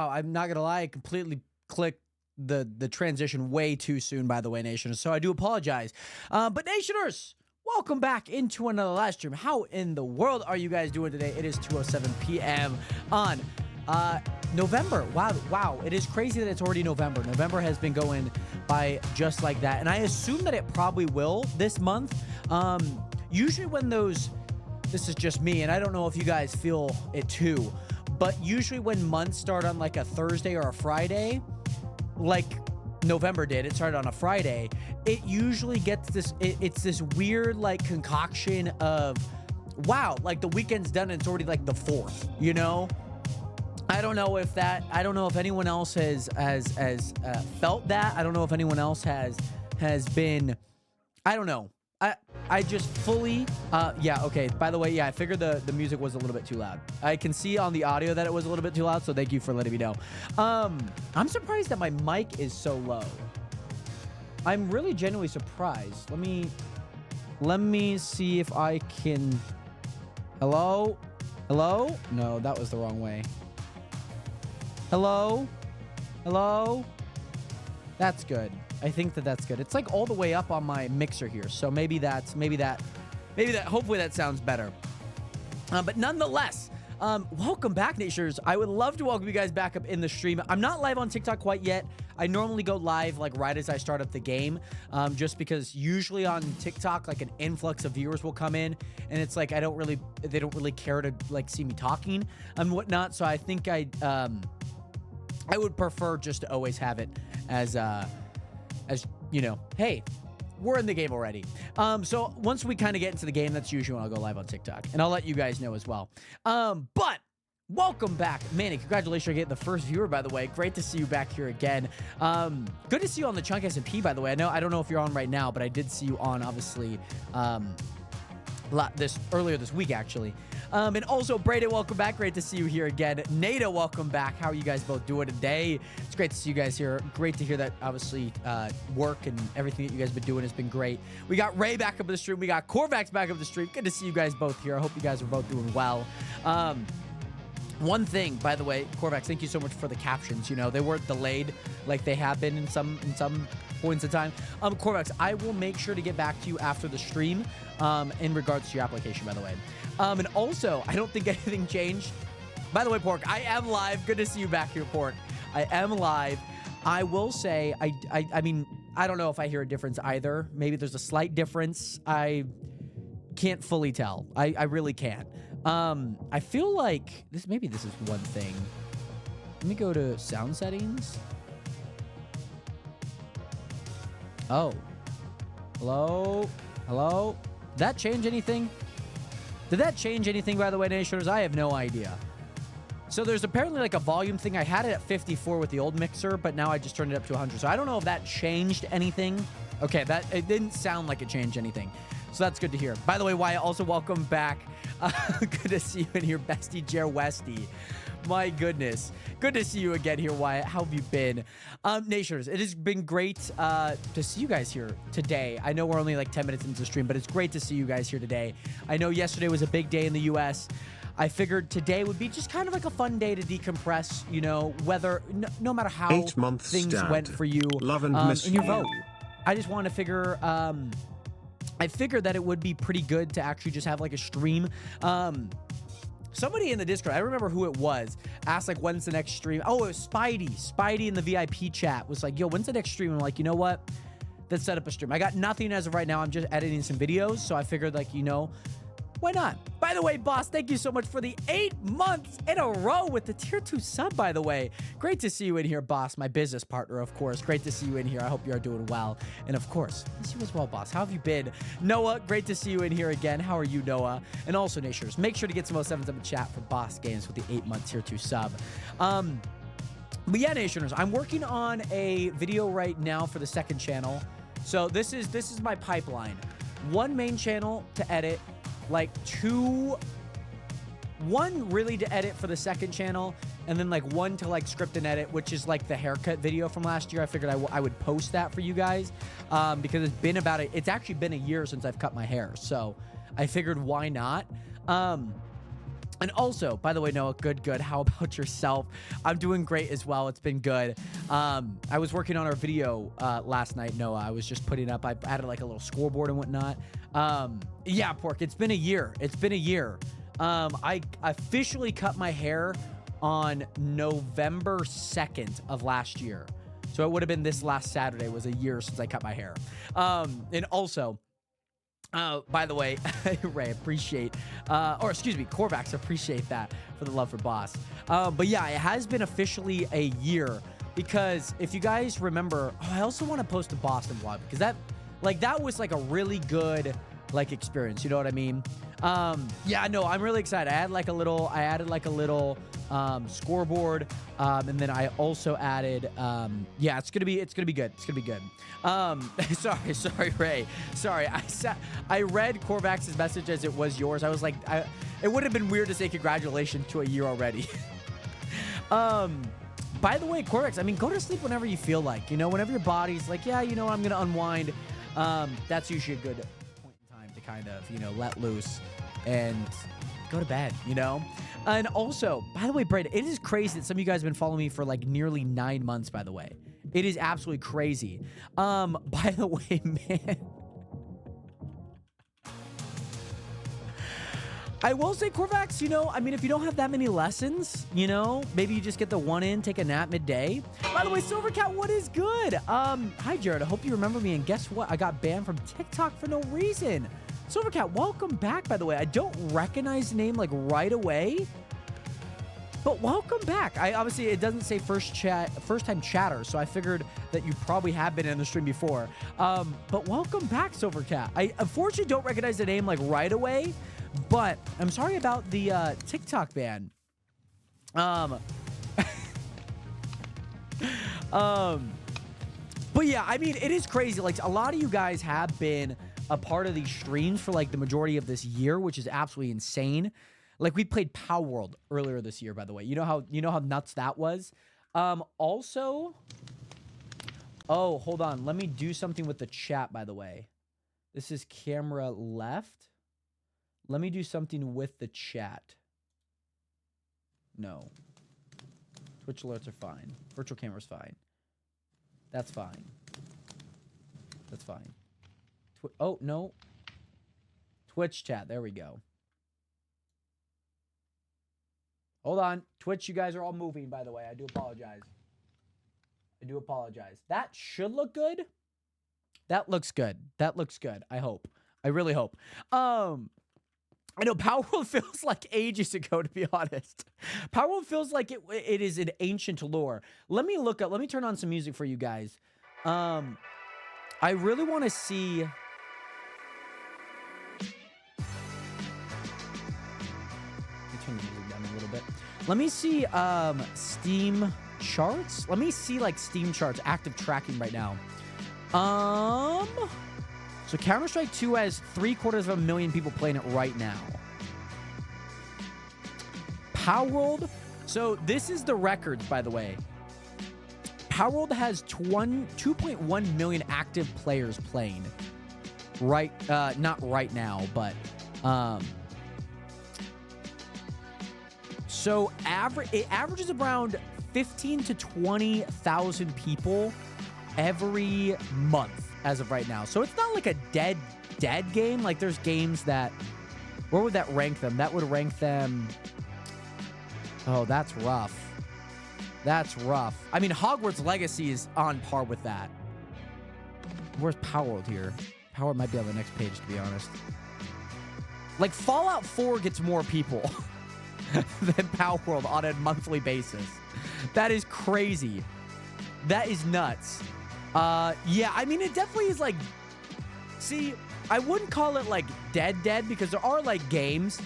Wow, I'm not gonna lie, I completely clicked the transition way too soon, by the way, Nationers. So I do apologize. But Nationers, welcome back into another live stream. How in the world are you guys doing today? It is 2:07 p.m. on November. Wow, it is crazy that it's already November. November has been going by just like that, and I assume that it probably will this month. Usually when those, this is just me, and I don't know if you guys feel it too, but usually when months start on like a Thursday or a Friday, like November did, it started on a Friday, it usually gets this, it's this weird like concoction of, wow, like the weekend's done and it's already like the 4th, you know? I don't know if anyone else has felt that. I don't know if anyone else has been, I don't know. I just fully, yeah, okay. By the way, yeah, I figured the music was a little bit too loud. I can see on the audio that it was a little bit too loud, so thank you for letting me know. I'm surprised that my mic is so low. I'm really genuinely surprised. Let me see if I can, hello? Hello? No, that was the wrong way. Hello? Hello? That's good. I think that's good. It's like all the way up on my mixer here. So maybe that, hopefully that sounds better. But nonetheless, welcome back, Nationers. I would love to welcome you guys back up in the stream. I'm not live on TikTok quite yet. I normally go live like right as I start up the game, just because usually on TikTok, like an influx of viewers will come in and it's like, they don't really care to like see me talking and whatnot. So I think I would prefer just to always have it as you know, hey, we're in the game already. So once we kind of get into the game, that's usually when I'll go live on TikTok, and I'll let you guys know as well. But welcome back, Manny. Congratulations on getting the first viewer, by the way. Great to see you back here again. Good to see you on the Chunk Smp, by the way. I don't know if you're on right now, but I did see you on, obviously, earlier this week, actually. And also, Brayden, welcome back. Great to see you here again. Nada, welcome back. How are you guys both doing today? It's great to see you guys here. Great to hear that, obviously, work and everything that you guys have been doing has been great. We got Ray back up the stream. We got Corvax back up the stream. Good to see you guys both here. I hope you guys are both doing well. One thing, by the way, Corvax, thank you so much for the captions. You know, they weren't delayed like they have been in some points in time. Corvax, I will make sure to get back to you after the stream in regards to your application, by the way. And also, I don't think anything changed. By the way, Pork, I am live. Good to see you back here, Pork. I am live. I will say, I mean, I don't know if I hear a difference either. Maybe there's a slight difference. I can't fully tell. I really can't. I feel like maybe this is one thing. Let me go to sound settings. Oh. Hello? Hello? Did that change anything? Did that change anything, by the way, Nationers? I have no idea. So there's apparently like a volume thing. I had it at 54 with the old mixer, but now I just turned it up to 100. So I don't know if that changed anything. Okay, it didn't sound like it changed anything. So that's good to hear. By the way, Wyatt, also welcome back. Good to see you in here, bestie Jer Westy. My goodness. Good to see you again here, Wyatt. How have you been? Nationers, it has been great to see you guys here today. I know we're only like 10 minutes into the stream, but it's great to see you guys here today. I know yesterday was a big day in the U.S. I figured today would be just kind of like a fun day to decompress, you know, whether, no matter how things went for you Love and miss in your vote. I just want to figure, I figured that it would be pretty good to actually just have like a stream. Somebody in the Discord, I don't remember who it was, asked like, when's the next stream? Oh, it was Spidey. Spidey in the VIP chat was like, yo, when's the next stream? I'm like, you know what? Let's set up a stream. I got nothing as of right now. I'm just editing some videos. So I figured like, you know, why not? By the way, boss, thank you so much for the 8 months in a row with the tier 2 sub, by the way. Great to see you in here, boss, my business partner, of course. Great to see you in here. I hope you are doing well. And of course, miss you as well, boss. How have you been? Noah, great to see you in here again. How are you, Noah? And also, Nationers, make sure to get some 07s up in chat for Boss Games with the 8 month tier 2 sub. But yeah, Nationers, I'm working on a video right now for the second channel. So this is my pipeline. One main channel to edit, like one really to edit for the second channel, and then like one to like script and edit, which is like the haircut video from last year. I figured I would post that for you guys because it's actually been a year since I've cut my hair, so I figured why not. And also, by the way, Noah, good. How about yourself? I'm doing great as well. It's been good. I was working on our video last night, Noah. I was just putting up, I added like a little scoreboard and whatnot. Yeah, Pork, it's been a year. It's been a year. I officially cut my hair on November 2nd of last year. So it would have been this last Saturday was a year since I cut my hair. And also, by the way, Ray, appreciate, or excuse me, Corvax, appreciate that for the love for Boss. But yeah, it has been officially a year because if you guys remember, I also want to post a Boston vlog because that was like a really good like experience. You know what I mean? Yeah, no, I'm really excited. I added like a little scoreboard. And then I also added, yeah, it's gonna be good. It's gonna be good. Sorry, Ray. Sorry, I read Corvax's message as it was yours. I was like, it would have been weird to say congratulations to a year already. By the way, Corvax, I mean, go to sleep whenever you feel like, you know, whenever your body's like, yeah, you know, I'm gonna unwind. That's usually a good point in time to kind of, you know, let loose and go to bed, you know? And also, by the way, Brad, it is crazy that some of you guys have been following me for like nearly 9 months, by the way. It is absolutely crazy. By the way, man. I will say, Corvax, you know, I mean, if you don't have that many lessons, you know, maybe you just get the one in, take a nap midday. By the way, Silvercat, what is good? Hi, Jared. I hope you remember me. And guess what? I got banned from TikTok for no reason. Silvercat, welcome back, by the way. I don't recognize the name like right away, but welcome back. Obviously, it doesn't say first time chatter, so I figured that you probably have been in the stream before. But welcome back, Silvercat. I unfortunately don't recognize the name like right away, but I'm sorry about the TikTok ban. But yeah, I mean, it is crazy. Like, a lot of you guys have been a part of these streams for like the majority of this year, which is absolutely insane. Like, we played Power World earlier this year, by the way. You know how nuts that was. Also, oh, hold on. Let me do something with the chat, by the way. This is camera left. Let me do something with the chat. No. Twitch alerts are fine. Virtual camera's fine. That's fine. That's fine. Oh, no. Twitch chat. There we go. Hold on. Twitch, you guys are all moving, by the way. I do apologize. I do apologize. That should look good. That looks good. That looks good. I hope. I really hope. I know Power World feels like ages ago, to be honest. Power World feels like it is an ancient lore. Let me look up. Let me turn on some music for you guys. I really want to see... Turn the music down a little bit. Let me see Steam charts. Let me see like Steam charts, active tracking right now. So Counter-Strike 2 has 750,000 people playing it right now. Power World. So this is the records, by the way. Power World has 2.1 million active players playing. Right, not right now, but so it averages around 15 to 20,000 people every month as of right now. So it's not like a dead game. Like, there's games that, where would that rank them? That would rank them. Oh, that's rough. That's rough. I mean, Hogwarts Legacy is on par with that. Where's Power World here? Power World might be on the next page, to be honest. Like, Fallout 4 gets more people than Power World on a monthly basis. That is crazy. That is nuts. Yeah, I mean, it definitely is like... See, I wouldn't call it, like, dead, because there are, like, games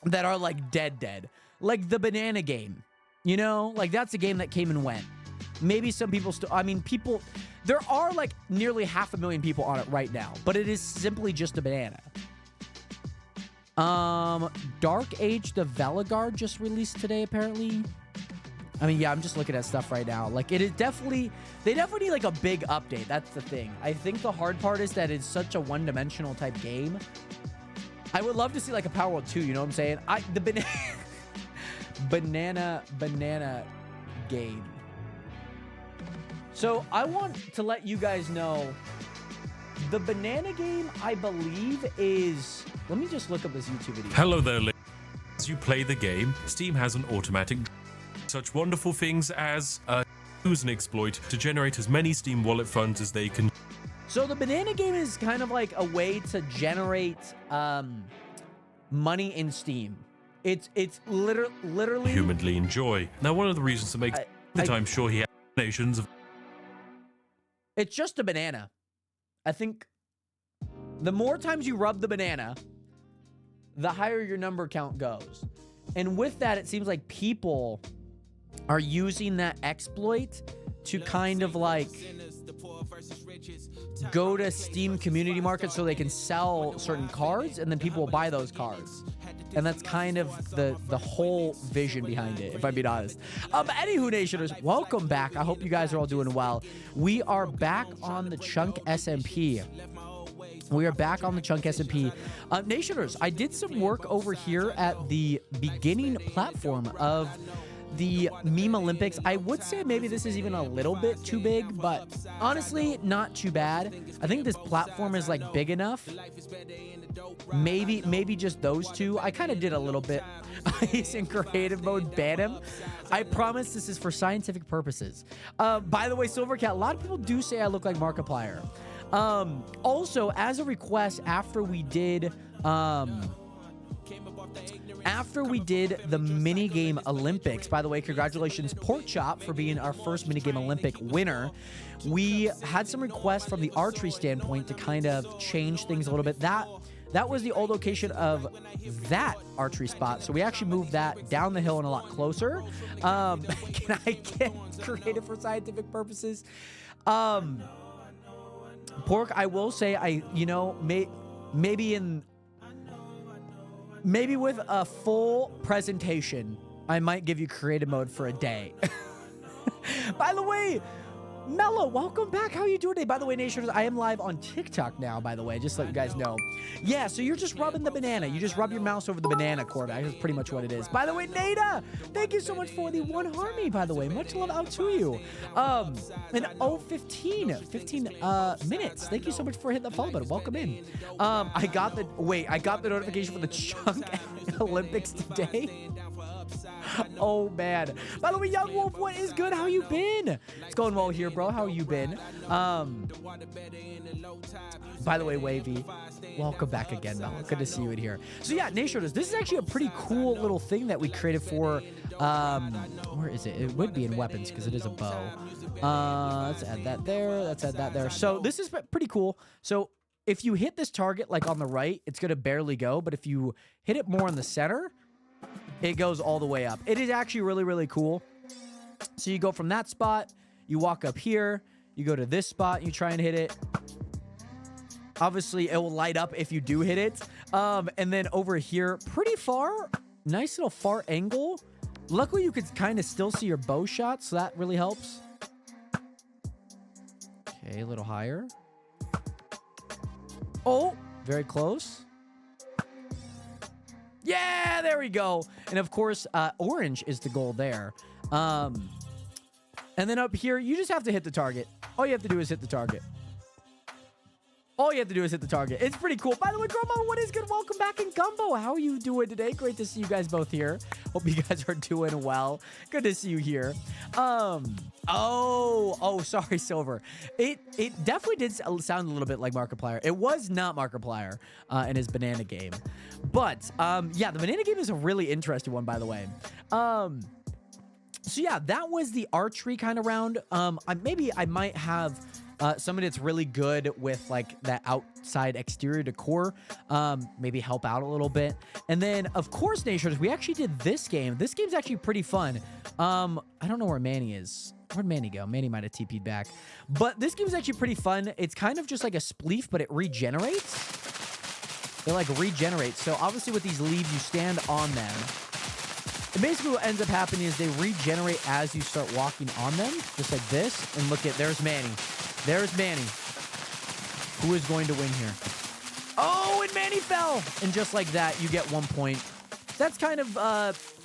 that are, like, dead. Like the banana game. You know? Like, that's a game that came and went. Maybe some people still... I mean, people... There are, like, nearly 500,000 people on it right now. But it is simply just a banana. Dark Age the Veligard just released today, apparently. I mean, yeah, I'm just looking at stuff right now. Like, it is definitely... They definitely need, like, a big update. That's the thing. I think the hard part is that it's such a one-dimensional type game I would love to see like a Power World 2, you know what I'm saying? The banana game. So I want to let you guys know the banana game, I believe, is... Let me just look up this YouTube video. Hello there, ladies. As you play the game, Steam has an automatic such wonderful things as use an exploit to generate as many Steam wallet funds as they can. So the banana game is kind of like a way to generate money in Steam. It's literally Humanly enjoy. Now, one of the reasons to make that I'm sure he has nations of... It's just a banana. I think the more times you rub the banana, the higher your number count goes. And with that, it seems like people are using that exploit to kind of like go to Steam community market so they can sell certain cards, and then people will buy those cards. And that's kind of the whole vision behind it, if I'm being honest. Anywho, Nationers, welcome back. I hope you guys are all doing well. We are back on the Chunk Smp. We are back on the Chunk Smp. Nationers, I did some work over here at the beginning platform of the Meme Olympics. I would say maybe this is even a little bit too big, but honestly, not too bad. I think this platform is like big enough. Maybe just those two. I kind of did a little bit. He's in creative mode, ban him. I promise this is for scientific purposes. By the way, Silvercat, a lot of people do say I look like Markiplier. Also, as a request, after we did the minigame Olympics, by the way, congratulations Pork Chop for being our first minigame Olympic winner. We had some requests from the archery standpoint to kind of change things a little bit. That was the old location of that archery spot, so we actually moved that down the hill and a lot closer. Can I get creative for scientific purposes? Pork, I will say, maybe with a full presentation, I might give you creative mode for a day. By the way, Mello, welcome back. How are you doing today? By the way, Nationers, I am live on TikTok now, by the way, just to let you guys know. Yeah, so you're just rubbing the banana. You just rub your mouse over the banana, Corvax. That's pretty much what it is. By the way, Nada, thank you so much for the 1 harmony, by the way. Much love out to you. And 15 minutes. Thank you so much for hitting the follow button. Welcome in. I got the notification for the Chunk Olympics today. Oh, man. By the way, Young Wolf, what is good? How you been? It's going well here, bro. How you been? By the way, Wavy, welcome back again, Mel. Good to see you in here. So, yeah, Nationers, this is actually a pretty cool little thing that we created for, where is it? It would be in weapons because it is a bow. Let's add that there. Let's add that there. So, this is pretty cool. So, if you hit this target, like on the right, it's going to barely go. But if you hit it more in the center, it goes all the way up. It is actually really, really cool. So you go from that spot, you walk up here, you go to this spot, you try and hit it. Obviously, it will light up if you do hit it. And then over here, pretty far, nice little far angle. Luckily, you could kind of still see your bow shot, so that really helps. Okay, a little higher. Oh, very close. Yeah, there we go. And of course, orange is the goal there. And then up here, you just have to hit the target. All you have to do is hit the target. All you have to do is hit the target. It's pretty cool. By the way, Grandma, what is good? Welcome back in Gumbo. How are you doing today? Great to see you guys both here. Hope you guys are doing well. Good to see you here. Oh, sorry, Silver. It definitely did sound a little bit like Markiplier. It was not Markiplier in his banana game. But, yeah, the banana game is a really interesting one, by the way. So, yeah, that was the archery kind of round. Maybe I might have... somebody that's really good with like that outside exterior decor, maybe help out a little bit. And then of course, Nationers, we actually did this game. This game's actually pretty fun. I don't know where Manny is. Where'd Manny go? Manny might have TP'd back. But this game is actually pretty fun. It's kind of just like a spleef, but it regenerates. They like regenerate. So obviously with these leaves, you stand on them. And basically what ends up happening is they regenerate as you start walking on them, just like this. And look at, there's Manny. There's Manny. Who is going to win here? Oh, and Manny fell. And just like that, you get 1 point. That's kind of,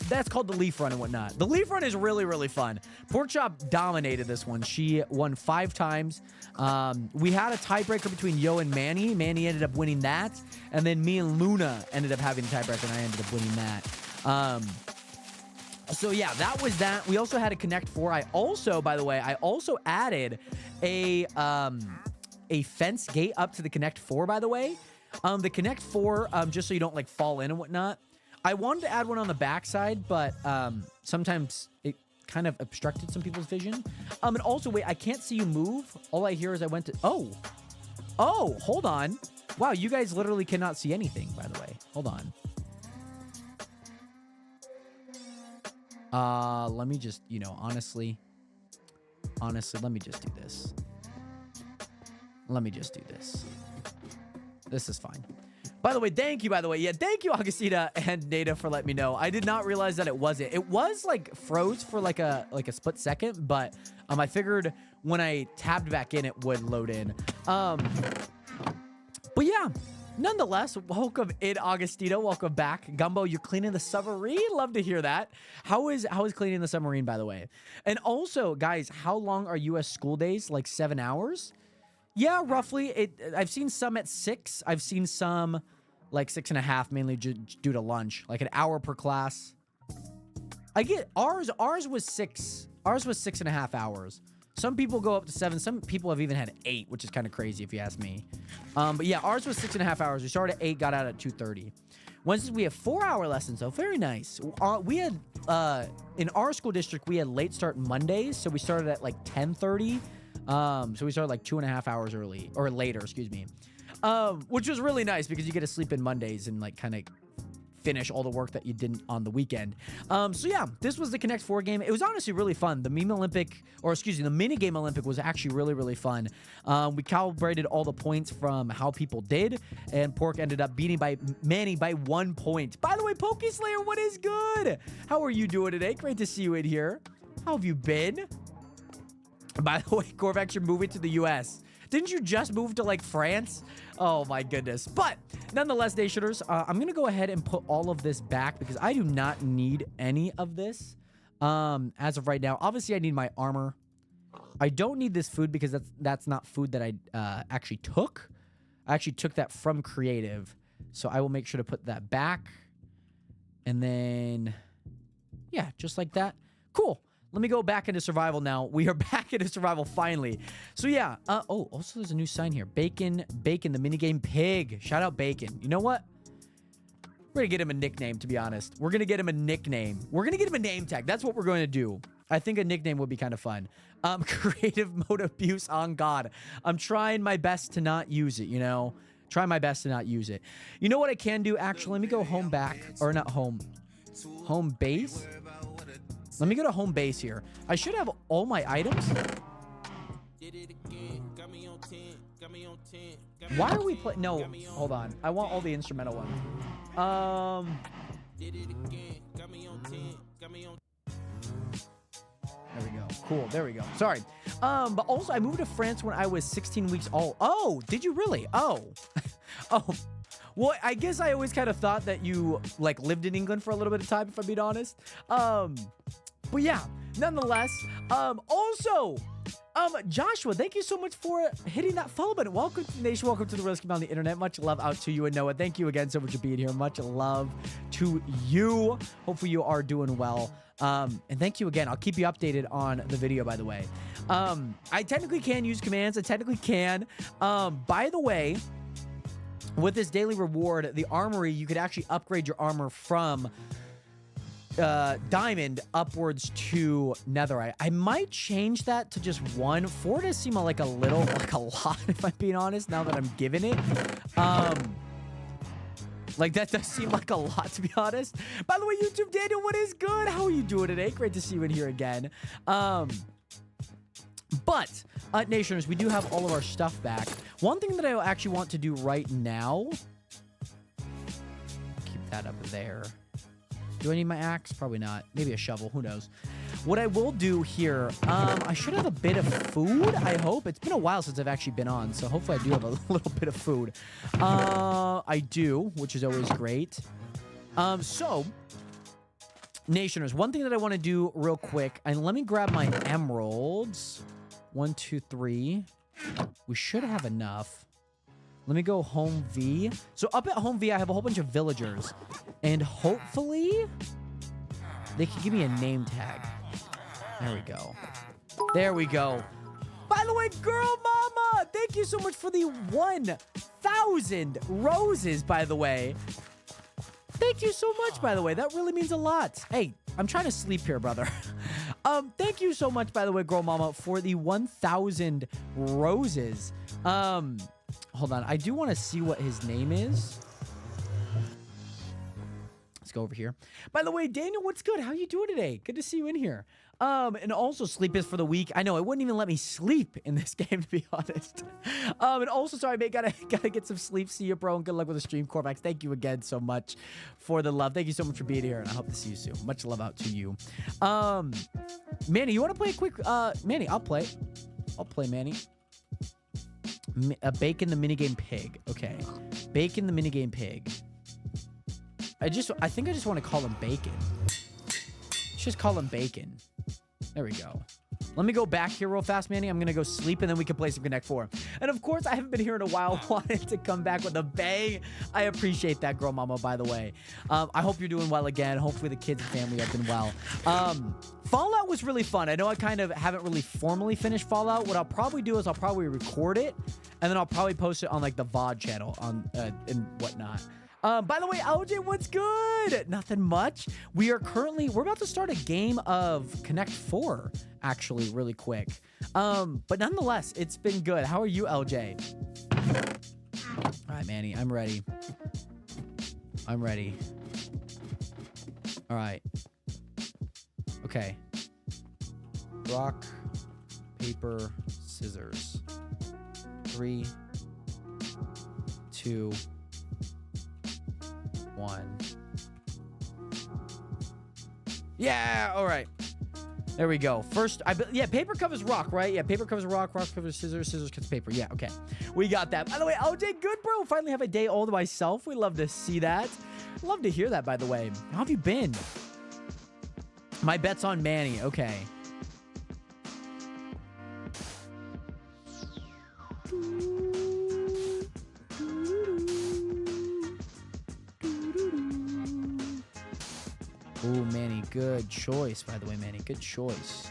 that's called the leaf run and whatnot. The leaf run is really, really fun. Porkchop dominated this one. She won 5 times. We had a tiebreaker between Yo and Manny. Manny ended up winning that. And then me and Luna ended up having a tiebreaker, and I ended up winning that. So yeah, that was that. We also had a Connect 4. I also, by the way, added a fence gate up to the Connect 4, by the way. The Connect 4, just so you don't like fall in and whatnot. I wanted to add one on the backside, but sometimes it kind of obstructed some people's vision. And also, wait, I can't see you move. All I hear is I went to... Oh, hold on. Wow, you guys literally cannot see anything, by the way. Hold on. Let me just, you know, honestly, let me just do this. This is fine. By the way, thank you, Yeah, thank you, Augustina and Nada, for letting me know. I did not realize that it wasn't. It was, like, froze for, like a split second, but I figured when I tabbed back in, it would load in. But, yeah, nonetheless, welcome in, Augustina. Welcome back. Gumbo, you're cleaning the submarine? Love to hear that. How is cleaning the submarine, by the way? And also, guys, how long are U.S. school days? Like 7 hours? Yeah, roughly. I've seen some at 6. I've seen some like 6.5, mainly due to lunch. Like an hour per class. I get ours was 6. Ours was 6.5 hours. Some people go up to 7. Some people have even had 8, which is kind of crazy if you ask me. But yeah, ours was 6.5 hours. We started at 8, got out at 2:30. Wednesdays we have 4-hour lessons, so very nice. We had in our school district we had late start Mondays, so we started at like 10:30. So we started like 2.5 hours early or later, excuse me. Which was really nice because you get to sleep in Mondays and like kind of finish all the work that you didn't on the weekend. So yeah, this was the Connect 4 game. It was honestly really fun. The meme Olympic, or excuse me, the mini game Olympic was actually really, really fun. We calibrated all the points from how people did, and Pork ended up beating Manny by 1 point. By the way, Pokeslayer, what is good? How are you doing today? Great to see you in here. How have you been? By the way, Corvax, you're moving to the U.S. Didn't you just move to, like, France? Oh, my goodness. But, nonetheless, day shooters, I'm going to go ahead and put all of this back because I do not need any of this as of right now. Obviously, I need my armor. I don't need this food because that's not food that I actually took. I actually took that from Creative. So, I will make sure to put that back. And then, yeah, just like that. Cool. Let me go back into survival now. We are back into survival finally. So yeah. Oh, also there's a new sign here. Bacon, the minigame pig. Shout out Bacon. You know what? We're gonna get him a nickname, to be honest. We're gonna get him a nickname. We're gonna get him a name tag. That's what we're going to do. I think a nickname would be kind of fun. Creative mode abuse on God. I'm trying my best to not use it, you know? Try my best to not use it. You know what I can do, actually? Let me go home back. Or not home. Home base? Let me go to home base here. I should have all my items. Why are we playing? No, hold on. I want all the instrumental ones. There we go. Cool. There we go. Sorry. But also I moved to France when I was 16 weeks old. Oh, did you really? Oh. Oh. Well, I guess I always kind of thought that you like lived in England for a little bit of time, if I'm being honest. But yeah, nonetheless, also, Joshua, thank you so much for hitting that follow button. Welcome to the nation. Welcome to the Rescue on the internet. Much love out to you and Noah. Thank you again so much for being here. Much love to you. Hopefully you are doing well. And thank you again. I'll keep you updated on the video, by the way. I technically can use commands. I technically can. By the way, with this daily reward, the armory, you could actually upgrade your armor from diamond upwards to netherite. I might change that to just 1. 4 does seem like a little, like a lot, if I'm being honest, now that I'm giving it. Like, that does seem like a lot, to be honest. By the way, YouTube Daniel, what is good? How are you doing today? Great to see you in here again. But, Nationers, we do have all of our stuff back. One thing that I actually want to do right now... Keep that up there. Do I need my axe? Probably not. Maybe a shovel. Who knows? What I will do here, I should have a bit of food, I hope. It's been a while since I've actually been on, so hopefully I do have a little bit of food. I do, which is always great. So, Nationers, one thing that I want to do real quick, and let me grab my emeralds. 1, 2, 3. We should have enough. Let me go home V. So up at home V, I have a whole bunch of villagers. And hopefully, they can give me a name tag. There we go. There we go. By the way, girl mama, thank you so much for the 1,000 roses, by the way. Thank you so much, by the way. That really means a lot. Hey, I'm trying to sleep here, brother. Thank you so much, by the way, girl mama, for the 1,000 roses. Hold on. I do want to see what his name is. Let's go over here. By the way, Daniel, what's good? How you doing today? Good to see you in here. And also sleep is for the week. I know it wouldn't even let me sleep in this game, to be honest. And also, sorry, mate, gotta get some sleep. See you, bro, and good luck with the stream, Corvax. Thank you again so much for the love. Thank you so much for being here, and I hope to see you soon. Much love out to you. Manny, you want to play a quick? Manny, I'll play. I'll play, Manny. Bacon the minigame pig. Okay, Bacon the minigame pig. I think I just want to call him Bacon. Let's just call him Bacon. There we go. Let me go back here real fast, Manny. I'm going to go sleep, and then we can play some Connect 4. And, of course, I haven't been here in a while. Wanted to come back with a bang. I appreciate that, girl mama, by the way. I hope you're doing well again. Hopefully the kids and family have been well. Fallout was really fun. I know I kind of haven't really formally finished Fallout. What I'll probably do is I'll probably record it, and then I'll probably post it on, like, the VOD channel and whatnot. By the way, LJ, what's good? Nothing much. We're about to start a game of Connect 4, actually, really quick. But nonetheless, it's been good. How are you, LJ? All right, Manny, I'm ready. I'm ready. All right. Okay. Rock, paper, scissors. 3, 2, 1. Yeah, all right. There we go. First, yeah, paper covers rock, right? Yeah, paper covers rock, rock covers scissors, scissors cuts paper. Yeah, okay. We got that. By the way, LJ, good, bro. Finally have a day all to myself. We love to see that. Love to hear that, by the way. How have you been? My bet's on Manny. Okay. Ooh, Manny, good choice, by the way, Manny. Good choice.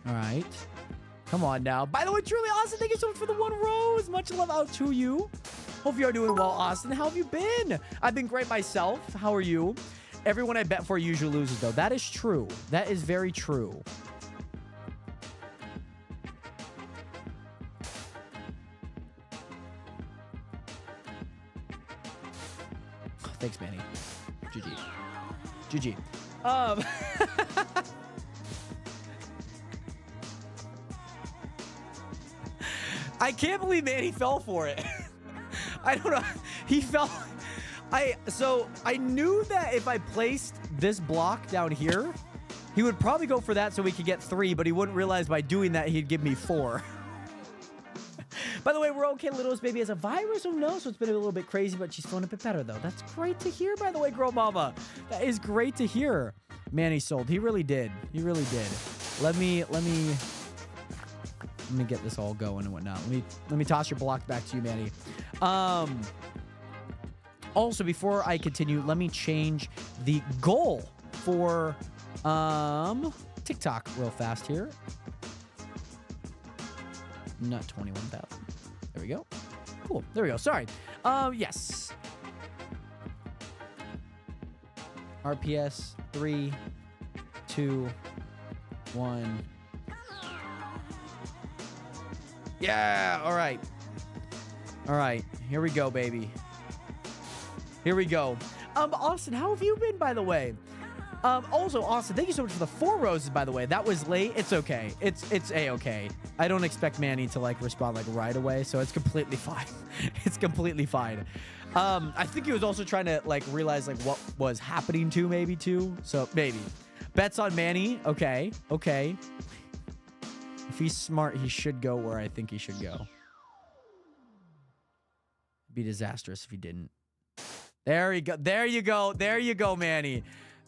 All right. Come on now. By the way, truly, Austin, thank you so much for the 1 rose. Much love out to you. Hope you are doing well, Austin. How have you been? I've been great myself. How are you? Everyone I bet for usually loses, though. That is true. That is very true. Thanks, Manny. GG. GG. I can't believe Manny fell for it. I don't know. He fell. So I knew that if I placed this block down here, he would probably go for that so we could get 3, but he wouldn't realize by doing that he'd give me 4. By the way, we're okay. Little's baby has a virus. Oh no, so it's been a little bit crazy, but she's feeling a bit better though. That's great to hear, by the way, girl mama. That is great to hear. Manny sold. He really did. He really did. Let me get this all going and whatnot. Let me toss your block back to you, Manny. Also, before I continue, let me change the goal for TikTok real fast here. Not 21,000. There we go. Cool. There we go. Sorry. Yes. RPS 3, 2, 1. Yeah. All right. All right. Here we go, baby. Here we go. Austin, how have you been, by the way? Also, Austin, thank you so much for the 4 roses, by the way. That was late. It's okay. It's a-okay. I don't expect Manny to, like, respond, like, right away, so it's completely fine. It's completely fine. I think he was also trying to, like, realize, like, what was happening to maybe, too. So, maybe. Bets on Manny. Okay. Okay. If he's smart, he should go where I think he should go. It'd be disastrous if he didn't. There you go. There you go. There you go, Manny.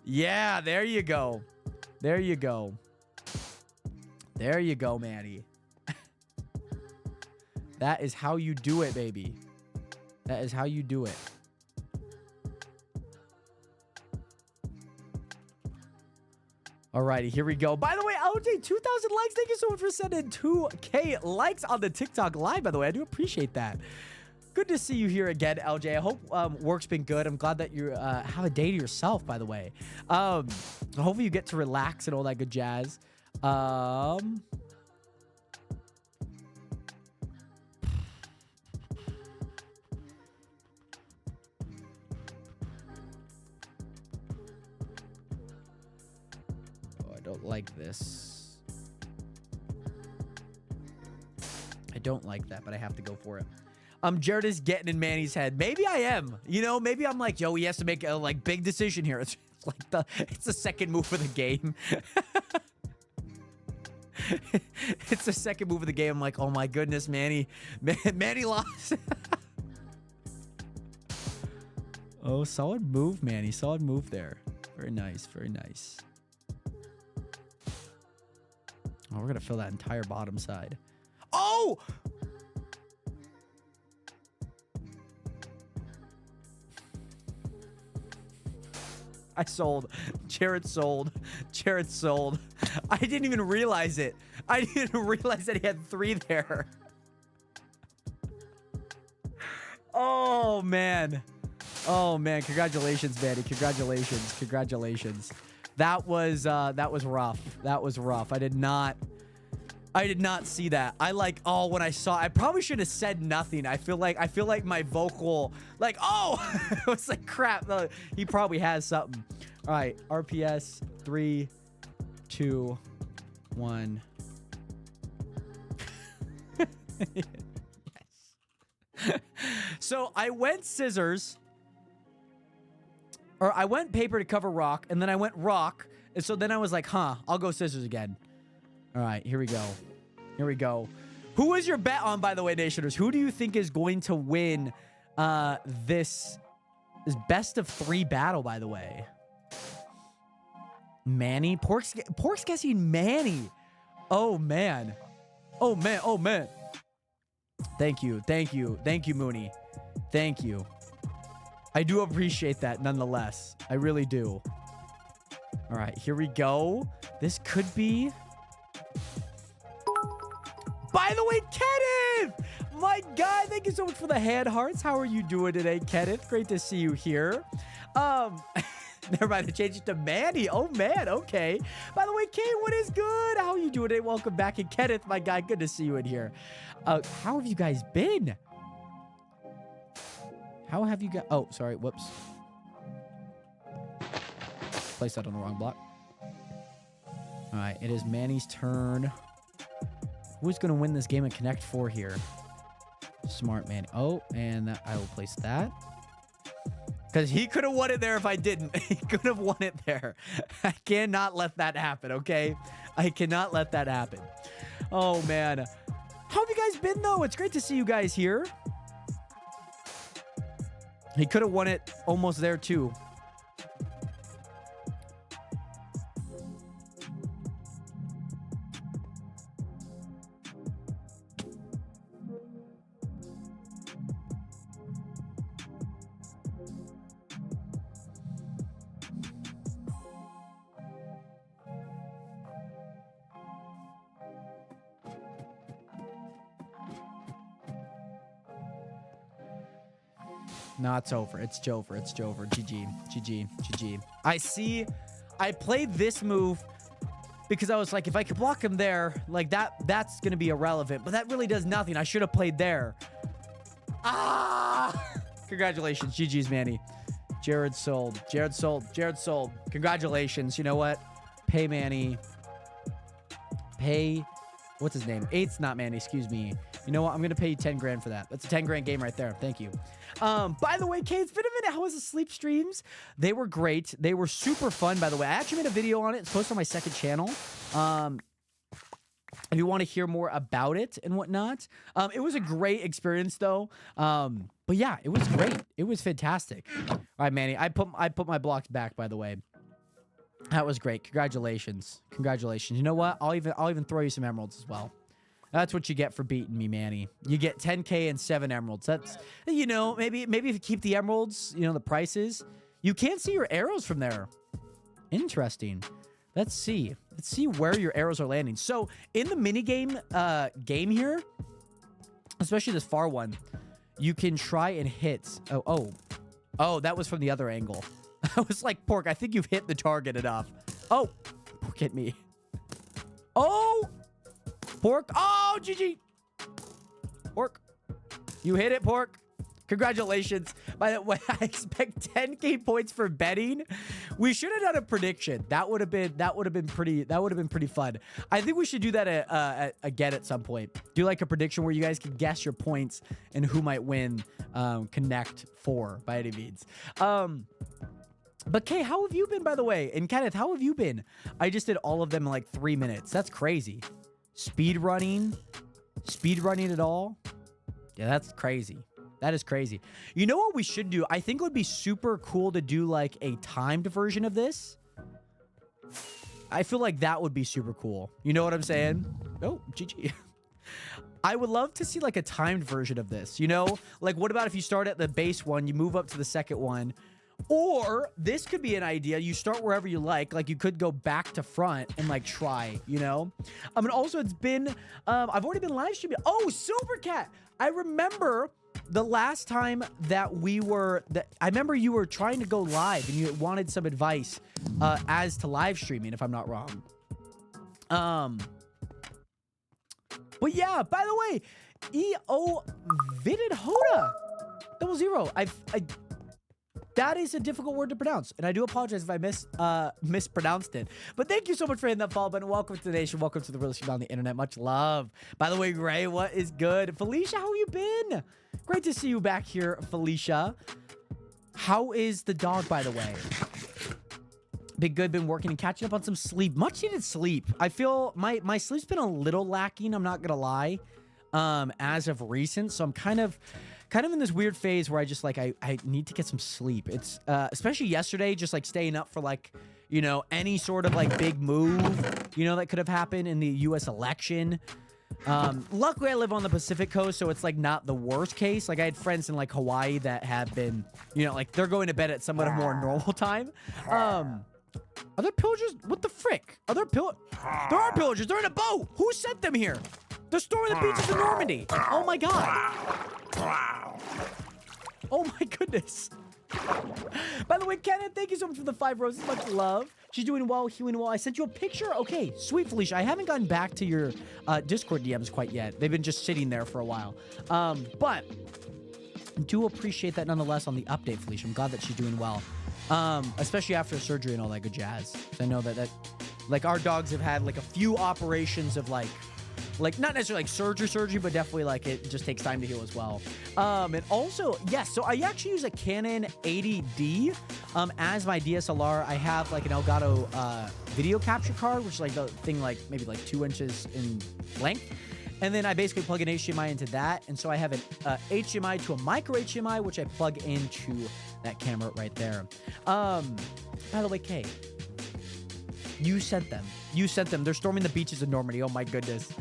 Yeah, there you go. There you go. There you go, Manny. That is how you do it, baby. That is how you do it. Alrighty, here we go. By the way, LJ, 2,000 likes. Thank you so much for sending 2K likes on the TikTok live, by the way. I do appreciate that. Good to see you here again, LJ. I hope work's been good. I'm glad that you have a day to yourself, by the way. Hopefully you get to relax and all that good jazz. Don't like this. I don't like that, but I have to go for it. Jared is getting in Manny's head. Maybe I am. You know, maybe I'm like, yo, he has to make a like big decision here. It's like it's the second move of the game. It's the second move of the game. I'm like, oh my goodness, Manny. Manny lost. Oh, solid move, Manny. Solid move there. Very nice. Very nice. Oh, we're going to fill that entire bottom side. Oh! I sold. Jared sold. Jared sold. I didn't even realize it. I didn't realize that he had 3 there. Oh, man. Oh, man. Congratulations, Manny. Congratulations. Congratulations. That was rough. That was rough. I did not see that. When I saw, I probably should have said nothing. I feel like my vocal, like, oh, it was like crap. He probably has something. All right, RPS 3, 2, 1. Yes. So I went scissors. Or I went paper to cover rock, and then I went rock. And so then I was like, huh, I'll go scissors again. All right, here we go. Here we go. Who is your bet on, by the way, Nationers? Who do you think is going to win this best of 3 battle, by the way? Manny? Pork's guessing Manny. Oh, man. Oh, man. Oh, man. Thank you. Thank you. Thank you, Mooney. Thank you. I do appreciate that nonetheless. I really do. All right, here we go. This could be... By the way, Kenneth! My God, thank you so much for the hand hearts. How are you doing today, Kenneth? Great to see you here. Never mind, I changed it to Manny. Oh, man, okay. By the way, Kate, what is good? How are you doing today? Welcome back. And Kenneth, my guy, good to see you in here. How have you guys been? How have you got... Oh, sorry. Whoops. Placed that on the wrong block. All right. It is Manny's turn. Who's going to win this game at Connect 4 here? Smart Manny. Oh, and I will place that. Because he could have won it there if I didn't. He could have won it there. I cannot let that happen, okay? I cannot let that happen. Oh, man. How have you guys been, though? It's great to see you guys here. He could have won it almost there, too. No, it's over. It's Jover. It's Jover. GG. GG. GG. I played this move because I was like, if I could block him there, like that's going to be irrelevant. But that really does nothing. I should have played there. Ah! Congratulations. GG's, Manny. Jared sold. Jared sold. Jared sold. Congratulations. You know what? Pay Manny. Pay. What's his name? It's not Manny. Excuse me. You know what? I'm going to pay you 10 grand for that. That's a 10 grand game right there. Thank you. By the way, Kay, it's been a minute. How was the sleep streams? They were great. They were super fun, by the way. I actually made a video on it. It's posted on my second channel. If you want to hear more about it and whatnot. It was a great experience, though. But yeah, it was great. It was fantastic. All right, Manny. I put my blocks back, by the way. That was great. Congratulations. Congratulations. You know what? I'll even throw you some emeralds as well. That's what you get for beating me, Manny. You get 10K and 7 emeralds. That's, you know, maybe if you keep the emeralds, you know, the prices. You can't see your arrows from there. Interesting. Let's see. Let's see where your arrows are landing. So, in the minigame game here, especially this far one, you can try and hit. Oh, that was from the other angle. I was like, Pork, I think you've hit the target enough. Oh, Pork hit me. Oh, Pork. Oh, GG. Pork. You hit it, Pork. Congratulations. By the way, I expect 10K points for betting. We should have done a prediction. That would have been pretty fun. I think we should do that again at some point. Do like a prediction where you guys can guess your points and who might win Connect 4 by any means. But Kay, how have you been, by the way? And Kenneth, how have you been? I just did all of them in like 3 minutes. That's crazy. Speed running at all? Yeah, that's crazy. That is crazy. You know what we should do? I think it would be super cool to do like a timed version of this. I feel like that would be super cool. You know what I'm saying? Oh, GG. I would love to see like a timed version of this. You know, like what about if you start at the base one, you move up to the second one, or this could be an idea. You start wherever you like you could go back to front and like try, you know? And also it's been, I've already been live streaming. Oh, Silvercat. I remember the last time that I remember you were trying to go live and you wanted some advice as to live streaming, if I'm not wrong. But yeah, by the way, EO Vidid Hoda 00. That is a difficult word to pronounce, and I do apologize if I mispronounced it. But thank you so much for hitting that follow button. Welcome to the nation. Welcome to the realest people on the internet. Much love. By the way, Ray, what is good? Felicia, how you been? Great to see you back here, Felicia. How is the dog, by the way? Been good. Been working and catching up on some sleep. Much needed sleep. I feel my sleep's been a little lacking. I'm not gonna lie. As of recent, so I'm kind of in this weird phase where I just like I need to get some sleep. It's especially yesterday, just like staying up for like, you know, any sort of like big move, you know, that could have happened in the US election. Luckily I live on the Pacific coast, so it's like not the worst case. Like I had friends in like Hawaii that have been, you know, like they're going to bed at somewhat of a more normal time. Are there pillagers? What the frick? Are there There are pillagers. They're in a boat. Who sent them here? They're storming the beaches of Normandy. Oh my god. Oh my goodness. By the way, Kenneth, thank you so much for the 5 roses. Much love. She's doing well, healing well. I sent you a picture. Okay, sweet, Felicia. I haven't gotten back to your Discord DMs quite yet. They've been just sitting there for a while. But I do appreciate that nonetheless on the update, Felicia. I'm glad that she's doing well. Especially after surgery and all that good jazz. I know that like our dogs have had like a few operations of like not necessarily like surgery, but definitely like it just takes time to heal as well. And also, yes, so I actually use a Canon 80D as my DSLR. I have like an Elgato video capture card, which is like the thing like maybe like 2 inches in length. And then I basically plug an HDMI into that. And so I have an HDMI to a micro HDMI, which I plug into that camera right there. By the way, Kay, you sent them. They're storming the beaches of Normandy. Oh my goodness.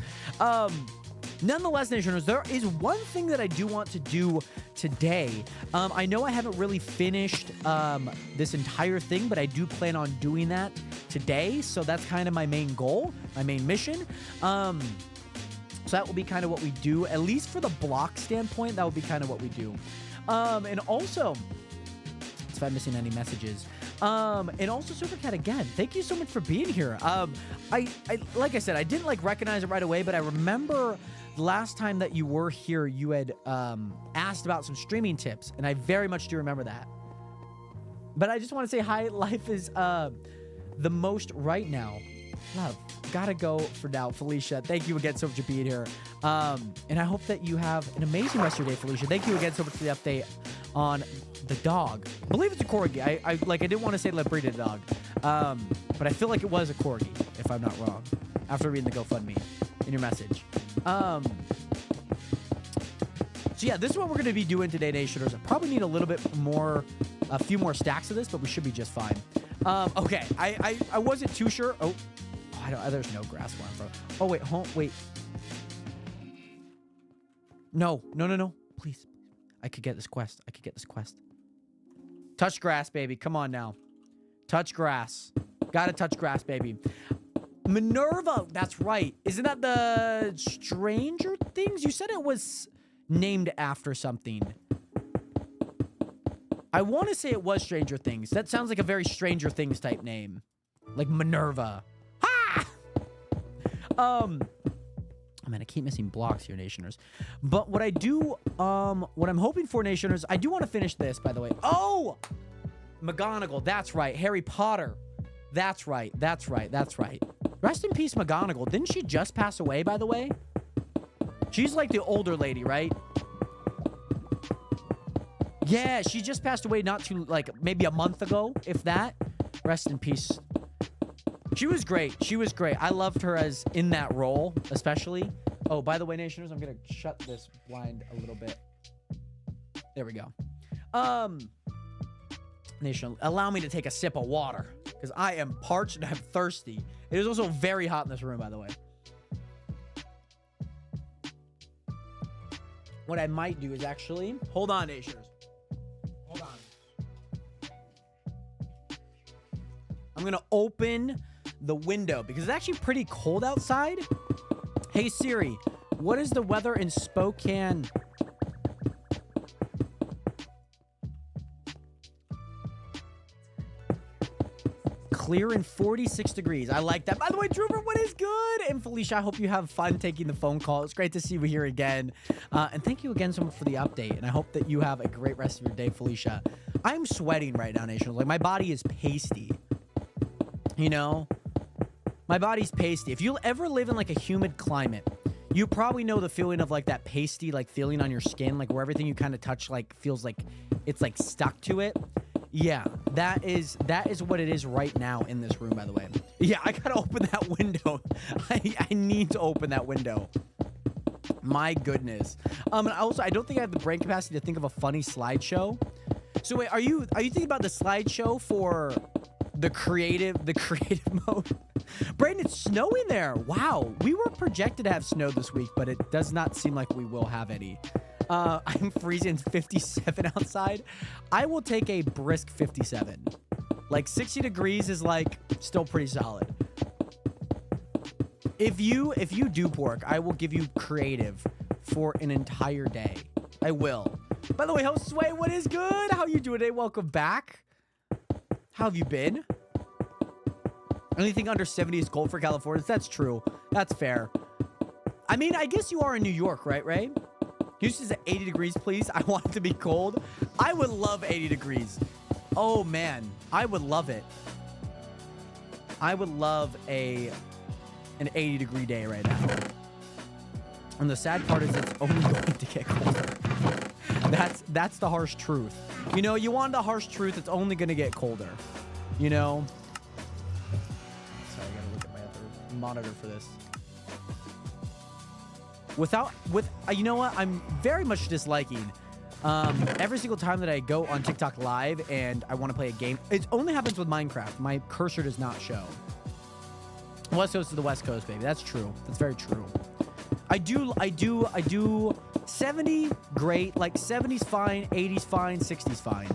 Nonetheless, Nationers, there is one thing that I do want to do today. I know I haven't really finished this entire thing, but I do plan on doing that today. So that's kind of my main goal, my main mission. So that will be kind of what we do, at least for the block standpoint. That will be kind of what we do. And also, if I'm missing any messages, and also Supercat again, thank you so much for being here. I like I said, I didn't like recognize it right away, but I remember the last time that you were here, you had asked about some streaming tips, and I very much do remember that. But I just want to say hi. Life is the most right now. Love. Gotta go for now, Felicia. Thank you again so much for being here. And I hope that you have an amazing rest of your day, Felicia. Thank you again so much for the update on the dog. I believe it's a corgi. I didn't want to say La Brida dog. But I feel like it was a corgi, if I'm not wrong, after reading the GoFundMe in your message. So yeah, this is what we're going to be doing today, Nationers. I probably need a few more stacks of this, but we should be just fine. Okay, I wasn't too sure. Oh, there's no grass where I'm from. Oh, wait. No. Please. I could get this quest. Touch grass, baby. Come on now. Touch grass. Gotta touch grass, baby. Minerva. That's right. Isn't that the Stranger Things? You said it was named after something. I want to say it was Stranger Things. That sounds like a very Stranger Things type name. Like Minerva. Ha! Oh man, I keep missing blocks here, Nationers. But what what I'm hoping for, Nationers, I do want to finish this, by the way. Oh! McGonagall, that's right. Harry Potter. That's right. Rest in peace, McGonagall. Didn't she just pass away, by the way? She's like the older lady, right? Yeah, she just passed away not too, maybe a month ago, if that. Rest in peace. She was great. I loved her as in that role, especially. Oh, by the way, Nationers, I'm going to shut this blind a little bit. There we go. Nation, allow me to take a sip of water because I am parched and I'm thirsty. It is also very hot in this room, by the way. What I might do is actually... Hold on, Nationers. Hold on. I'm going to open the window because it's actually pretty cold outside. Hey, Siri, what is the weather in Spokane? Clear and 46 degrees. I like that. By the way, Droover, what is good? And Felicia, I hope you have fun taking the phone call. It's great to see you here again. And thank you again so much for the update. And I hope that you have a great rest of your day, Felicia. I'm sweating right now, Nation. Like, my body is pasty. You know? My body's pasty. If you ever live in, like, a humid climate, you probably know the feeling of, like, that pasty, like, feeling on your skin, like, where everything you kind of touch, like, feels like it's, like, stuck to it. Yeah, that is what it is right now in this room, by the way. Yeah, I gotta open that window. I need to open that window. My goodness. And also, I don't think I have the brain capacity to think of a funny slideshow. So wait, are you thinking about the slideshow for the creative mode? Brayden, it's snowing there. Wow, we were projected to have snow this week, but it does not seem like we will have any. I'm freezing 57 outside. I will take a brisk 57. Like 60 degrees is like still pretty solid. If you do pork, I will give you creative for an entire day. I will. By the way, Sway, what is good? How you doing today? Welcome back. How have you been? Anything under 70 is cold for California. That's true. That's fair. I mean, I guess you are in New York, right, Ray? Houston's at 80 degrees, please. I want it to be cold. I would love 80 degrees. Oh, man. I would love it. I would love an 80-degree day right now. And the sad part is it's only going to get colder. That's the harsh truth. You know, you want the harsh truth, it's only going to get colder. You know? Sorry, I got to look at my other monitor for this. You know what? I'm very much disliking every single time that I go on TikTok live and I want to play a game. It only happens with Minecraft. My cursor does not show. West Coast to the West Coast, baby. That's true. That's very true. I do 70, great. Like 70's fine, 80's fine, 60's fine.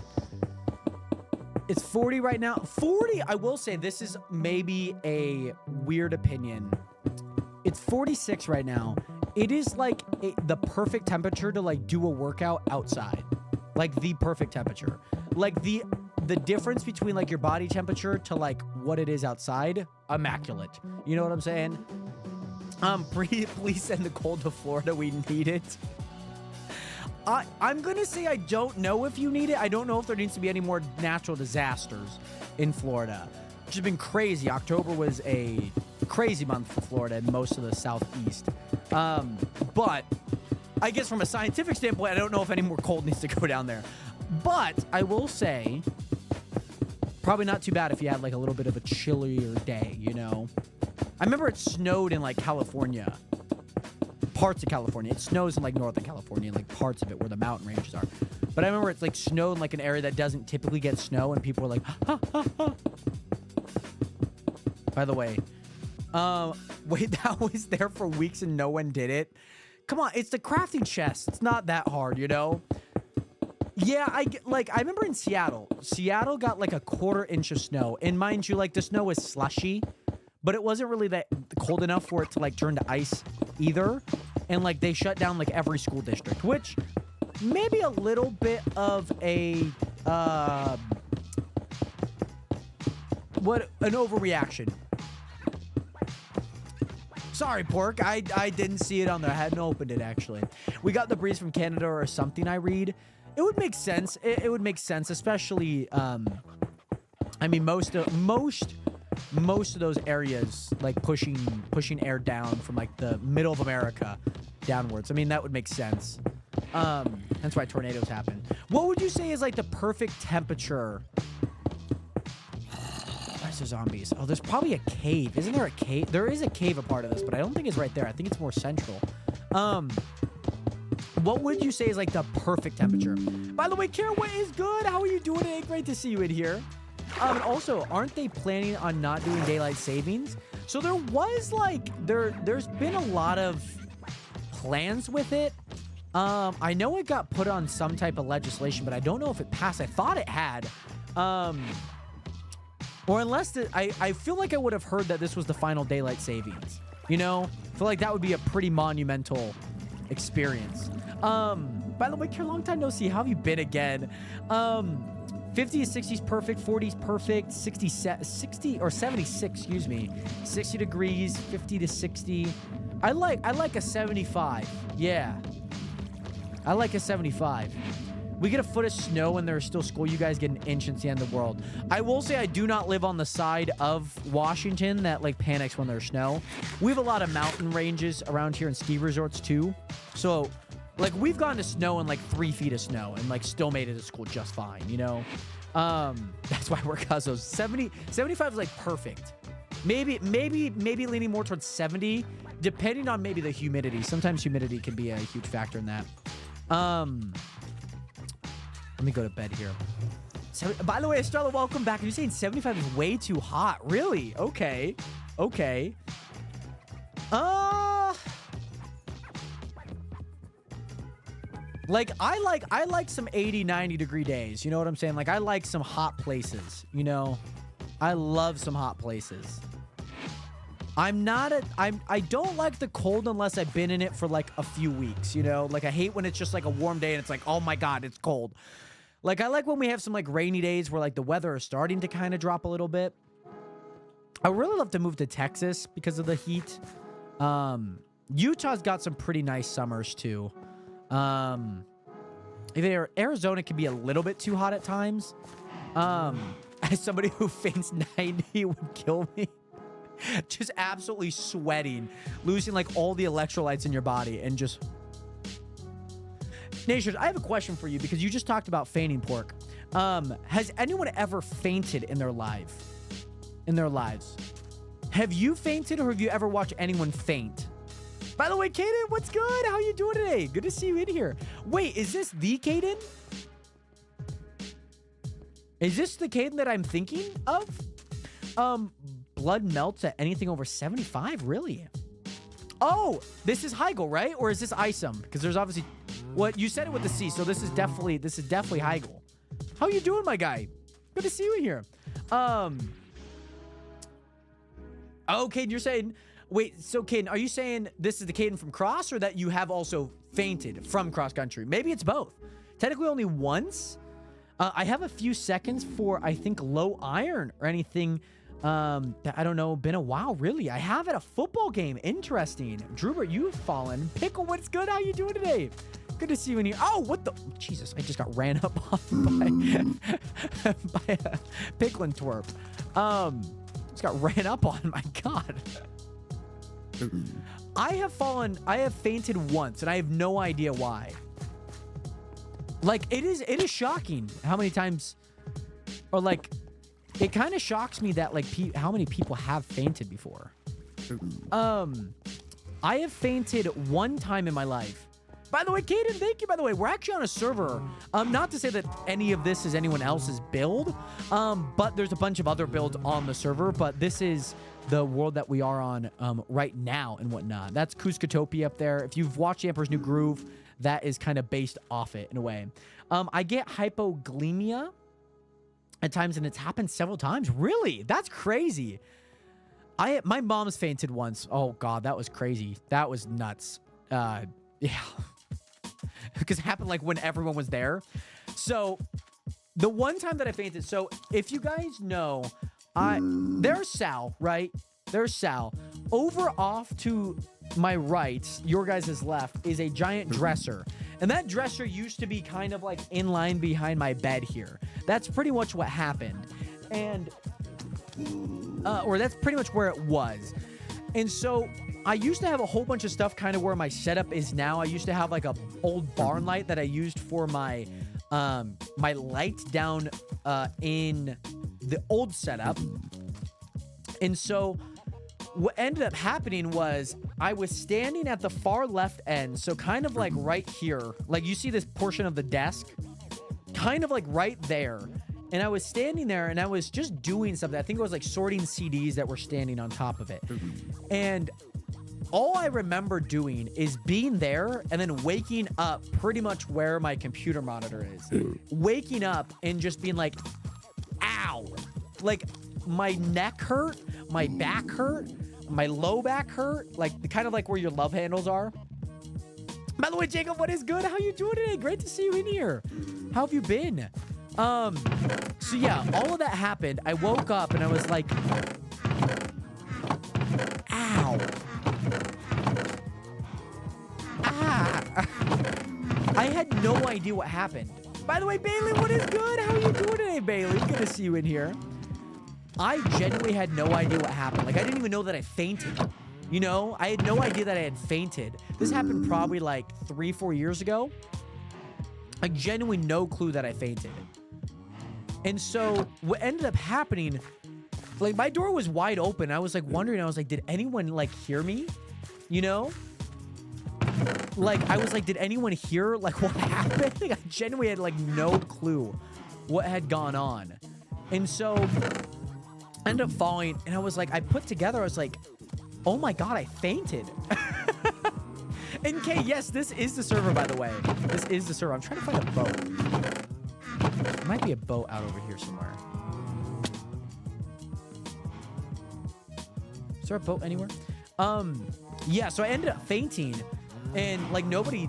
It's 40 right now. 40, I will say this is maybe a weird opinion. It's 46 right now. It is like the perfect temperature to like do a workout outside. Like the perfect temperature. Like the difference between like your body temperature to like what it is outside, immaculate. You know what I'm saying? Please send the cold to Florida. We need it. I'm gonna say I don't know if you need it. I don't know if there needs to be any more natural disasters in Florida, which has been crazy. October was a crazy month for Florida and most of the southeast. But I guess from a scientific standpoint, I don't know if any more cold needs to go down there. But I will say, probably not too bad if you had like a little bit of a chillier day, you know? I remember it snowed in like California, parts of California. It snows in like Northern California, like parts of it where the mountain ranges are. But I remember it's like snowed in like an area that doesn't typically get snow, and people were like, ha, ha, ha. By the way, wait, that was there for weeks and no one did it? Come on, it's the crafting chest. It's not that hard, you know? Yeah, I remember in Seattle got like a 1/4 inch of snow. And mind you, like the snow was slushy, but it wasn't really that cold enough for it to like turn to ice either. And like they shut down like every school district, which maybe a little bit of an overreaction. Sorry, Pork. I didn't see it on there. I hadn't opened it, actually. We got the breeze from Canada or something, I read. It would make sense. It would make sense, especially, I mean, most of those areas, like pushing air down from, like, the middle of America downwards. I mean, that would make sense. That's why tornadoes happen. What would you say is, like, the perfect temperature? Where's the zombies? Oh, there's probably a cave. Isn't there a cave? There is a cave a part of this, but I don't think it's right there. I think it's more central. What would you say is like the perfect temperature? By the way, Kara, what is good? How are you doing today? Great to see you in here. And also, aren't they planning on not doing daylight savings? So there was like, there's been a lot of plans with it. I know it got put on some type of legislation, but I don't know if it passed. I thought it had. Or unless I feel like I would have heard that this was the final daylight savings. You know? I feel like that would be a pretty monumental experience. By the way, Kara, long time no see. How have you been again? 50 to 60 is perfect. 40 is perfect. 60 or 76, excuse me. 60 degrees, 50 to 60. I like a 75. Yeah. I like a 75. We get a foot of snow and there's still school. You guys get an inch and it's the end of the world. I will say I do not live on the side of Washington that like panics when there's snow. We have a lot of mountain ranges around here and ski resorts too. So like we've gone to snow and like 3 feet of snow and like still made it to school just fine, you know? That's why we're Cuzos. 75 is like perfect. Maybe leaning more towards 70, depending on maybe the humidity. Sometimes humidity can be a huge factor in that. Let me go to bed here. By the way, Estrella, welcome back. You're saying 75 is way too hot. Really? Okay. Okay. Like, I like some 80, 90 degree days. You know what I'm saying? Like, I like some hot places, you know? I love some hot places. I don't like the cold unless I've been in it for like a few weeks, you know? Like, I hate when it's just like a warm day and it's like, oh my God, it's cold. Like, I like when we have some, like, rainy days where, like, the weather is starting to kind of drop a little bit. I would really love to move to Texas because of the heat. Utah's got some pretty nice summers, too. Arizona can be a little bit too hot at times. As somebody who faints 90 would kill me. Just absolutely sweating. Losing, like, all the electrolytes in your body and just... Nation, I have a question for you because you just talked about fainting, Pork. Has anyone ever fainted in their lives? Have you fainted or have you ever watched anyone faint? By the way, Kaden, what's good? How you doing today? Good to see you in here. Wait, is this the Kaden? Is this the Kaden that I'm thinking of? Blood melts at anything over 75? Really? Oh, this is Heigl, right? Or is this Isom? Because there's obviously... What you said it with the C, so this is definitely Heigl. How you doing, my guy? Good to see you in here. Oh, Caden, you're saying... Wait, so Caden, are you saying this is the Caden from Cross or that you have also fainted from cross country? Maybe it's both. Technically only once. I have a few seconds for, I think, low iron or anything that, I don't know, been a while, really. I have at a football game. Interesting. Drubert, you've fallen. Pickle, what's good? How you doing today? Good to see you in here. Oh, what the? Jesus, I just got ran up on by a piglin twerp. Just got ran up on. My God. I have fainted once, and I have no idea why. Like, it is shocking how many times, or like, it kind of shocks me that like how many people have fainted before. I have fainted one time in my life. By the way, Kaden, thank you, by the way. We're actually on a server. Not to say that any of this is anyone else's build, but there's a bunch of other builds on the server, but this is the world that we are on right now and whatnot. That's Kuzkotopia up there. If you've watched the Emperor's New Groove, that is kind of based off it in a way. I get hypoglycemia at times, and it's happened several times. Really? That's crazy. My mom's fainted once. Oh, God, that was crazy. That was nuts. Yeah. Because it happened like when everyone was there. So the one time that I fainted, so if you guys know, there's Sal, right? There's Sal. Over off to my right, your guys' left, is a giant dresser. And that dresser used to be kind of like in line behind my bed here. That's pretty much what happened. And, or that's pretty much where it was. And so I used to have a whole bunch of stuff kind of where my setup is now. I used to have like a old barn light that I used for my my light down in the old setup. And so what ended up happening was I was standing at the far left end, so kind of like right here. Like you see this portion of the desk, kind of like right there. And I was standing there and I was just doing something. I think it was like sorting CDs that were standing on top of it. And all I remember doing is being there and then waking up pretty much where my computer monitor is. Waking up and just being like, ow. Like my neck hurt, my back hurt, my low back hurt. Like kind of like where your love handles are. By the way, Jacob, what is good? How you doing today? Great to see you in here. How have you been? So yeah, all of that happened. I woke up and I was like, ow. Ah. I had no idea what happened. By the way, Bailey, what is good? How are you doing today, Bailey? Good to see you in here. I genuinely had no idea what happened. Like, I didn't even know that I fainted. You know, I had no idea that I had fainted. This happened probably like 3-4 years ago. I genuinely no clue that I fainted. And so what ended up happening, like my door was wide open. I was like wondering, I was like, did anyone like hear me? You know? Like, I was like, did anyone hear like what happened? Like, I genuinely had like no clue what had gone on. And so I ended up falling and I was like, I put together, I was like, oh my God, I fainted. And Kay, yes, this is the server, by the way. This is the server. I'm trying to find a boat. There might be a boat out over here somewhere. Is there a boat anywhere? Yeah, so I ended up fainting and like nobody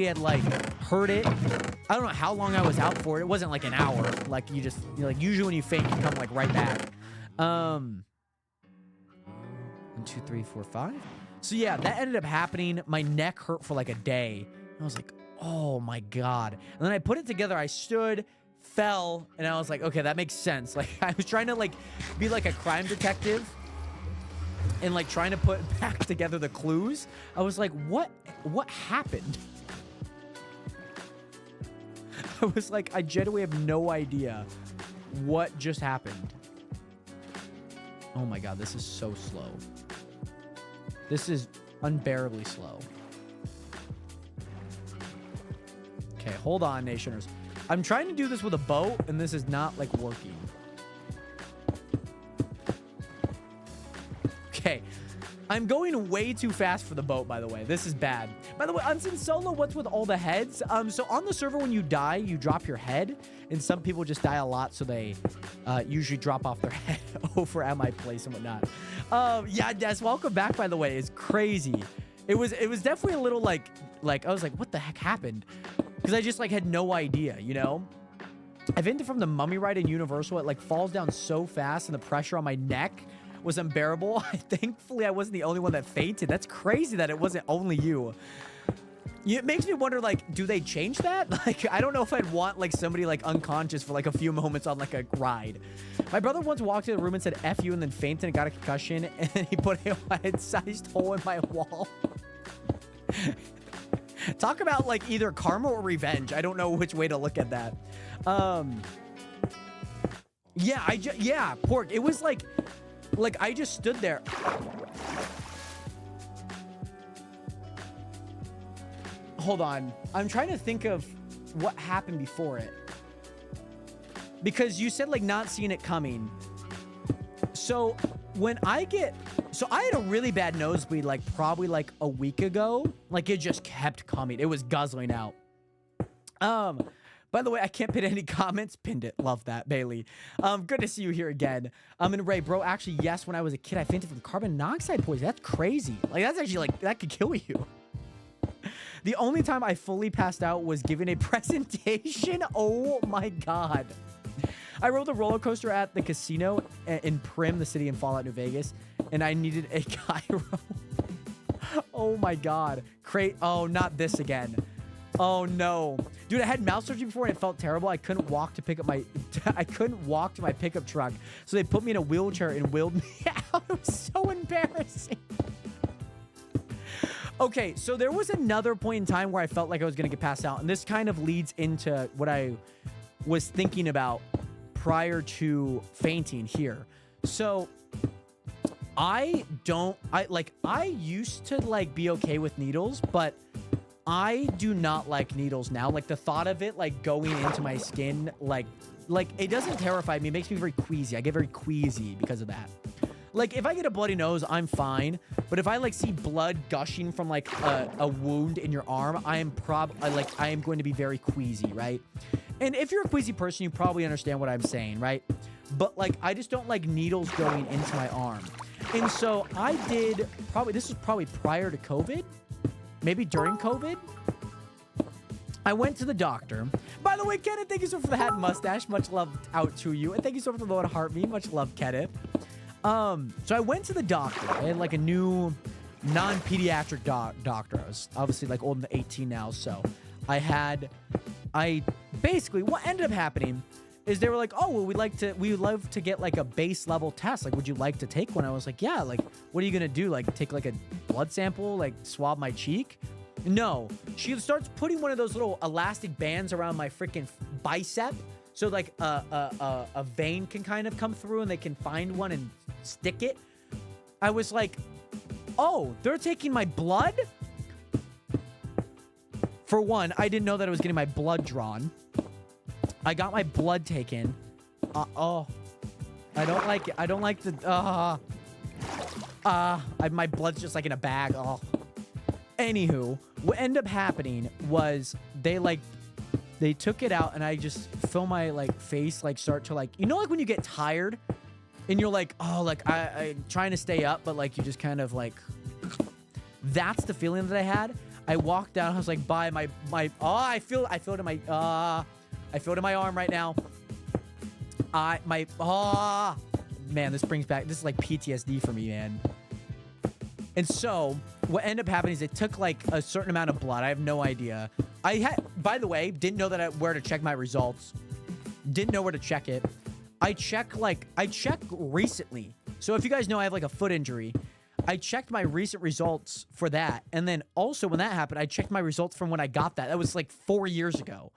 had like heard it. I don't know how long I was out for. It wasn't like an hour. Like you like usually when you faint, you come like right back. 1, 2, 3, 4, 5. So yeah, that ended up happening. My neck hurt for like a day. I was like, oh my God. And then I put it together. I stood, fell, and I was like, okay, that makes sense. Like I was trying to like be like a crime detective and like trying to put back together the clues. I was like, what happened? I was like, I genuinely have no idea what just happened. Oh my God, this is so slow. This is unbearably slow. Okay, hold on, Nationers. I'm trying to do this with a boat, and this is not, like, working. Okay. I'm going way too fast for the boat, by the way. This is bad. By the way, Unseen Solo, what's with all the heads? So on the server, when you die, you drop your head. And some people just die a lot, so they usually drop off their head over at my place and whatnot. Yeah, Des, welcome back, by the way. It's crazy. It was definitely a little like I was like, what the heck happened? Because I just like had no idea, you know? I fainted from the mummy ride in Universal. It like falls down so fast and the pressure on my neck was unbearable. Thankfully, I wasn't the only one that fainted. That's crazy that it wasn't only you. It makes me wonder, like, do they change that? Like, I don't know if I'd want, like, somebody, like, unconscious for, like, a few moments on, like, a ride. My brother once walked in the room and said, F you, and then fainted and got a concussion, and then he put a head-sized hole in my wall. Talk about, like, either karma or revenge. I don't know which way to look at that. Yeah, Pork. It was, like, I just stood there. Hold on. I'm trying to think of what happened before it. Because you said, like, not seeing it coming. So, when I get... So, I had a really bad nosebleed, like, probably, like, a week ago. Like, it just kept coming. It was guzzling out. By the way, I can't pin any comments. Pinned it. Love that, Bailey. Good to see you here again. And Ray, bro, actually, yes, when I was a kid, I fainted from carbon monoxide poisoning. That's crazy. Like, that's actually, like, that could kill you. The only time I fully passed out was giving a presentation. Oh my God. I rode the roller coaster at the casino in Prim, the city in Fallout New Vegas, and I needed a gyro. Oh my God. Oh, not this again. Oh no. Dude, I had mouth surgery before and it felt terrible. I couldn't walk to pick up my my pickup truck. So they put me in a wheelchair and wheeled me out. It was so embarrassing. Okay, so there was another point in time where I felt like I was going to get passed out. And this kind of leads into what I was thinking about prior to fainting here. So I used to like be okay with needles, but I do not like needles now. Like the thought of it, like going into my skin, like it doesn't terrify me. It makes me very queasy. I get very queasy because of that. Like, if I get a bloody nose, I'm fine. But if I, like, see blood gushing from, like, a wound in your arm, I am going to be very queasy, right? And if you're a queasy person, you probably understand what I'm saying, right? But, like, I just don't like needles going into my arm. And so I did this was probably prior to COVID. Maybe during COVID. I went to the doctor. By the way, Kenneth, thank you so much for the hat and mustache. Much love out to you. And thank you so much for the one heart me. Much love, Kenneth. So I went to the doctor. I had like a new non-pediatric doctor. I was obviously like older than 18 now. So basically what ended up happening is they were like, oh, well, we'd love to get like a base level test. Like, would you like to take one? I was like, yeah, like, what are you going to do? Like take like a blood sample, like swab my cheek? No, she starts putting one of those little elastic bands around my freaking bicep. So like a vein can kind of come through and they can find one and stick it. I was like, oh, they're taking my blood? For one, I didn't know that I was getting my blood drawn. I got my blood taken. I don't like it. I don't like the, my blood's just like in a bag. Oh. Anywho, what ended up happening was they took it out and I just feel my like face like start to like, you know, like when you get tired and you're like, oh, like I'm trying to stay up, but like you just kind of like, that's the feeling that I had. I walked down. I was like, bye, I feel it in my, I feel it in my arm right now. Man, this is like PTSD for me, man. And so what ended up happening is it took like a certain amount of blood. I have no idea. By the way, didn't know where to check my results. Didn't know where to check it. I checked recently. So if you guys know I have like a foot injury, I checked my recent results for that. And then also when that happened, I checked my results from when I got that. That was like 4 years ago.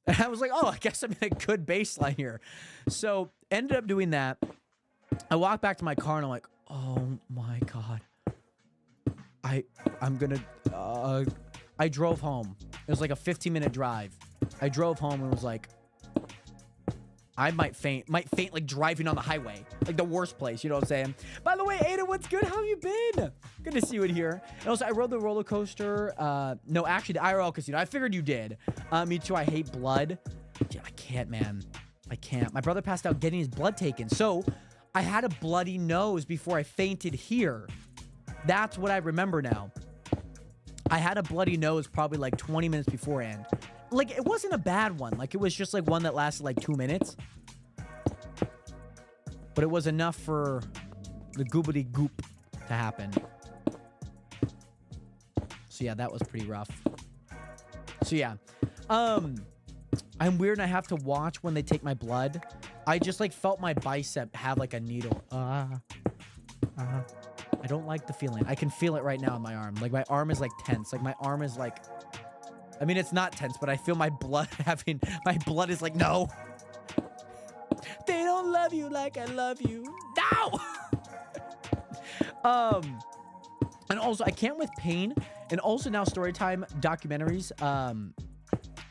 And I was like, oh, I guess I'm in a good baseline here. So ended up doing that. I walked back to my car and I'm like, oh my God. I drove home. It was like a 15-minute drive. I drove home and was like, I might faint like driving on the highway. Like the worst place, you know what I'm saying? By the way, Ada, what's good? How have you been? Good to see you in here. And also, I rode the roller coaster. No, actually, the IRL casino. I figured you did. Me too. I hate blood. Yeah, I can't, man. I can't. My brother passed out getting his blood taken. So I had a bloody nose before I fainted here. That's what I remember now. I had a bloody nose probably like 20 minutes beforehand. Like, it wasn't a bad one. Like, it was just like one that lasted like 2 minutes. But it was enough for the goobity goop to happen. So yeah, that was pretty rough. So yeah. I'm weird and I have to watch when they take my blood. I just like felt my bicep have like a needle. I don't like the feeling. I can feel it right now in my arm. Like my arm is like tense. Like my arm is like, I mean, it's not tense, but I feel my blood my blood is like, no. They don't love you like I love you. No! And also I can't with pain. And also now storytime documentaries.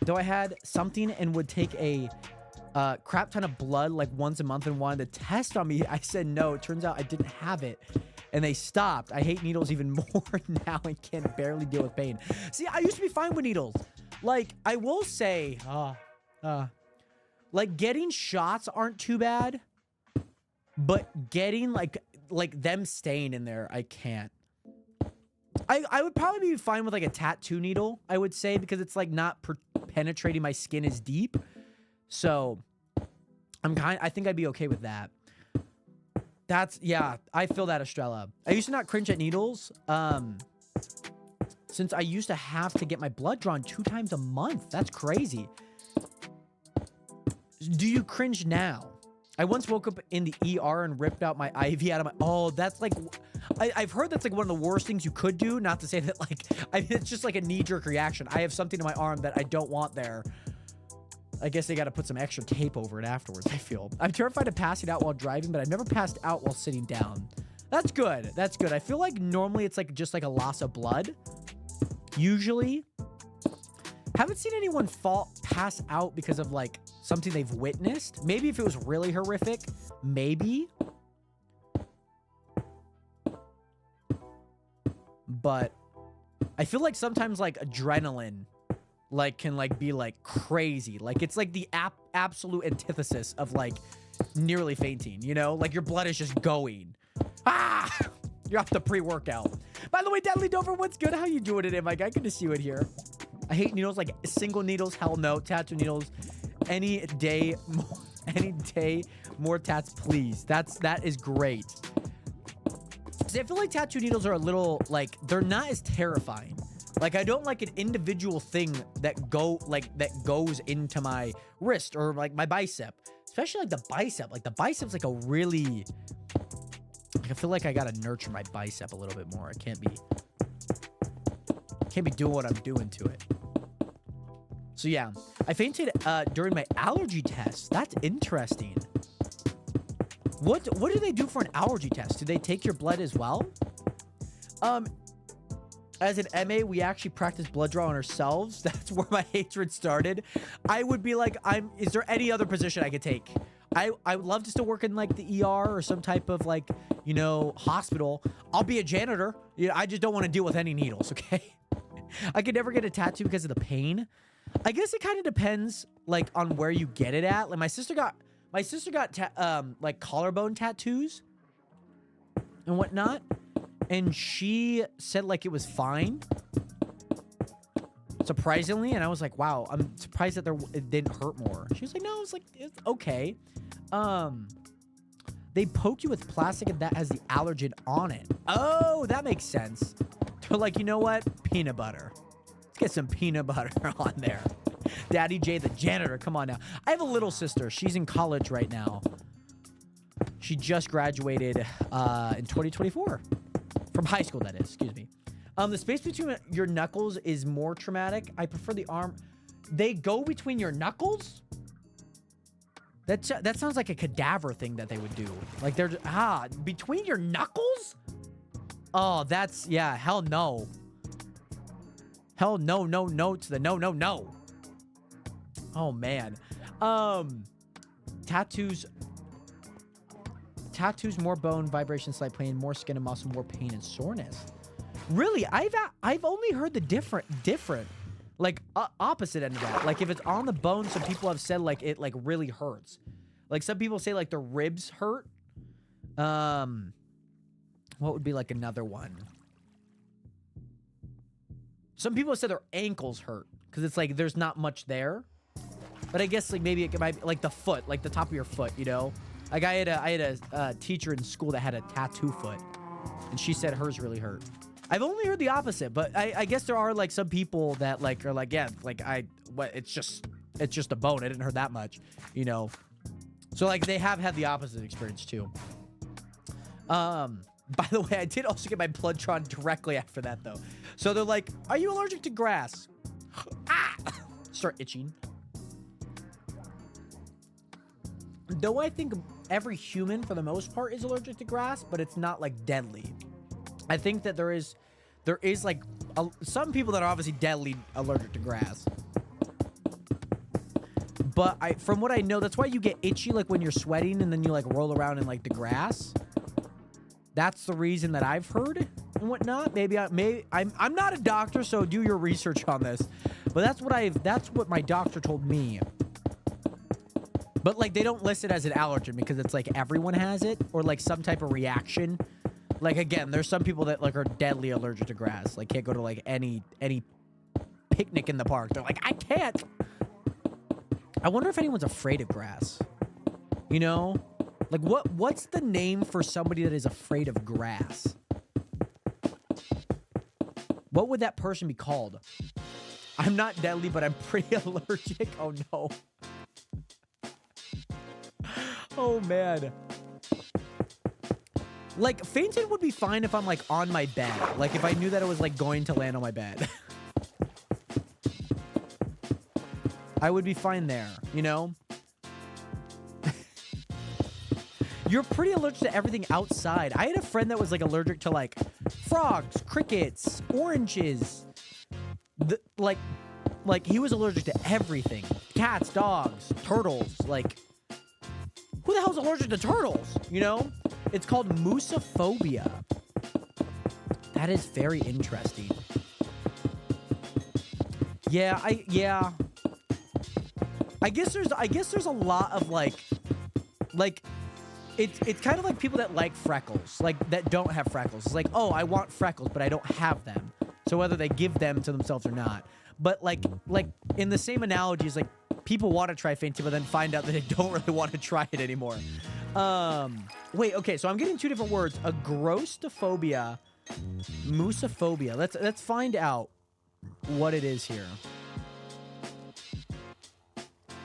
Though I had something and would take a crap ton of blood like once a month and wanted to test on me, I said no. It turns out I didn't have it. And they stopped. I hate needles even more now and can barely deal with pain. See, I used to be fine with needles. Like, I will say, like, getting shots aren't too bad. But getting, like them staying in there, I can't. I would probably be fine with, like, a tattoo needle, I would say, because it's, like, not penetrating my skin as deep. So, I think I'd be okay with that. Yeah, I feel that, Estrella. I used to not cringe at needles, since I used to have to get my blood drawn 2 times a month. That's crazy. Do you cringe now? I once woke up in the ER and ripped out my IV out of my... Oh, that's like... I've heard that's like one of the worst things you could do. Not to say that like... it's just like a knee-jerk reaction. I have something in my arm that I don't want there. I guess they got to put some extra tape over it afterwards, I feel. I'm terrified of passing out while driving, but I've never passed out while sitting down. That's good. That's good. I feel like normally it's like just like a loss of blood. Usually. Haven't seen anyone pass out because of like something they've witnessed. Maybe if it was really horrific. Maybe. But I feel like sometimes like adrenaline like can like be like crazy. Like it's like the absolute antithesis of like nearly fainting, you know? Like your blood is just going. Ah! You're off the pre-workout. By the way, Deadly Dover, what's good? How you doing today, Mike? Good to see you in here. I hate needles, like single needles, hell no. Tattoo needles, any day, more tats, please. That is great. See, I feel like tattoo needles are a little, like, they're not as terrifying. Like, I don't like an individual thing that goes into my wrist or like my bicep, especially like the bicep. Like the bicep's like a really, like, I feel like I gotta nurture my bicep a little bit more. I can't be doing what I'm doing to it. So yeah, I fainted during my allergy test. That's interesting. What do they do for an allergy test? Do they take your blood as well? As an MA, we actually practice blood draw on ourselves. That's where my hatred started. I would be like, is there any other position I could take? I would love to still work in like the ER or some type of like, you know, hospital. I'll be a janitor. You know, I just don't want to deal with any needles, okay? I could never get a tattoo because of the pain. I guess it kind of depends like on where you get it at. Like my sister got like collarbone tattoos and whatnot. And she said like it was fine, surprisingly. And I was like, wow, I'm surprised that it didn't hurt more. She was like, no, it's okay. They poke you with plastic and that has the allergen on it. Oh, that makes sense. They're like, you know what? Peanut butter. Let's get some peanut butter on there. Daddy J, the janitor. Come on now. I have a little sister. She's in college right now. She just graduated in 2024. From high school, that is. Excuse me. The space between your knuckles is more traumatic. I prefer the arm. They go between your knuckles? That sounds like a cadaver thing that they would do. Like they're between your knuckles? Oh, that's yeah. Hell no. Hell no, no, no to the no, no, no. Oh man. Tattoos, more bone, vibration, slight pain, more skin and muscle, more pain and soreness. Really, I've only heard the different, like opposite end of that. Like if it's on the bone, some people have said like it like really hurts. Like some people say like the ribs hurt. What would be like another one? Some people have said their ankles hurt because it's like there's not much there. But I guess like maybe it might be like the foot, like the top of your foot, you know? Like I had a teacher in school that had a tattoo foot, and she said hers really hurt. I've only heard the opposite, but I guess there are like some people that like are like, yeah, like it's just a bone. I didn't heard that much, you know. So like they have had the opposite experience too. By the way, I did also get my blood drawn directly after that though. So they're like, "Are you allergic to grass?" Ah! Start itching. Though I think every human, for the most part, is allergic to grass, but it's not like deadly. I think that there is like some people that are obviously deadly allergic to grass. But from what I know, that's why you get itchy like when you're sweating and then you like roll around in like the grass. That's the reason that I've heard and whatnot. I'm not a doctor, so do your research on this. But that's what my doctor told me. But like they don't list it as an allergen because it's like everyone has it or like some type of reaction. Like again, there's some people that like are deadly allergic to grass. Like can't go to like any picnic in the park. They're like, I can't. I wonder if anyone's afraid of grass. You know? Like what's the name for somebody that is afraid of grass? What would that person be called? I'm not deadly, but I'm pretty allergic. Oh no. Oh man. Like fainting would be fine if I'm like on my bed. Like if I knew that it was like going to land on my bed. I would be fine there, you know? You're pretty allergic to everything outside. I had a friend that was like allergic to like frogs, crickets, oranges. Like he was allergic to everything. Cats, dogs, turtles. Like, who the hell's allergic to turtles? You know? It's called musophobia. That is very interesting. Yeah, I guess there's a lot of like it's kind of like people that like freckles, like that don't have freckles. It's like, oh, I want freckles, but I don't have them. So whether they give them to themselves or not. But like in the same analogy is like people want to try fainting, but then find out that they don't really want to try it anymore. Wait, okay, so I'm getting two different words: agrostophobia, musophobia. Let's find out what it is here.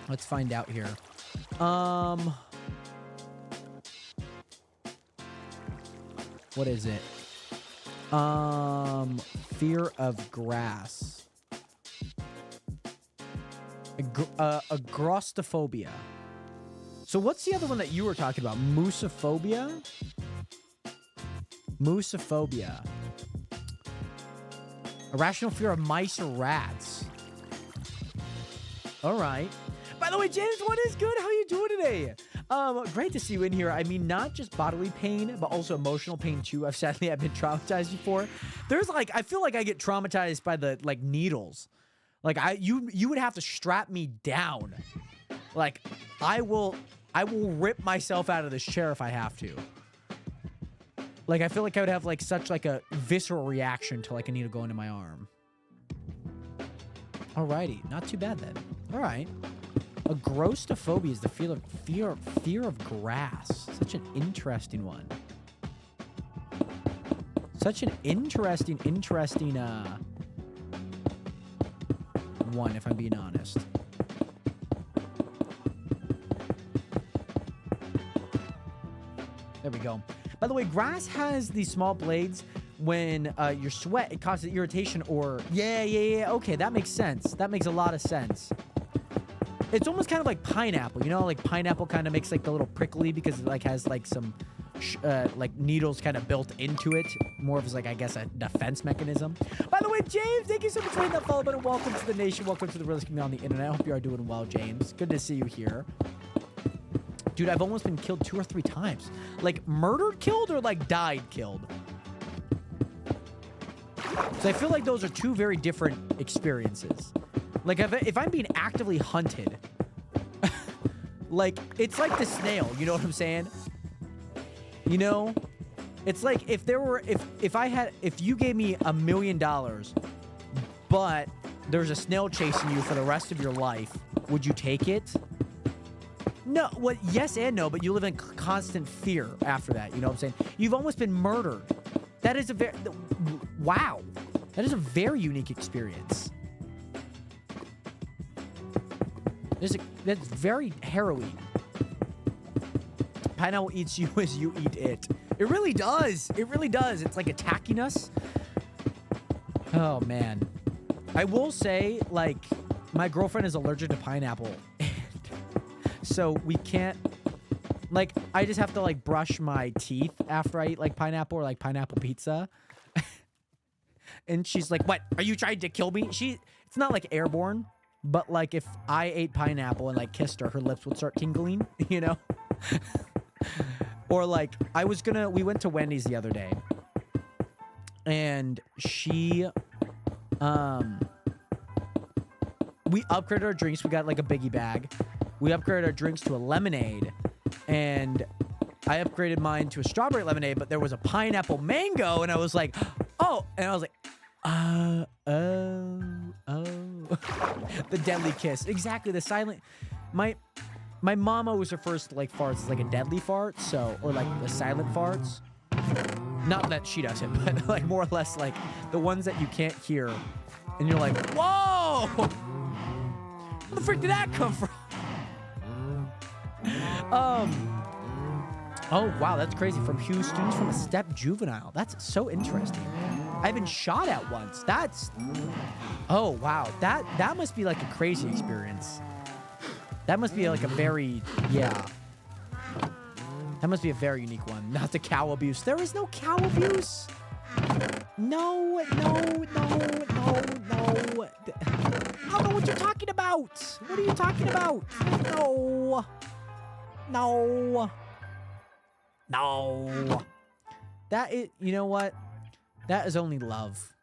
Let's find out here. What is it? Fear of grass. Agrostophobia. So what's the other one that you were talking about? Musophobia? Musophobia. Irrational fear of mice or rats. All right. By the way, James, what is good? How are you doing today? Great to see you in here. I mean, not just bodily pain, but also emotional pain too. I've been traumatized before. There's like, I feel like I get traumatized by the like needles. Like you would have to strap me down. Like I will rip myself out of this chair if I have to. Like I feel like I would have like such like a visceral reaction to like a needle going in my arm. Alrighty, not too bad then. All right. Agrostophobia is the fear of grass. Such an interesting one. Such an interesting one, if I'm being honest. There we go. By the way, grass has these small blades. When you sweat, it causes irritation or... Yeah. Okay, that makes sense. That makes a lot of sense. It's almost kind of like pineapple, you know? Like pineapple kind of makes like the little prickly because it like has like some like needles kind of built into it. More of like, I guess, a defense mechanism. By the way, James, thank you so much for hitting that follow button. Welcome to the nation. Welcome to the realest community on the internet. I hope you are doing well, James. Good to see you here. Dude, I've almost been killed 2 or 3 times. Like murdered killed or like died killed? So I feel like those are 2 very different experiences. Like if I'm being actively hunted, like it's like the snail, you know what I'm saying? You know? It's like if you gave me $1 million, but there's a snail chasing you for the rest of your life, would you take it? No, well, yes and no, but you live in constant fear after that, you know what I'm saying? You've almost been murdered. That is a very, wow. That is a very unique experience. That's very harrowing. Pineapple eats you as you eat it. It really does. It really does. It's like attacking us. Oh, man. I will say, like, my girlfriend is allergic to pineapple. So we can't, like, I just have to, like, brush my teeth after I eat, like, pineapple or, like, pineapple pizza. And she's like, what? Are you trying to kill me? It's not, like, airborne. But, like, if I ate pineapple and, like, kissed her, her lips would start tingling, you know? Or, like, we went to Wendy's the other day. And we upgraded our drinks. We got, like, a biggie bag. We upgraded our drinks to a lemonade. And I upgraded mine to a strawberry lemonade, but there was a pineapple mango. And I was like, oh. And I was like, oh. The deadly kiss. Exactly. The silent. My mama was her first, like, farts. It's like a deadly fart. So, or like the silent farts. Not that she does it, but like more or less like the ones that you can't hear. And you're like, whoa! Where the frick did that come from? Oh, wow. That's crazy. From Houston, from a step juvenile. That's so interesting. I've been shot at once. Oh, wow. That must be like a crazy experience. That must be like a very, yeah. That must be a very unique one. Not the cow abuse. There is no cow abuse. No. I don't know what you're talking about. What are you talking about? No. That is, you know what? That is only love.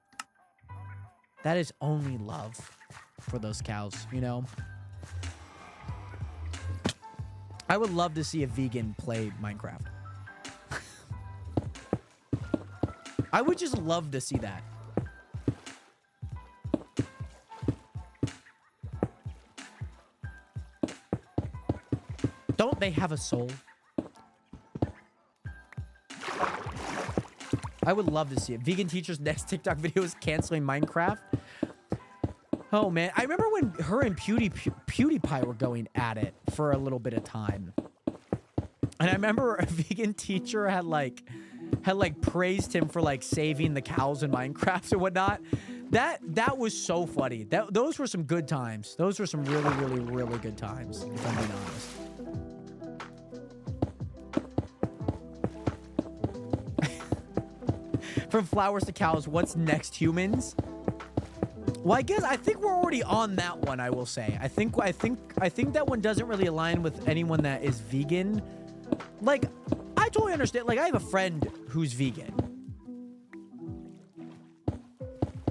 That is only love for those cows, you know? I would love to see a vegan play Minecraft. I would just love to see that. Don't they have a soul? I would love to see it. Vegan teacher's next TikTok video is canceling Minecraft. Oh, man. I remember when her and PewDiePie were going at it for a little bit of time. And I remember a vegan teacher had praised him for, like, saving the cows in Minecraft and whatnot. That was so funny. Those were some good times. Those were some really, really, really good times, if I'm being honest. From flowers to cows, what's next, humans? Well, I think we're already on that one, I will say. I think that one doesn't really align with anyone that is vegan. Like, I totally understand. Like, I have a friend who's vegan.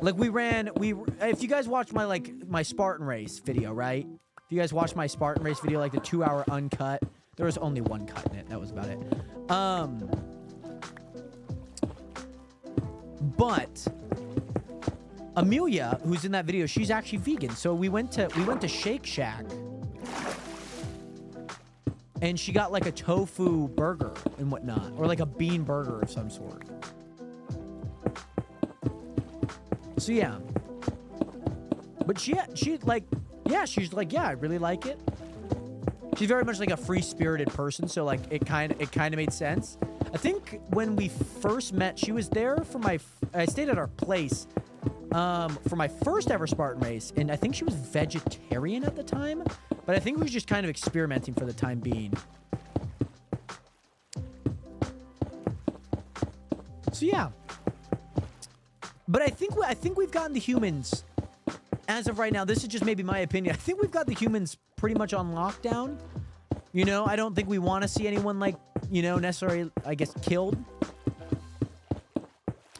Like, if you guys watched my Spartan race video, right? If you guys watched my Spartan race video, like the 2-hour uncut, there was only one cut in it. That was about it. But Amelia, who's in that video, she's actually vegan. So we went to Shake Shack, and she got like a tofu burger and whatnot, or like a bean burger of some sort. So yeah, but she's like, yeah, I really like it. She's very much like a free-spirited person, so like it kind of made sense. I think when we first met, she was there for I stayed at our place for my first ever Spartan race, and I think she was vegetarian at the time, but I think we were just kind of experimenting for the time being. So yeah. But I think we've gotten the humans, as of right now, this is just maybe my opinion, I think we've got the humans pretty much on lockdown. You know, I don't think we want to see anyone, like, you know, necessarily, I guess, killed.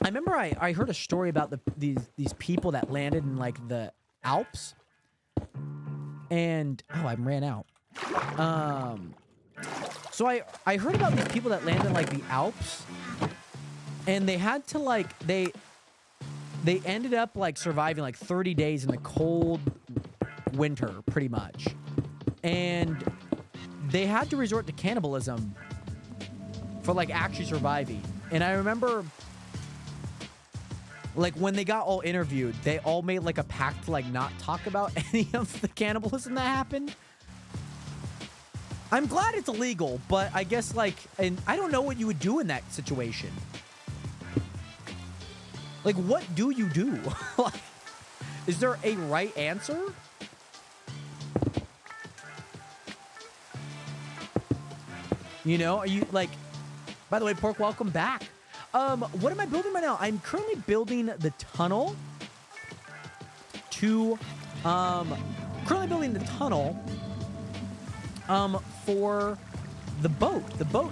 I remember I heard a story about these people that landed in, like, the Alps. And, oh, I ran out. So I heard about these people that landed in, like, the Alps. And they had to, like, they ended up, like, surviving, like, 30 days in the cold winter, pretty much. And they had to resort to cannibalism for, like, actually surviving. And I remember Like when they got all interviewed, they all made like a pact to like not talk about any of the cannibalism that happened. I'm glad it's illegal, but I guess like, and I don't know what you would do in that situation. Like, what do you do? Like, is there a right answer? You know, are you like, by the way, Pork, welcome back. What am I building right now? I'm currently building the tunnel to, for the boat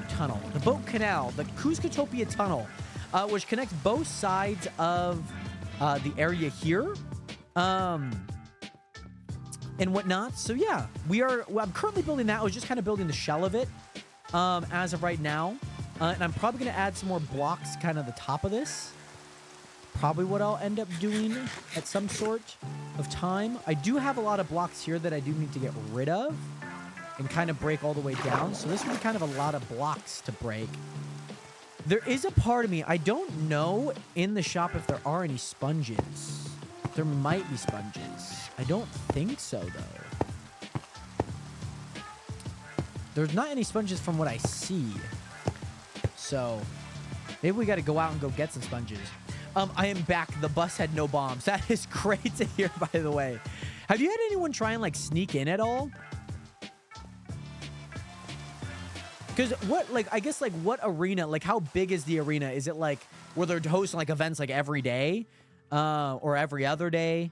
tunnel, the boat canal, the Kuzkotopia tunnel, which connects both sides of the area here, and whatnot. So yeah, I'm currently building that. I was just kind of building the shell of it, as of right now, and I'm probably gonna add some more blocks, kind of the top of this. Probably what I'll end up doing at some sort of time. I do have a lot of blocks here that I do need to get rid of and kind of break all the way down. So this would be kind of a lot of blocks to break. There is a part of me, I don't know in the shop if there are any sponges. There might be sponges. I don't think so, though. There's not any sponges from what I see. So maybe we got to go out and go get some sponges. I am back. The bus had no bombs. That is great to hear, by the way. Have you had anyone try and like sneak in at all? Because what, like, I guess, like, what arena, like, how big is the arena? Is it, like, where they're hosting, like, events, like, every day? Or every other day?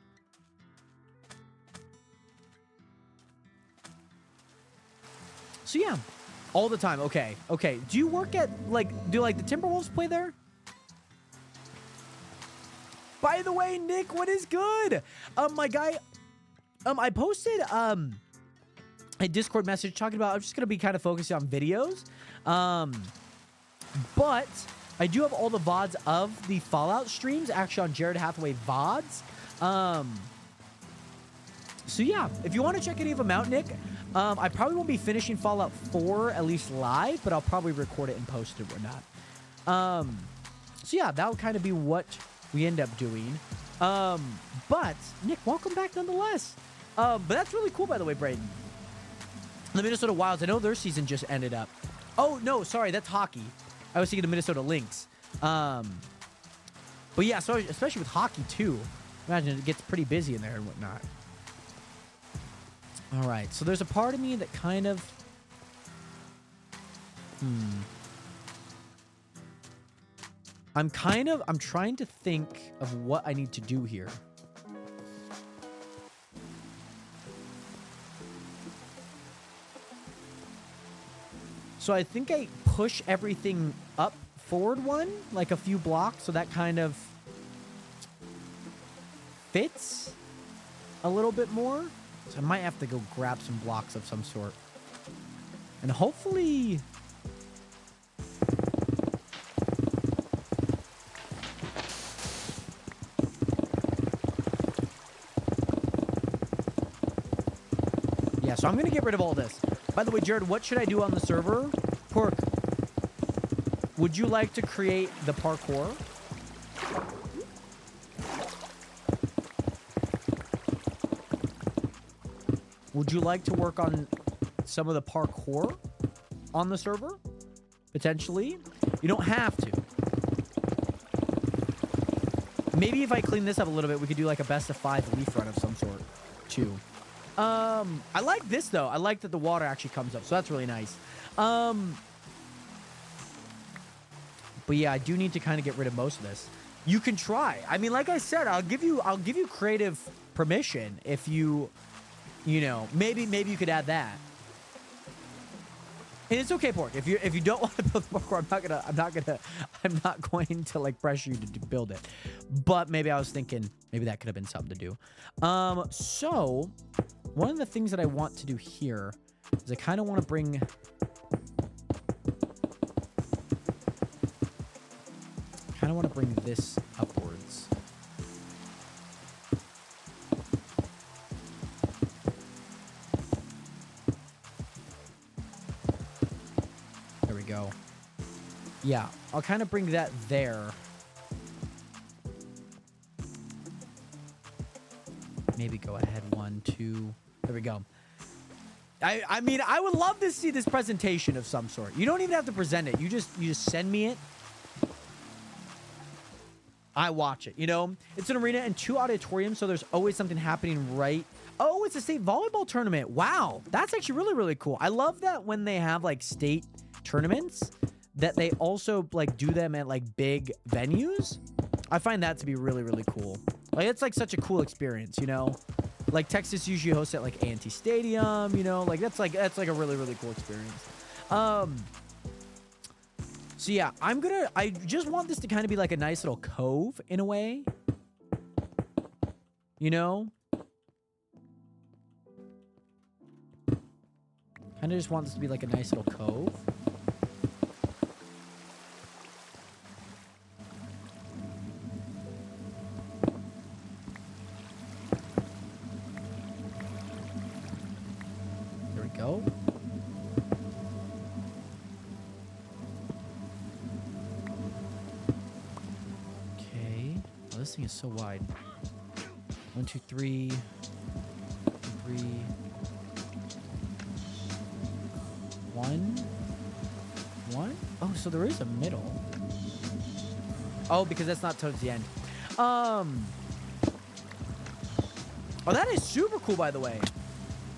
So, yeah. All the time. Okay. Okay. Do you work at, like, do, like, the Timberwolves play there? By the way, Nick, what is good? My guy, I posted, a Discord message talking about I'm just going to be kind of focusing on videos. But I do have all the VODs of the Fallout streams actually on Jared Hathaway VODs. So yeah, if you want to check any of them out, Nick, I probably won't be finishing Fallout 4 at least live, but I'll probably record it and post it or not. So yeah, that'll kind of be what we end up doing. But Nick, welcome back nonetheless. But that's really cool, by the way, Braden. The Minnesota Wilds, I know their season just ended up. Oh, no, sorry, that's hockey. I was thinking the Minnesota Lynx. But yeah, so especially with hockey, too. Imagine it gets pretty busy in there and whatnot. All right, so there's a part of me that kind of... I'm trying to think of what I need to do here. So I think I push everything up forward one, like a few blocks, so that kind of fits a little bit more. So I might have to go grab some blocks of some sort. And hopefully... Yeah, so I'm going to get rid of all this. By the way, Jared, what should I do on the server? Pork, would you like to create the parkour? Would you like to work on some of the parkour on the server? Potentially. You don't have to. Maybe if I clean this up a little bit, we could do like a best of 5 leaf run of some sort, too. I like this, though. I like that the water actually comes up, so that's really nice. But yeah, I do need to kind of get rid of most of this. You can try. I mean, like I said, I'll give you creative permission if you know, maybe you could add that. And it's okay, Pork. If you don't want to build parkour, I'm not going to like pressure you to build it. But maybe I was thinking maybe that could have been something to do. So one of the things that I want to do here is I kind of want to bring this upwards. There we go. Yeah, I'll kind of bring that there. maybe go ahead 1, 2. There we go. I mean, I would love to see this presentation of some sort. You don't even have to present it. You just send me it. I watch it, you know? It's an arena and 2 auditoriums, so there's always something happening right. Oh, it's a state volleyball tournament. Wow. That's actually really, really cool. I love that when they have, like, state tournaments, that they also, like, do them at, like, big venues. I find that to be really, really cool. Like, it's, like, such a cool experience, you know? Like, Texas usually hosts at, like, A&T Stadium, you know? Like, that's, like, a really, really cool experience. So yeah, I just want this to kind of be like a nice little cove in a way. You know? Kind of just want this to be like a nice little cove. There we go. This thing is so wide. 1, 2, 3. 3. 1. 1. Oh, so there is a middle. Oh, because that's not towards the end. Oh, that is super cool, by the way.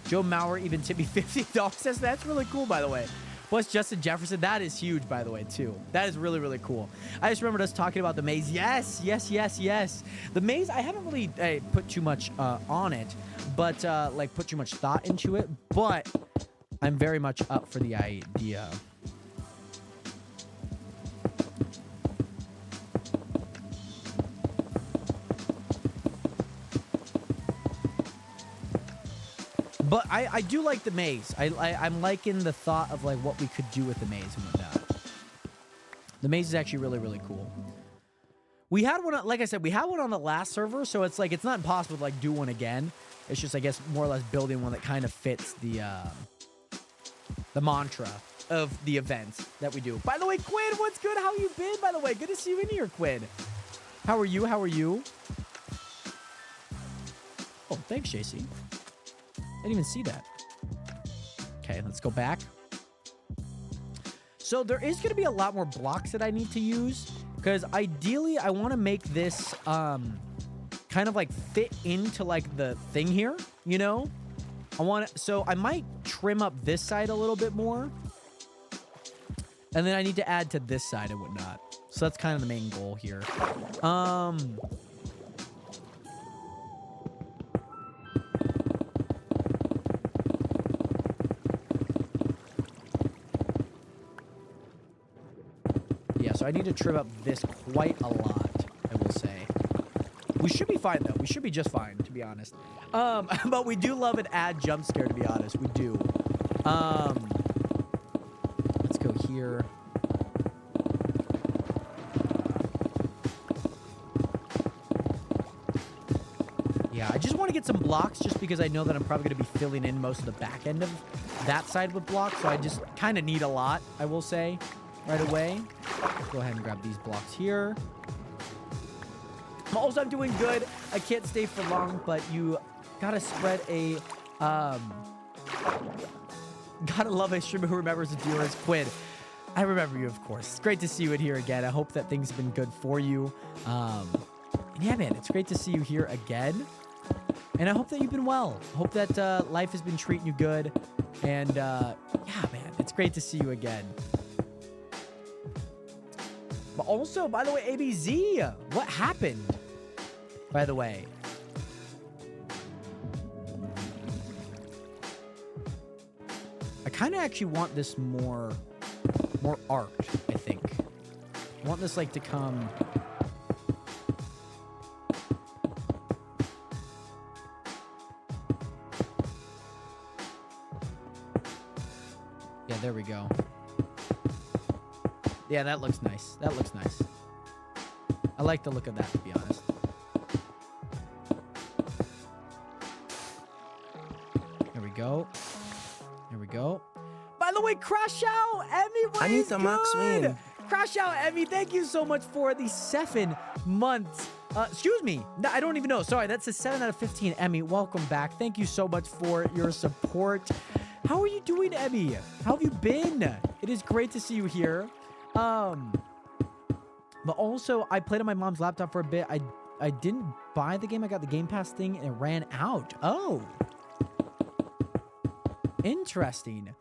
Joe Mauer even tipped me $50. That's really cool, by the way. Plus Justin Jefferson, that is huge, by the way, too. That is really, really cool. I just remembered us talking about the maze. Yes, yes, yes, yes. The maze, I haven't really put too much on it, but like put too much thought into it, but I'm very much up for the idea. But I do like the maze. I'm liking the thought of like what we could do with the maze and whatnot. The maze is actually really, really cool. We had one, like I said, we had one on the last server, so it's like it's not impossible to like do one again. It's just, I guess, more or less building one that kind of fits the mantra of the event that we do. By the way, Quinn, what's good? How you been? By the way, good to see you in here, Quinn. How are you? How are you? Oh, thanks, JC. I didn't even see that. Okay, let's go back. So there is going to be a lot more blocks that I need to use, because ideally I want to make this kind of like fit into like the thing here, you know? So I might trim up this side a little bit more, and then I need to add to this side and whatnot. So that's kind of the main goal here. So I need to trim up this quite a lot, I will say. We should be fine, though. We should be just fine, to be honest. But we do love an ad jump scare, to be honest. We do. Let's go here. Yeah, I just want to get some blocks just because I know that I'm probably going to be filling in most of the back end of that side with blocks. So I just kind of need a lot, I will say, right away. Go ahead and grab these blocks here. Also, I'm doing good. I can't stay for long, but you gotta spread a, gotta love a streamer who remembers his viewers. Quinn, I remember you, of course. It's great to see you in here again. I hope that things have been good for you. And yeah, man, it's great to see you here again. And I hope that you've been well. I hope that life has been treating you good. And yeah, man, it's great to see you again. But also, by the way, ABZ, what happened? By the way. I kind of actually want this more arced, I think. I want this, like, to come... Yeah, there we go. Yeah, that looks nice. That looks nice. I like the look of that, to be honest. There we go. There we go. By the way, Crash Out, Emmy, what I need is the good? max win. Crash Out, Emmy, thank you so much for the 7 months Excuse me. No, I don't even know. Sorry, that's a 7 out of 15. Emmy, welcome back. Thank you so much for your support. How are you doing, Emmy? How have you been? It is great to see you here. But also, I played on my mom's laptop for a bit. I didn't buy the game. I got the Game Pass thing, and it ran out. Oh. Interesting.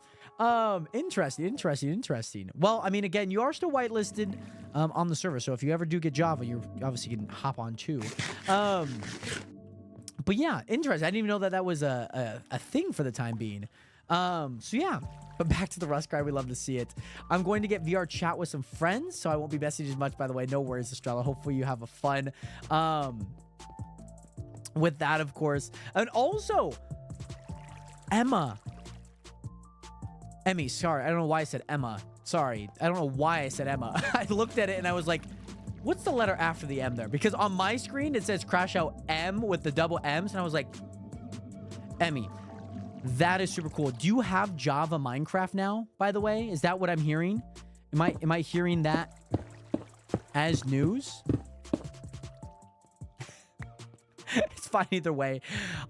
Interesting. Well, I mean, again, you are still whitelisted on the server, so if you ever do get Java, you obviously can hop on too. But yeah, interesting. I didn't even know that was a thing for the time being. So yeah. But back to the Rust cry, we love to see it. I'm going to get VR chat with some friends, so I won't be messaging as much, by the way. No worries, Estrella. Hopefully you have a fun with that, of course. And also, Emmy, sorry. I don't know why I said Emma. Sorry. I don't know why I said Emma. I looked at it and I was like, what's the letter after the M there? Because on my screen, it says Crash Out M with the double M's. And I was like, Emmy. That is super cool. Do you have Java Minecraft now, by the way? Is that what I'm hearing? Am I hearing that as news? It's fine either way.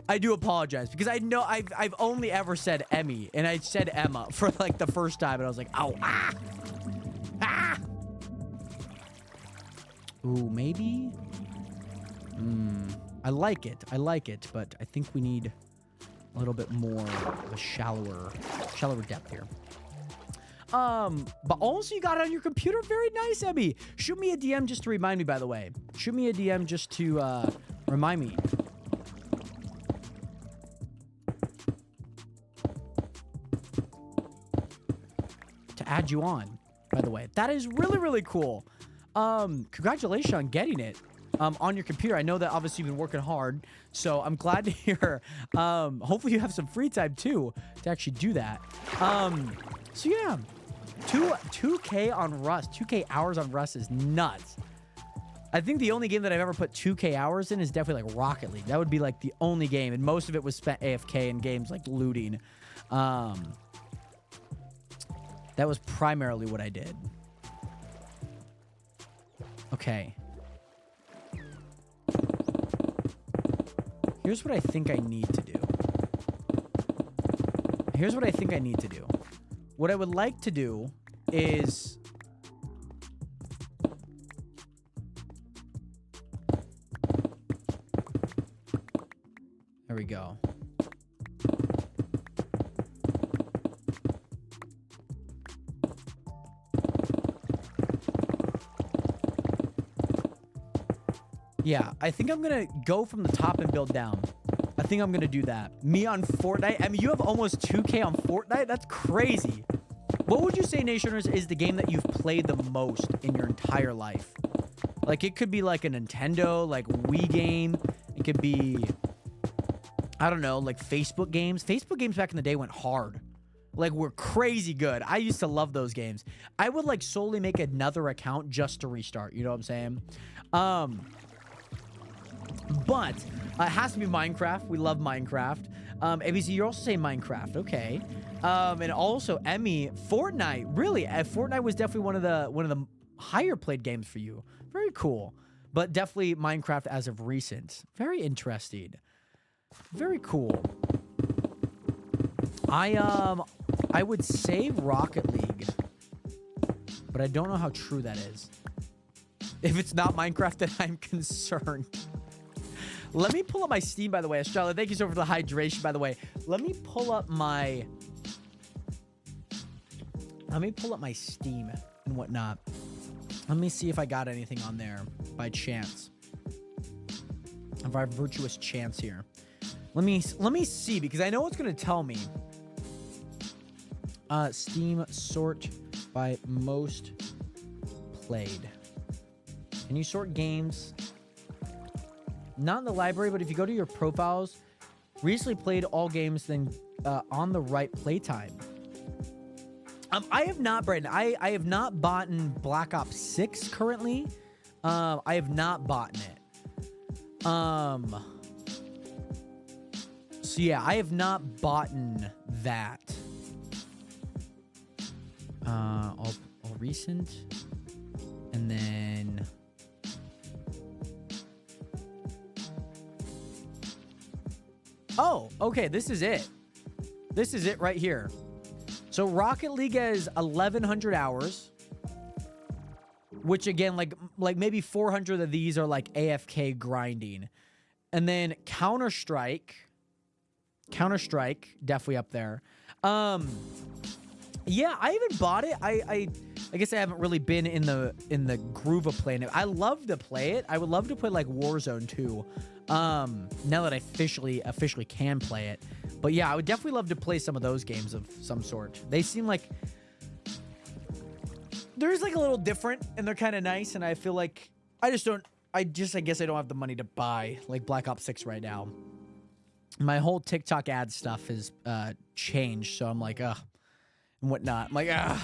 I do apologize because I know I've only ever said Emmy and I said Emma for like the first time and I was like, ow, ah. Ooh, maybe. I like it, but I think we need a little bit more of a shallower depth here. But also you got it on your computer. Very nice, Emmy. Shoot me a DM just to remind me, by the way. Shoot me a DM just to remind me. To add you on, by the way. That is really, really cool. Congratulations on getting it. On your computer. I know that obviously you've been working hard, so I'm glad to hear. Hopefully you have some free time too to actually do that. So yeah, 2K on Rust, 2K hours on Rust is nuts. I think the only game that I've ever put 2K hours in is definitely like Rocket League. That would be like the only game, and most of it was spent AFK in games like looting. That was primarily what I did. Okay. Here's what I think I need to do. What I would like to do is... There we go. Yeah, I think I'm going to go from the top and build down. I think I'm going to do that. Me on Fortnite. I mean, you have almost 2K on Fortnite? That's crazy. What would you say, Nationers, is the game that you've played the most in your entire life? Like, it could be like a Nintendo, like Wii game. It could be, I don't know, like Facebook games. Facebook games back in the day went hard. Like, were crazy good. I used to love those games. I would, like, solely make another account just to restart. You know what I'm saying? But it has to be Minecraft. We love Minecraft. ABC, you're also saying Minecraft. Okay. And also, Emmy, Fortnite. Really, Fortnite was definitely one of the higher played games for you. Very cool. But definitely Minecraft as of recent. Very interesting. Very cool. I would say Rocket League, but I don't know how true that is. If it's not Minecraft, then I'm concerned. Let me pull up my Steam, by the way. Estrella, thank you so much for the hydration, by the way. Let me pull up my Steam and whatnot. Let me see if I got anything on there by chance. Of our virtuous chance here. Let me see, because I know it's going to tell me. Steam sort by most played. Can you sort games? Not in the library, but if you go to your profiles, recently played all games, then on the right playtime. I have not, Brandon. I have not bought Black Ops 6 currently. I have not bought it. So yeah, I have not bought that. All recent, and then Oh, okay. This is it. This is it right here. So Rocket League has 1,100 hours, which again, like maybe 400 of these are like AFK grinding. And then Counter-Strike, definitely up there. Yeah, I haven't bought it. I guess I haven't really been in the groove of playing it. I love to play it. I would love to play like Warzone 2. Now that I officially can play it. But yeah, I would definitely love to play some of those games of some sort. They seem like there's like a little different and they're kind of nice, and I feel like I guess I don't have the money to buy like Black Ops 6 right now. My whole TikTok ad stuff has changed, so I'm like, ugh, and whatnot. I'm like, ugh.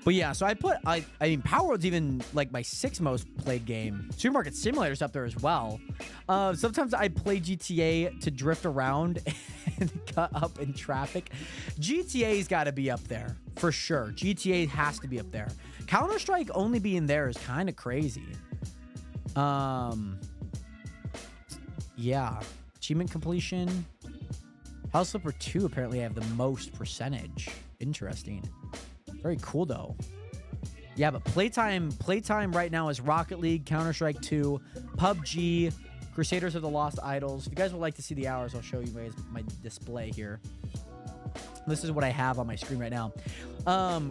But yeah, so I mean, Power World's even like my 6th most played game. Supermarket Simulator's up there as well. Sometimes I play GTA to drift around and cut up in traffic. GTA's got to be up there for sure. GTA has to be up there. Counter-Strike only being there is kind of crazy. Yeah. Achievement completion. House Flipper 2 apparently have the most percentage. Interesting. Very cool though. Yeah, but playtime right now is Rocket League, Counter-Strike 2, PUBG, Crusaders of the Lost Idols. If you guys would like to see the hours, I'll show you guys my display here. This is what I have on my screen right now.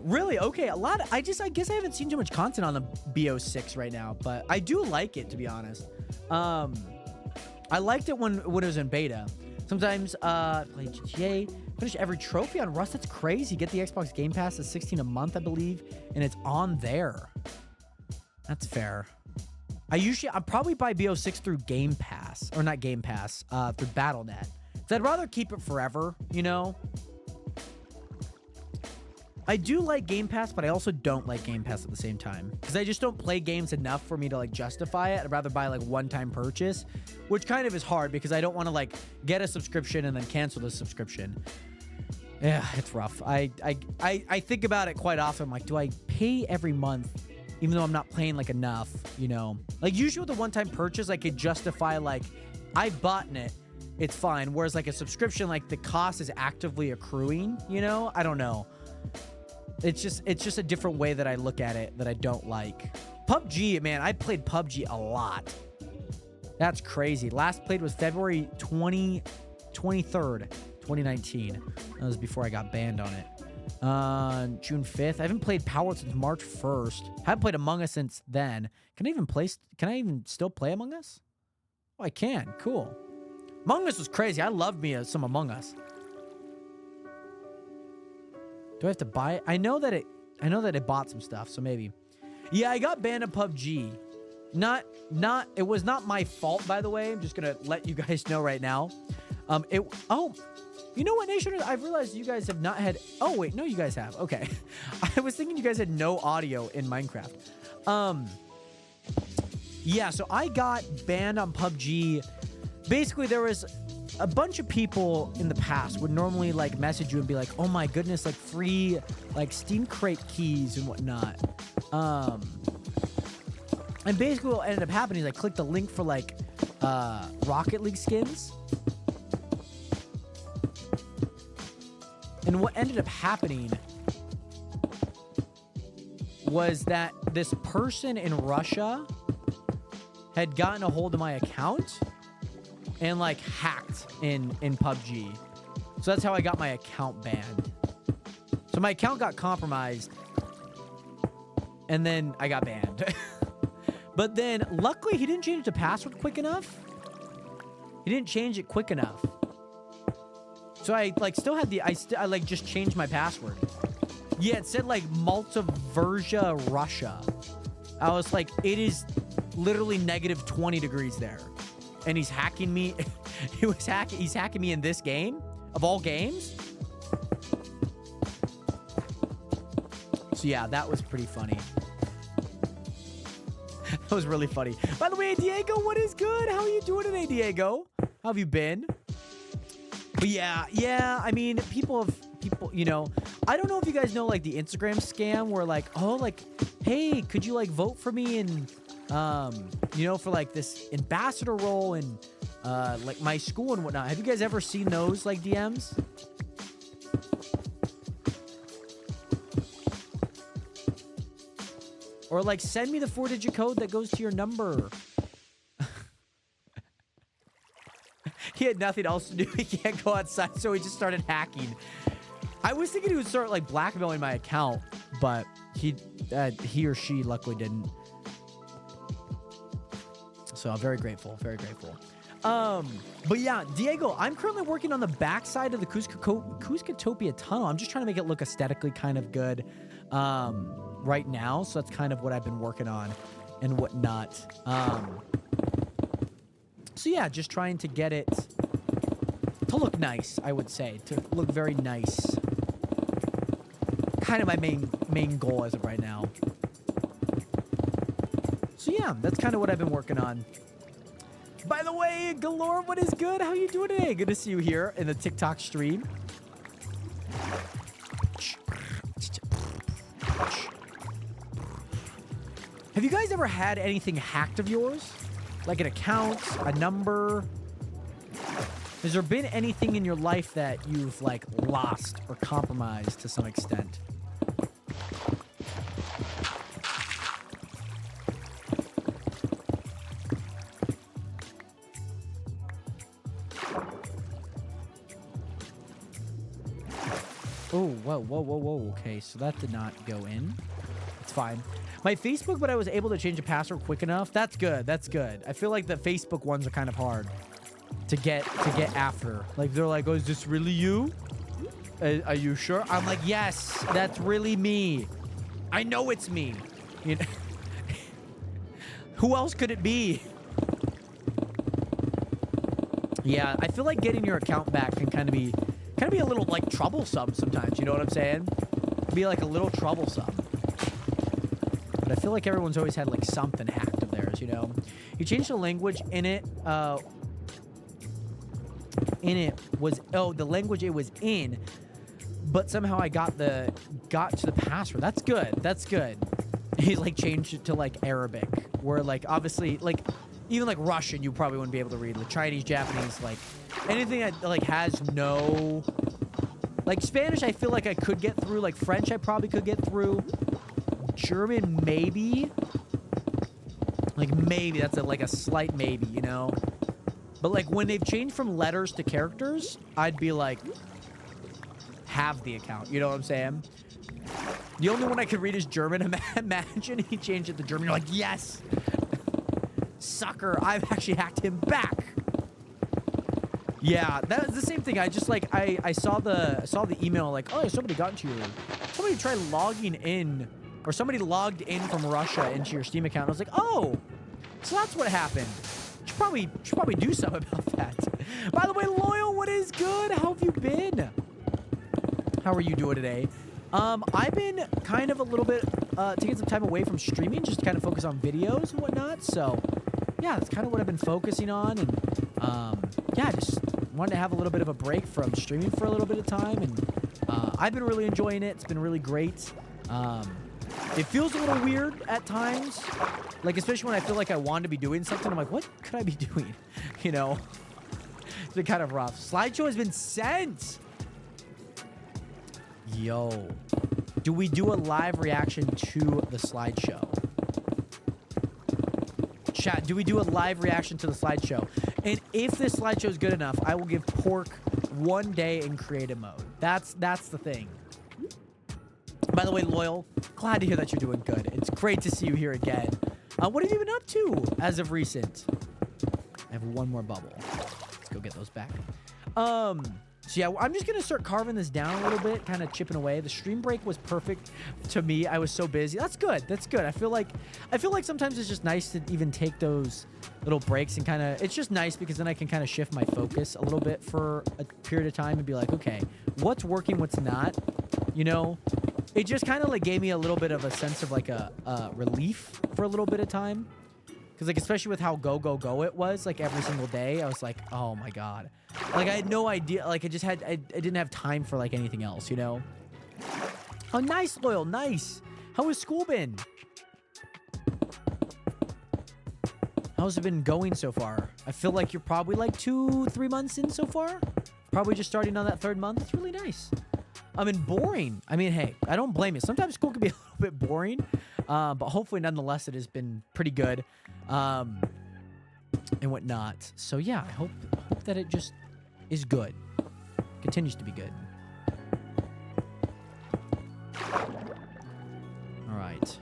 Really, okay, a lot. I guess I haven't seen too much content on the BO6 right now, but I do like it, to be honest. I liked it when it was in beta. Sometimes play GTA, finish every trophy on Rust. That's crazy. Get the Xbox Game Pass at $16 a month, I believe, and it's on there. That's fair. I'll probably buy BO6 through Game Pass, or not Game Pass, through Battle.net. So I'd rather keep it forever, you know. I do like Game Pass, but I also don't like Game Pass at the same time, because I just don't play games enough for me to like justify it. I'd rather buy like one-time purchase, which kind of is hard because I don't want to like get a subscription and then cancel the subscription. Yeah, it's rough. I think about it quite often. I'm like, do I pay every month even though I'm not playing like enough, you know? Like usually with a one-time purchase, I could justify like I bought it, it's fine. Whereas like a subscription, like the cost is actively accruing, you know? I don't know. It's just a different way that I look at it that I don't like. PUBG, man, I played PUBG a lot. That's crazy. Last played was February 23rd, 2019. That was before I got banned on it. June 5th. I haven't played Power since March 1st. Haven't played Among Us since then. Can I even still play Among Us? Oh, I can. Cool. Among Us was crazy. I loved me some Among Us. Do I have to buy it? I know that it bought some stuff, so maybe. Yeah, I got banned of PUBG. It was not my fault, by the way. I'm just gonna let you guys know right now. You know what, Nation? I've realized you guys have not had. Oh wait, no, you guys have. Okay, I was thinking you guys had no audio in Minecraft. Yeah, so I got banned on PUBG. Basically, there was a bunch of people in the past would normally like message you and be like, oh my goodness, like free like Steam Crate keys and whatnot. And basically what ended up happening is I clicked the link for like Rocket League skins. And what ended up happening was that this person in Russia had gotten a hold of my account and like hacked in PUBG. So that's how I got my account banned. So my account got compromised and then I got banned. But then luckily he didn't change the password quick enough. He didn't change it quick enough. So I like still had I like just changed my password. Yeah, it said like Malta Versia Russia. I was like, it is literally negative 20 degrees there. And he's hacking me. He's hacking me in this game of all games. So yeah, that was pretty funny. That was really funny. By the way, Diego, what is good? How are you doing today, Diego? How have you been? But yeah. I mean, people, you know, I don't know if you guys know like the Instagram scam where like, oh, like, hey, could you like vote for me and, you know, for like this ambassador role and like my school and whatnot. Have you guys ever seen those like DMs? Or like send me the 4-digit code that goes to your number. He had nothing else to do. He can't go outside, so he just started hacking. I was thinking he would start like blackmailing my account, but he or she luckily didn't. So I'm very grateful, very grateful. But yeah, Diego, I'm currently working on the backside of the Cuscatopia tunnel. I'm just trying to make it look aesthetically kind of good right now. So that's kind of what I've been working on and whatnot. So yeah, just trying to get it to look nice, I would say. To look very nice. Kind of my main goal as of right now. So yeah, that's kind of what I've been working on. By the way, Galore, what is good? How you doing today? Good to see you here in the TikTok stream. Have you guys ever had anything hacked of yours? Like an account, a number? Has there been anything in your life that you've like lost or compromised to some extent? Oh, whoa. Okay, so that did not go in. It's fine. My Facebook, but I was able to change the password quick enough. That's good. That's good. I feel like the Facebook ones are kind of hard to get after. Like, they're like, oh, is this really you? Are you sure? I'm like, yes, that's really me. I know it's me. You know? Who else could it be? Yeah, I feel like getting your account back can kind of be a little like troublesome sometimes. You know what I'm saying? Be like a little troublesome. But I feel like everyone's always had like something hacked of theirs, you know? You changed the language in it. The language it was in, but somehow I got to the password. That's good. That's good. He's like changed it to like Arabic, where like obviously like even like Russian you probably wouldn't be able to read. Like Chinese, Japanese, like anything that like has no like Spanish. I feel like I could get through. Like French, I probably could get through. German, maybe. Like maybe that's like a slight maybe, you know. But like when they've changed from letters to characters, I'd be like, have the account. You know what I'm saying? The only one I could read is German. Imagine he changed it to German. You're like, yes, sucker! I've actually hacked him back. Yeah, that was the same thing. I just like I saw the email like, oh, somebody got into your, somebody tried logging in, or somebody logged in from Russia into your Steam account. I was like, oh, so that's what happened. Should probably do something about that. By the way, Loyal, what is good? How have you been? How are you doing today? I've been kind of a little bit taking some time away from streaming, just to kind of focus on videos and whatnot. So yeah, that's kind of what I've been focusing on, and yeah, just wanted to have a little bit of a break from streaming for a little bit of time, and I've been really enjoying it. It's been really great. It feels a little weird at times, like especially when I feel like I want to be doing something. I'm like, what could I be doing? You know, it's been kind of rough. Slideshow has been sent. Yo, do we do a live reaction to the slideshow? Chat, do we do a live reaction to the slideshow? And if this slideshow is good enough, I will give Pork 1 day in creative mode. That's the thing. By the way, Loyal, glad to hear that you're doing good. It's great to see you here again. What have you been up to as of recent? I have one more bubble. Let's go get those back. So yeah, I'm just gonna start carving this down a little bit, kind of chipping away. The stream break was perfect to me. I was so busy. That's good. That's good. I feel like sometimes it's just nice to even take those little breaks and kind of, it's just nice because then I can kind of shift my focus a little bit for a period of time and be like, okay, what's working, what's not, you know? It just kind of like gave me a little bit of a sense of like a relief for a little bit of time. Because like, especially with how go it was, like every single day, I was like, oh my God. Like I had no idea, like I didn't have time for like anything else, you know? Oh, nice, Loyal, nice. How has school been? How's it been going so far? I feel like you're probably like 2-3 months in so far. Probably just starting on that 3rd month. It's really nice. I mean, boring. I mean, hey, I don't blame you. Sometimes school can be a little bit boring, but hopefully, nonetheless, it has been pretty good, and whatnot. So yeah, I hope that it just is good, continues to be good. All right.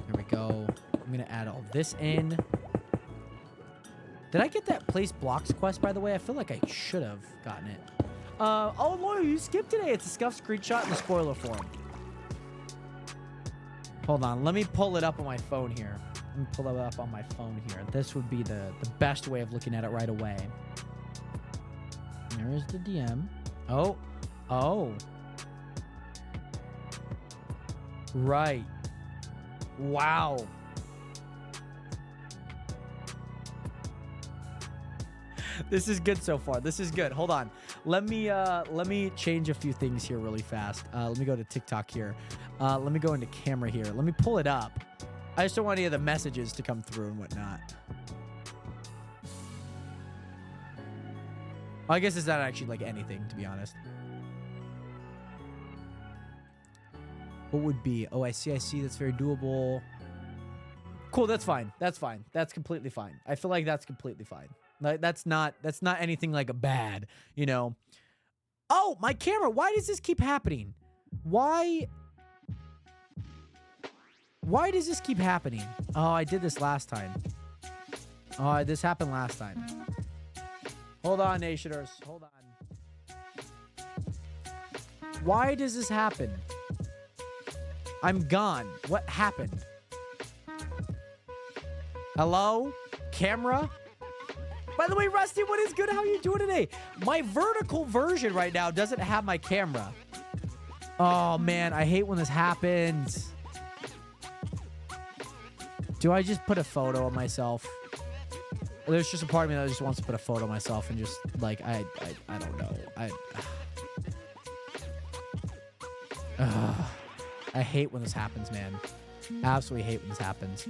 There we go. I'm gonna add all this in. Did I get that place blocks quest, by the way? I feel like I should have gotten it. Oh, Loyal, you skipped today. It's a scuff screenshot in the spoiler form. Hold on. Let me pull it up on my phone here. Let me pull it up on my phone here. This would be the best way of looking at it right away. There is the DM. Oh. Oh. Right. Wow. This is good so far. This is good. Hold on. Let me change a few things here really fast. Let me go to TikTok here. Let me go into camera here. Let me pull it up. I just don't want any of the messages to come through and whatnot. I guess it's not actually like anything, to be honest. What would be? Oh, I see. That's very doable. Cool. That's fine. That's fine. That's completely fine. I feel like that's completely fine. Like that's not anything like a bad, you know. Oh, my camera. Why does this keep happening? Why does this keep happening? Oh, I did this last time. Oh, this happened last time. Hold on, Nationers. Hold on. Why does this happen? I'm gone. What happened? Hello? Camera? By the way, Rusty, what is good? How are you doing today? My vertical version right now doesn't have my camera. Oh, man. I hate when this happens. Do I just put a photo of myself? There's just a part of me that just wants to put a photo of myself and just, like, I don't know. I hate when this happens, man. Absolutely hate when this happens.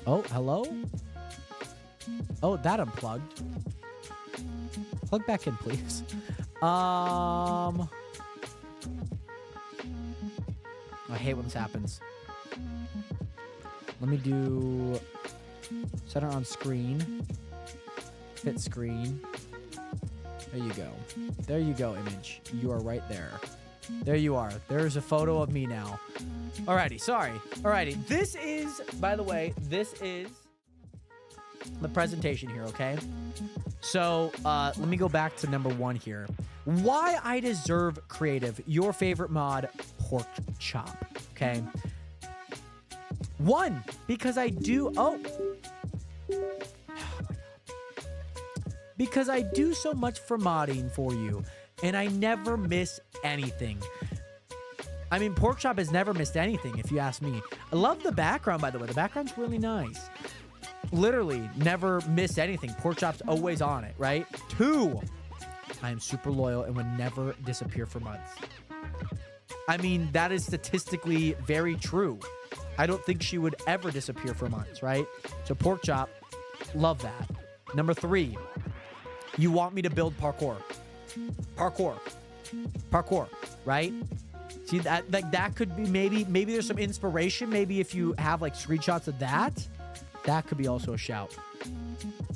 Oh, hello? Oh, that unplugged. Plug back in, please. I hate when this happens. Let me do center on screen. Fit screen. There you go. There you go, image. You are right there. There you are. There's a photo of me now. Alrighty, sorry. Alrighty. This is, by the way, this is the presentation here, okay? So, let me go back to number 1 here. Why I deserve creative. Your favorite mod, pork chop, okay? 1, because I do... Oh! Because I do so much for modding for you, and I never miss anything. I mean, pork chop has never missed anything, if you ask me. I love the background, by the way. The background's really nice. Literally, never miss anything. Pork chop's always on it, right? 2, I am super loyal and would never disappear for months. I mean, that is statistically very true. I don't think she would ever disappear for months, right? So pork chop, love that. Number 3, you want me to build parkour. Parkour, right? See, that could be maybe there's some inspiration. Maybe if you have like screenshots of that could be also a shout.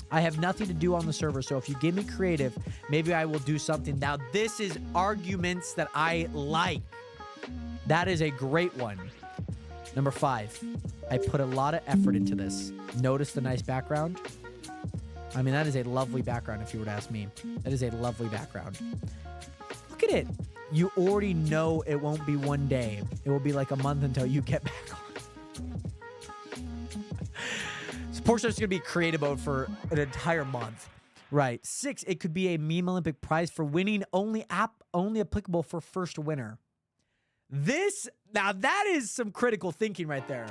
I have nothing to do on the server, so if you give me creative, maybe I will do something. Now, this is arguments that I like. That is a great one. Number 5, I put a lot of effort into this. Notice the nice background? I mean, that is a lovely background if you were to ask me. That is a lovely background. Look at it. You already know it won't be one day. It will be like a month until you get back on. So Portia is going to be creative mode for an entire month. Right. 6, it could be a meme Olympic prize for winning, only applicable for first winner. Now that is some critical thinking right there.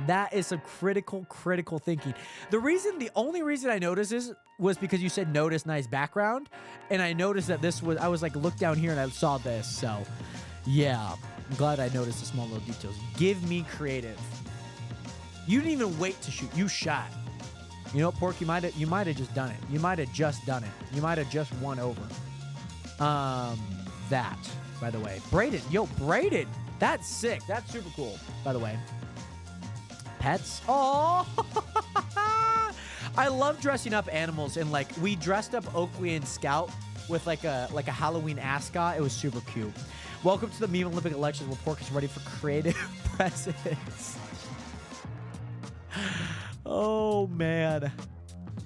That is some critical thinking. The only reason I noticed this was because you said notice nice background, and I noticed that I was like, look down here and I saw this. So yeah, I'm glad I noticed the small little details. Give me creative. You didn't even wait to shoot. You shot. You know, Pork, you might have just done it. You might have just done it. You might have just won over. That, by the way. Braden. Yo, Braden. That's sick. That's super cool, by the way. Pets. Oh, I love dressing up animals. And like, we dressed up Oakley and Scout with like a Halloween ascot. It was super cute. Welcome to the Meme Olympic elections where Pork is ready for creative presidents. Oh man,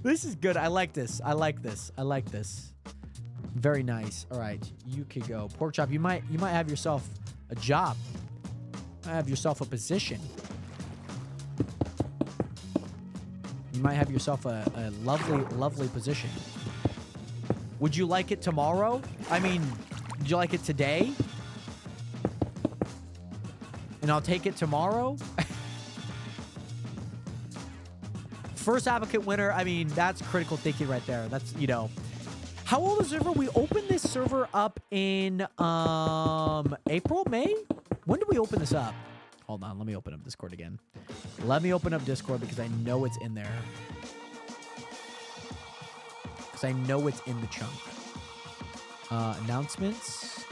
this is good. I like this. I like this. I like this. Very nice. All right, you could go. Pork Chop, you might have yourself a job. Have yourself a position. You might have yourself a lovely position. Would you like it tomorrow? I mean, would you like it today? And I'll take it tomorrow? First applicant winner. I mean, that's critical thinking right there. That's, you know. How old is the server? We opened this server up in April, May? When did we open this up? Hold on, let me open up Discord again. Let me open up Discord because I know it's in there. Because I know it's in the chunk. Announcements.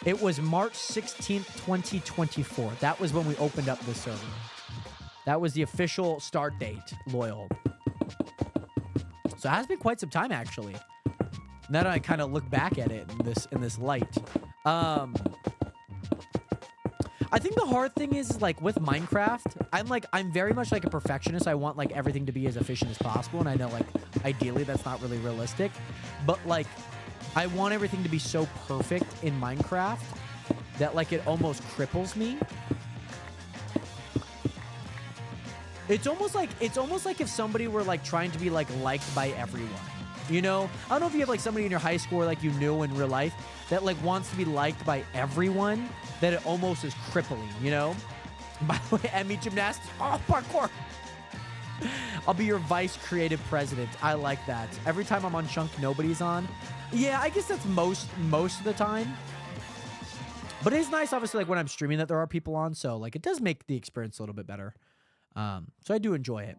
It was March 16th, 2024. That was when we opened up this server. That was the official start date, Loyal. So it has been quite some time, actually. Now that I kind of look back at it in this light. I think the hard thing is like with Minecraft, I'm very much like a perfectionist. I want like everything to be as efficient as possible. And I know like ideally that's not really realistic, but like I want everything to be so perfect in Minecraft that like it almost cripples me. It's almost like if somebody were like trying to be like liked by everyone. You know, I don't know if you have like somebody in your high school or like you knew in real life that like wants to be liked by everyone, that it almost is crippling, you know? By the way, Emmy Gymnastics, oh, parkour. I'll be your vice creative president. I like that. Every time I'm on Chunk, nobody's on. Yeah, I guess that's most of the time. But it is nice, obviously, like when I'm streaming that there are people on, so like it does make the experience a little bit better. So I do enjoy it.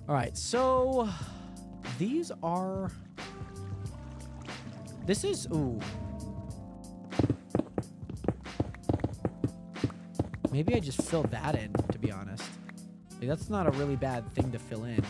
All right, so these are. This is ooh. Maybe I just fill that in, to be honest. Like, that's not a really bad thing to fill in.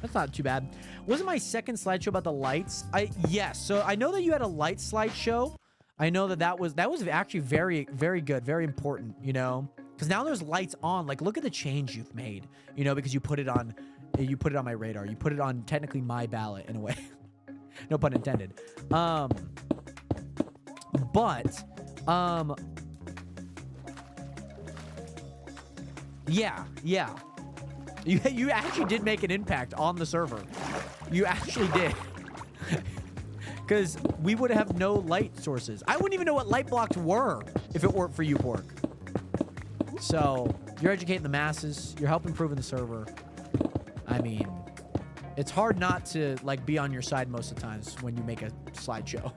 That's not too bad. Wasn't my second slideshow about the lights? Yes. So I know that you had a light slideshow. I know that was actually very, very good, very important, you know? Because now there's lights on. Like, look at the change you've made, you know, because you put it on my radar. You put it on technically my ballot in a way. No pun intended. Yeah. You actually did make an impact on the server. You actually did. Because we would have no light sources. I wouldn't even know what light blocks were if it weren't for you, Pork. So, you're educating the masses. You're helping improve the server. I mean, it's hard not to, like, be on your side most of the times when you make a slideshow.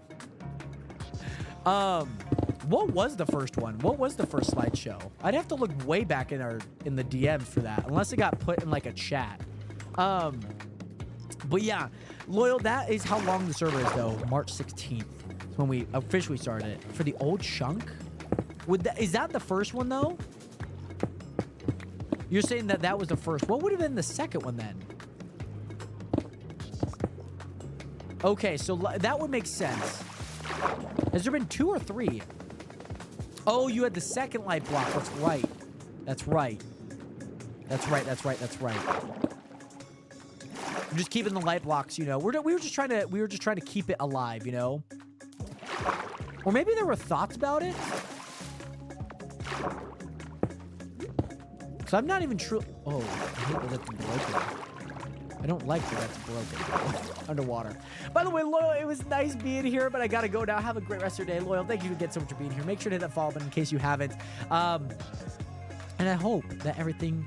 What was the first one? What was the first slideshow? I'd have to look way back in the DMs for that, unless it got put in, like, a chat. But yeah, Loyal, that is how long the server is, though. March 16th is when we officially started it. For the old chunk? Is that the first one, though? You're saying that was the first. What would have been the second one, then? Okay, so that would make sense. Has there been 2 or 3? Oh, you had the second light block. That's right. That's right. I'm just keeping the light blocks, you know. We were just trying to keep it alive, you know. Or maybe there were thoughts about it. Because I'm not even true. Oh, I hate that that's broken. I don't like that that's broken. Underwater. By the way, Loyal, it was nice being here, but I gotta go now. Have a great rest of your day. Loyal, thank you again so much for being here. Make sure to hit that follow button in case you haven't. And I hope that everything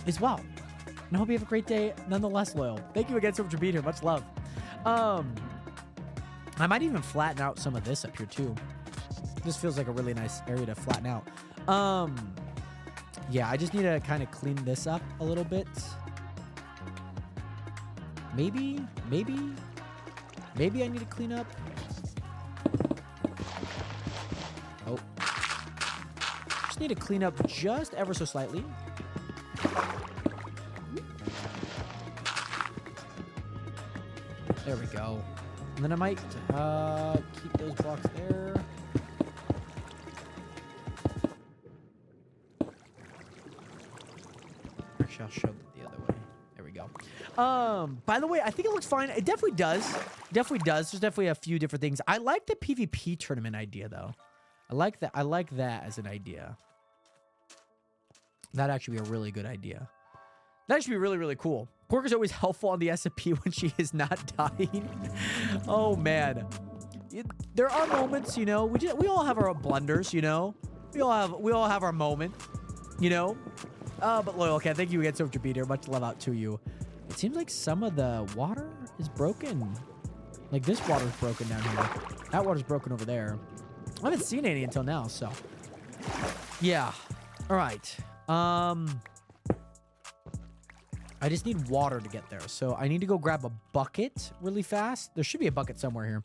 is well. And I hope you have a great day nonetheless, Loyal. Thank you again so much for being here. Much love. I might even flatten out some of this up here too. This feels like a really nice area to flatten out. Yeah, I just need to kind of clean this up a little bit. Maybe I need to clean up. Oh. Just need to clean up just ever so slightly. There we go. And then I might keep those blocks there. Actually, I'll show them the other way. There we go. By the way, I think it looks fine. It definitely does. Definitely does. There's definitely a few different things. I like the PvP tournament idea, though. I like that. I like that as an idea. That'd actually be a really good idea. That should be really, really cool. Porker's always helpful on the SMP when she is not dying. Oh, man. There are moments, you know. We all have our blunders, you know. We all have our moment, you know. But Loyal, okay, thank you again so much for being here. Much love out to you. It seems like some of the water is broken. Like this water's broken down here. That water's broken over there. I haven't seen any until now, so. Yeah. All right. I just need water to get there. So I need to go grab a bucket really fast. There should be a bucket somewhere here.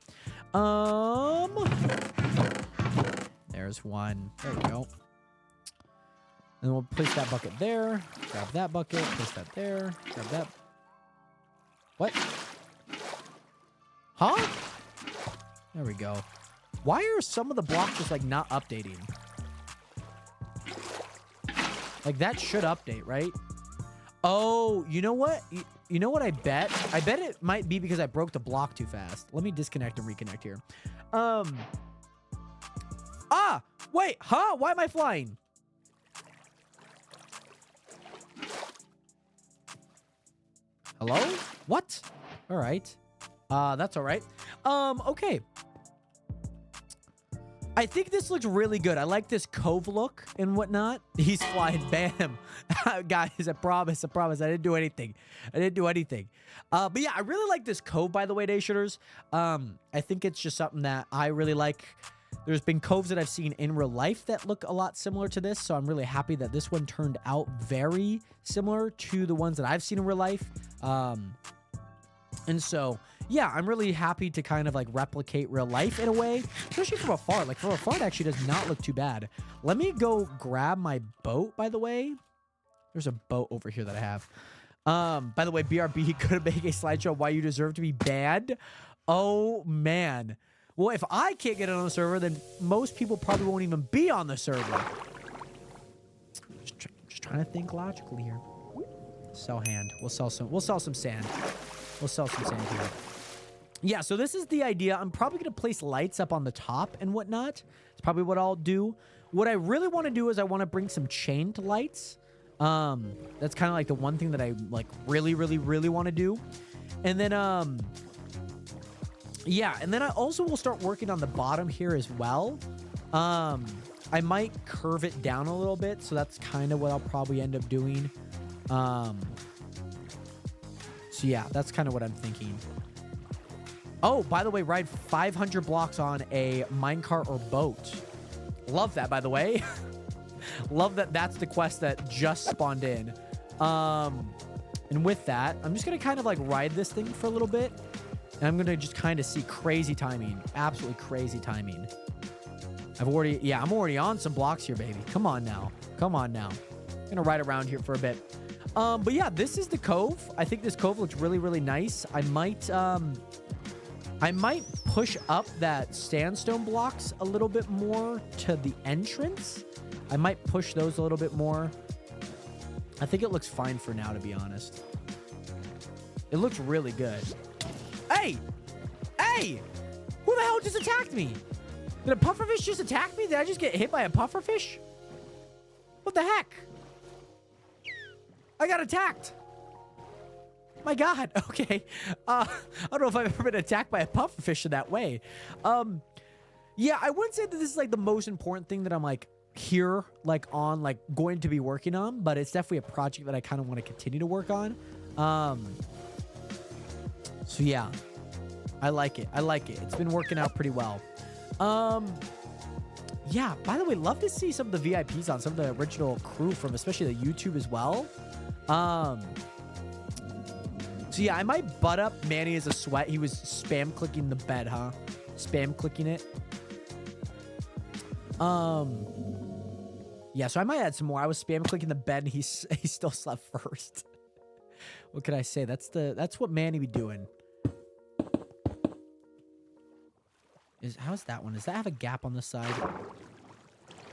There's one. There we go. And we'll place that bucket there. Grab that bucket. Place that there. Grab that. What? Huh? There we go. Why are some of the blocks just like not updating? Like that should update, right? Oh, you know what? You know what I bet? I bet it might be because I broke the block too fast. Let me disconnect and reconnect here. Ah! Wait, huh? Why am I flying? Hello? What? All right. That's all right. Okay. I think this looks really good. I like this cove look and whatnot. He's flying. Bam. Guys, I promise. I didn't do anything. But yeah, I really like this cove, by the way, day shooters. I think it's just something that I really like. There's been coves that I've seen in real life that look a lot similar to this, so I'm really happy that this one turned out very similar to the ones that I've seen in real life. And so, yeah, I'm really happy to kind of like replicate real life in a way, especially from afar. Like from afar, it actually does not look too bad. Let me go grab my boat, by the way. There's a boat over here that I have. By the way, BRB could make a slideshow of why you deserve to be banned. Oh, man. Well, if I can't get it on the server, then most people probably won't even be on the server. Just trying to think logically here. Sell hand. We'll sell some sand. We'll sell some sand here. Yeah, so this is the idea. I'm probably going to place lights up on the top and whatnot. It's probably what I'll do. What I really want to do is I want to bring some chained lights. That's kind of like the one thing that I like really want to do. And then, yeah, and then I also will start working on the bottom here as well. I might curve it down a little bit. So that's kind of what I'll probably end up doing. So yeah, that's kind of what I'm thinking. Oh, by the way, ride 500 blocks on a minecart or boat. Love that, by the way. Love that that's the quest that just spawned in. And with that, I'm just going to kind of like ride this thing for a little bit. And I'm going to just kind of see crazy timing. Absolutely crazy timing. I'm already on some blocks here, baby. Come on now. I'm going to ride around here for a bit. But yeah, this is the cove. I think this cove looks really nice. I might push up that sandstone blocks a little bit more to the entrance. I might push those a little bit more. I think it looks fine for now, to be honest. It looks really good. Hey! Who the hell it just attacked me. Did a pufferfish just attack me? Did I just get hit by a pufferfish? What the heck? I got attacked. My God. Okay. I don't know if I've ever been attacked by a pufferfish in that way. Yeah, I wouldn't say that this is like the most important thing that I'm like here, like on, like going to be working on, but it's definitely a project that I kind of want to continue to work on. So yeah, I like it. I like it. It's been working out pretty well. Yeah, by the way, love to see some of the VIPs on, some of the original crew from especially the YouTube as well. So yeah, I might butt up Manny as a sweat. He was spam clicking the bed, huh? Spam clicking it. Yeah, so I might add some more. I was spam clicking the bed and he still slept first. What could I say? That's what Manny be doing. How's that one? Does that have a gap on the side?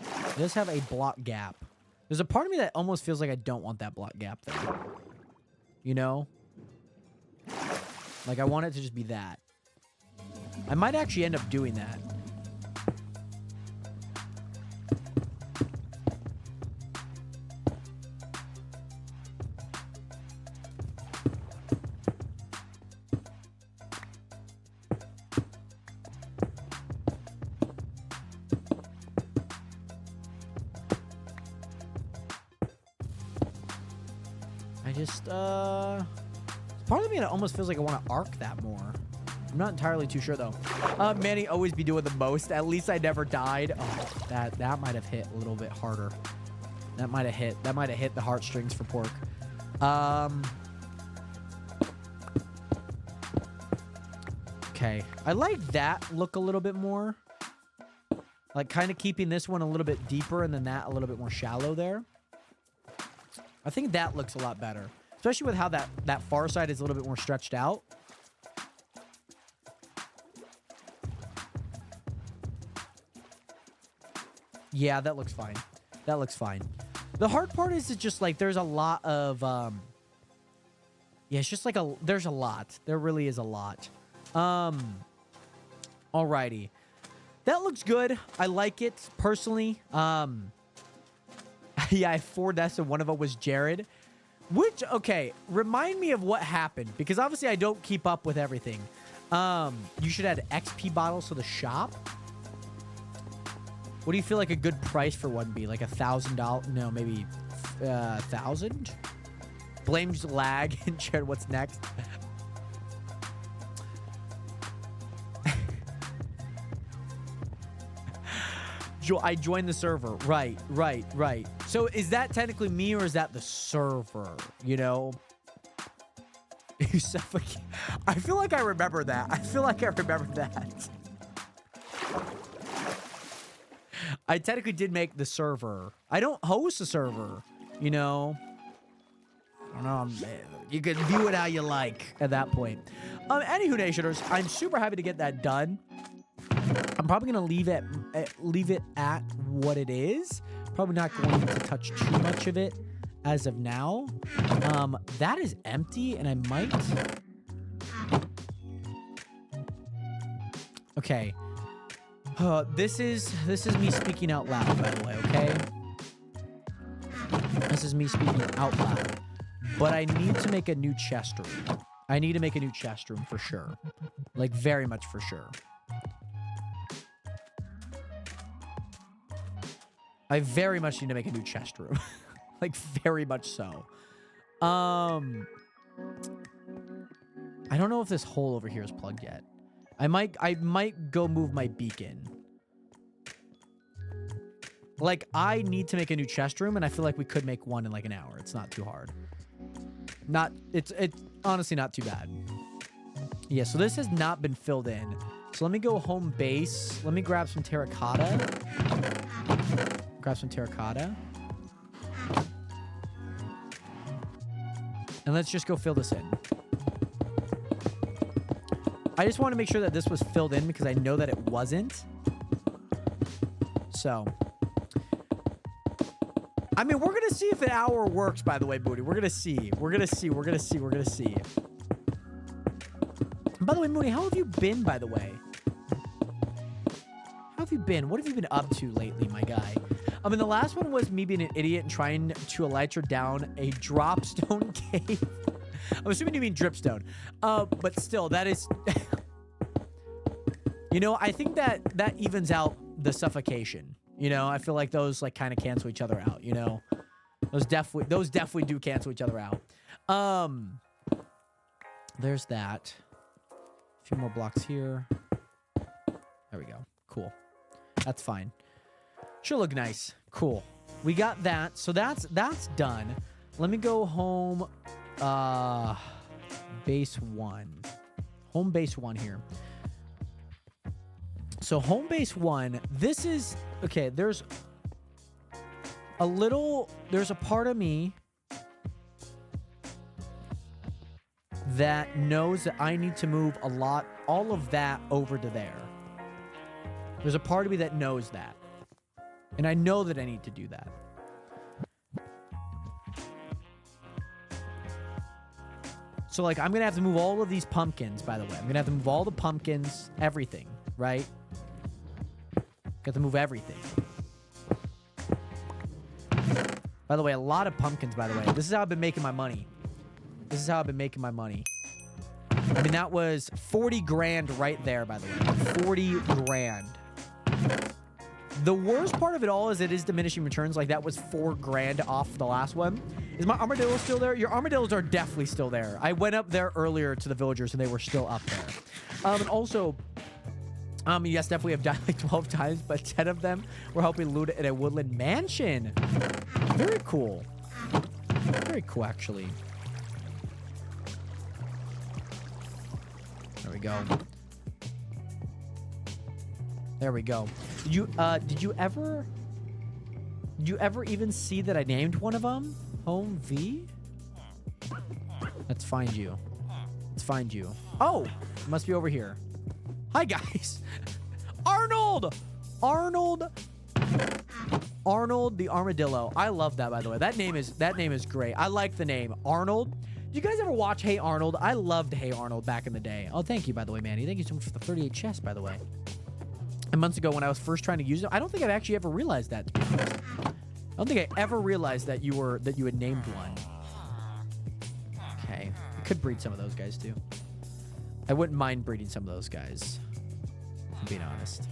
It does have a block gap. There's a part of me that almost feels like I don't want that block gap there. You know? Like, I want it to just be that. I might actually end up doing that. Part of me that almost feels like I want to arc that more. I'm not entirely too sure though. Manny always be doing the most. At least I never died. Oh, that might have hit a little bit harder. That might have hit the heartstrings for Pork. Okay, I like that look a little bit more. Like kind of keeping this one a little bit deeper and then that a little bit more shallow there. I think that looks a lot better. Especially with how that far side is a little bit more stretched out. Yeah, that looks fine. That looks fine. The hard part is it's just like there's a lot of... yeah, it's just like there's a lot. There really is a lot. Alrighty. That looks good. I like it, personally. Yeah, I have 4 deaths and one of them was Jared. Which, okay, remind me of what happened. Because obviously I don't keep up with everything. You should add XP bottles to the shop. What do you feel like a good price for one be? Like $1,000? No, maybe 1,000? Blames lag and Jared, what's next? I joined the server. Right. So is that technically me or is that the server? You know? You suffocate. I feel like I remember that. I technically did make the server. I don't host a server, you know? I don't know. You can view it how you like at that point. Anywho, Nationers, I'm super happy to get that done. I'm probably going to leave it at what it is. Probably not going to touch too much of it as of now. That is empty, and I might... Okay. This is me speaking out loud, by the way, okay? This is me speaking out loud. But I need to make a new chest room. I need to make a new chest room for sure. Like, very much for sure. I very much need to make a new chest room. Like, very much so. I don't know if this hole over here is plugged yet. I might go move my beacon. Like, I need to make a new chest room, and I feel like we could make one in like an hour. It's not too hard. It's honestly not too bad. Yeah, so this has not been filled in. So let me go home base. Let me grab some terracotta. And let's just go fill this in. I just want to make sure that this was filled in because I know that it wasn't. So. I mean, we're going to see if an hour works, by the way, Booty. We're going to see. We're going to see. By the way, Mooney, how have you been, by the way? have you been? What have you been up to lately, my guy? I mean, the last one was me being an idiot and trying to elytra down a dropstone cave. I'm assuming you mean dripstone. But still, that is... You know, I think that evens out the suffocation. You know, I feel like those like kind of cancel each other out, you know? Those definitely do cancel each other out. There's that. A few more blocks here. There we go. Cool. That's fine. Should look nice. Cool. We got that. So that's done. Let me go home. Base 1. Home base 1 here. So home base 1, this is... Okay, there's a part of me that knows that I need to move all of that over to there. There's a part of me that knows that. And I know that I need to do that. So, like, I'm going to have to move all of these pumpkins, by the way. I'm going to have to move all the pumpkins, everything, right? Got to move everything. By the way, a lot of pumpkins, by the way. This is how I've been making my money. This is how I've been making my money. I mean, that was 40 grand right there, by the way. 40 grand. The worst part of it all is it is diminishing returns. Like, that was 4 grand off the last one. Is my armadillo still there? Your armadillos are definitely still there. I went up there earlier to the villagers, and they were still up there. And also... yes, definitely have died like 12 times, but 10 of them were helping loot in a woodland mansion. Very cool. Very cool, actually. There we go. There we go. Did you ever even see that I named one of them? Home V? Let's find you. Let's find you. Oh, it must be over here. Hi, guys. Arnold the armadillo. I love that, by the way. That name is great. I like the name Arnold. Do you guys ever watch Hey Arnold? I loved Hey Arnold back in the day. Oh, thank you, by the way, Manny. Thank you so much for the 38 chests, by the way. And months ago when I was first trying to use it, I don't think I've actually ever realized that, to be honest. I don't think I ever realized that you had named one. Okay. I could breed some of those guys too. I wouldn't mind breeding some of those guys, if I'm being honest.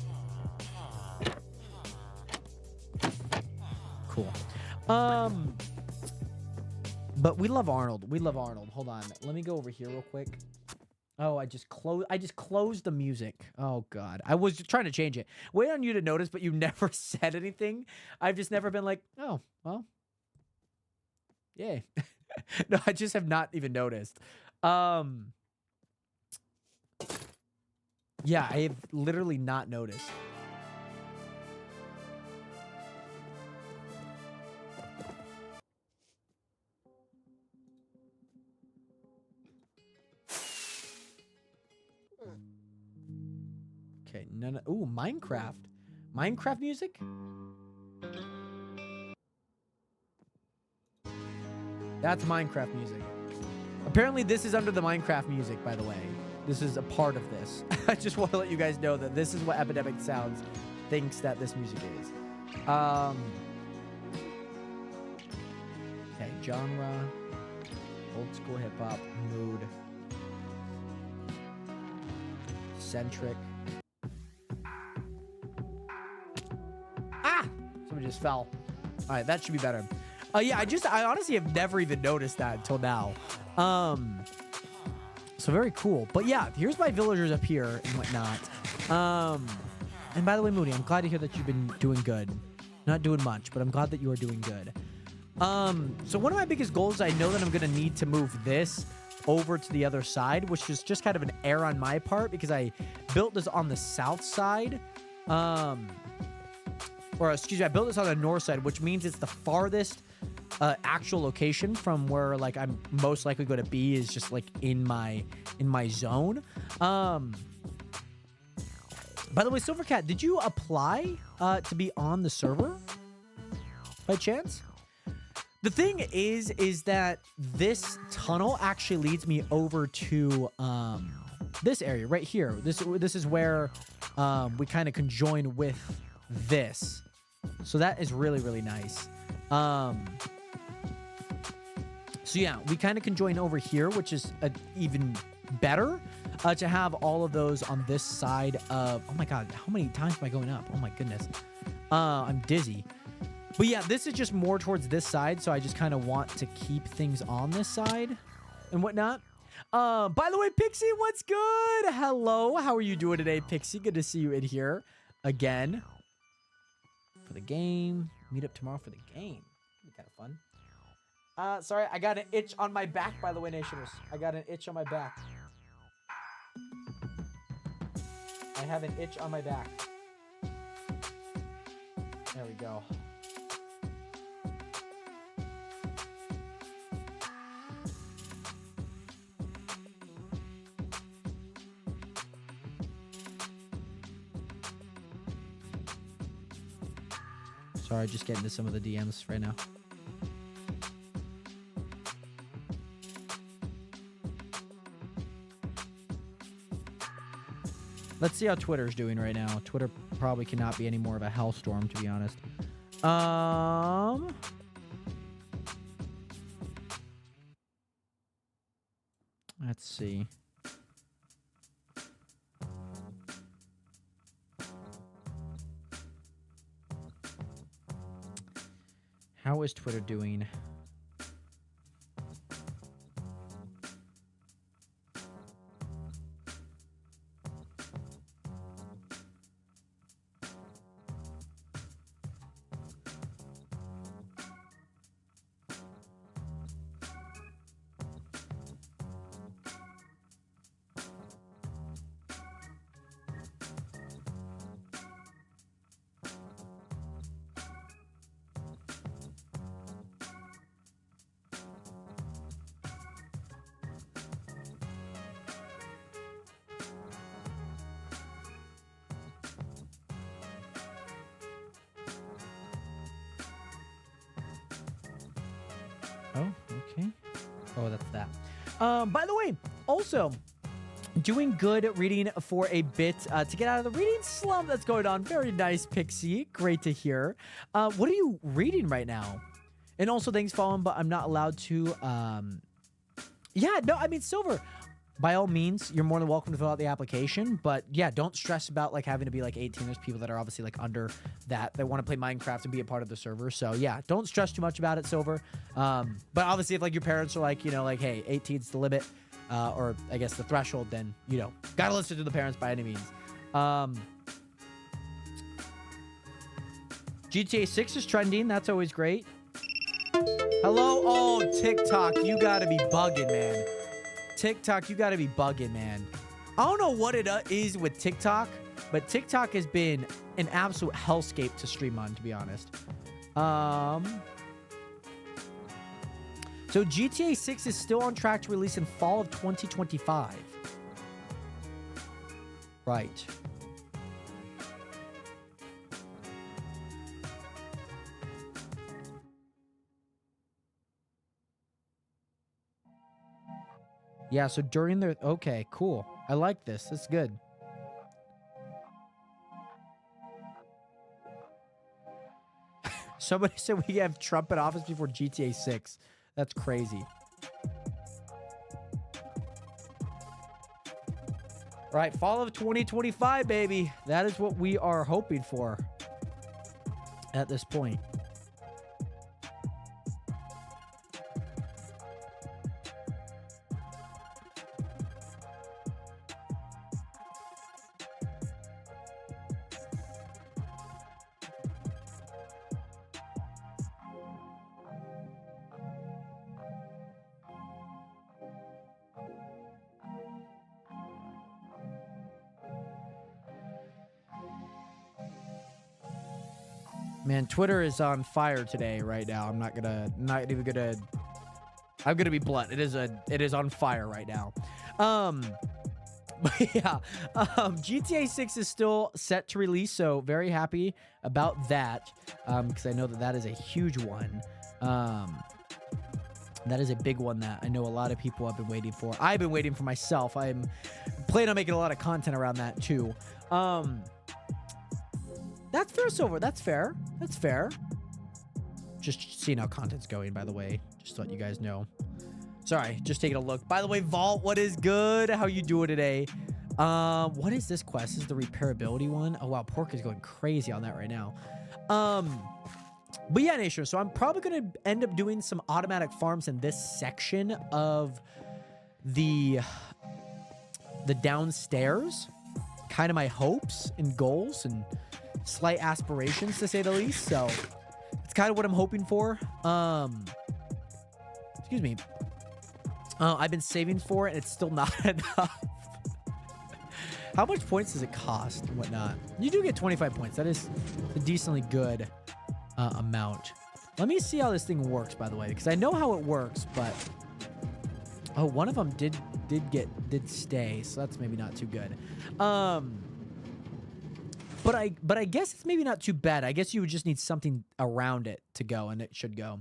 Cool. But we love Arnold. We love Arnold. Hold on. Let me go over here real quick. Oh, I just closed the music. Oh God. I was trying to change it. Wait on you to notice, but you never said anything. I've just never been like, oh, well. Yay. No, I just have not even noticed. Yeah, I have literally not noticed. Okay, none of... Ooh, Minecraft. Minecraft music? That's Minecraft music. Apparently, this is under the Minecraft music, by the way. This is a part of this. I just want to let you guys know that this is what Epidemic Sounds thinks that this music is. Okay, genre. Old school hip-hop. Mood. Centric. Ah! Somebody just fell. All right, that should be better. Yeah, I honestly have never even noticed that until now. So very cool. But yeah, here's my villagers up here and whatnot. And by the way, Moody, I'm glad to hear that you've been doing good. Not doing much, but I'm glad that you are doing good. So one of my biggest goals, I know that I'm going to need to move this over to the other side, which is just kind of an error on my part because I built this on the south side. Or excuse me, I built this on the north side, which means it's the farthest actual location from where like I'm most likely going to be is just like in my zone. By the way, Silvercat, did you apply to be on the server by chance? The thing is that this tunnel actually leads me over to this area right here. This is where we kind of conjoin with this. So that is really, really nice. So yeah, we kind of conjoin over here, which is even better to have all of those on this side of... Oh my God, how many times am I going up? Oh my goodness. I'm dizzy. But yeah, this is just more towards this side, so I just kind of want to keep things on this side and whatnot. By the way, Pixie, what's good? Hello, how are you doing today, Pixie? Good to see you in here again. For the game. Meet up tomorrow for the game. Be kind of fun. Sorry, I got an itch on my back, by the way, Nationers. I got an itch on my back. I have an itch on my back. There we go. Sorry, just getting to some of the DMs right now. Let's see how Twitter's doing right now. Twitter probably cannot be any more of a hellstorm, to be honest. Let's see. How is Twitter doing? Oh, okay. Oh, that's that. By the way, also doing good reading for a bit to get out of the reading slump that's going on. Very nice, Pixie. Great to hear. What are you reading right now? And also, thanks, Fallen, but I'm not allowed to. Yeah, no, I mean, Silver. By all means, you're more than welcome to fill out the application, but yeah, don't stress about like having to be like 18. There's people that are obviously like under that want to play Minecraft and be a part of the server. So yeah, don't stress too much about it, Silver. But obviously if like your parents are like, you know, like, hey, 18's the limit, or I guess the threshold, then, you know, gotta listen to the parents by any means. GTA 6 is trending. That's always great. Hello? Oh, TikTok, you gotta be bugging, man. TikTok, you gotta be bugging, man. I don't know what it is with TikTok, but TikTok has been an absolute hellscape to stream on, to be honest. So GTA 6 is still on track to release in fall of 2025. Right. Yeah, so during the... Okay, cool. I like this. It's good. Somebody said we have Trump in office before GTA 6. That's crazy. Right, fall of 2025, baby. That is what we are hoping for at this point. Man, Twitter is on fire today right now. I'm not even gonna I'm gonna be blunt. It is on fire right now. But yeah, GTA 6 is still set to release, so very happy about that, because I know that is a huge one. That is a big one that I know a lot of people have been waiting for. I've been waiting for myself. I'm planning on making a lot of content around that too. That's fair, Silver. That's fair. That's fair. Just seeing how content's going, by the way. Just to let you guys know. Sorry, just taking a look. By the way, Vault, what is good? How you doing today? What is this quest? This is the repairability one. Oh, wow. Pork is going crazy on that right now. But yeah, Nation, so I'm probably going to end up doing some automatic farms in this section of the downstairs. Kind of my hopes and goals and slight aspirations, to say the least. So it's kind of what I'm hoping for. Excuse me. I've been saving for it, and it's still not enough. How much points does it cost and whatnot? You do get 25 points. That is a decently good amount. Let me see how this thing works, by the way, because I know how it works, but oh, one of them did stay, so that's maybe not too good. But I guess it's maybe not too bad. I guess you would just need something around it to go, and it should go.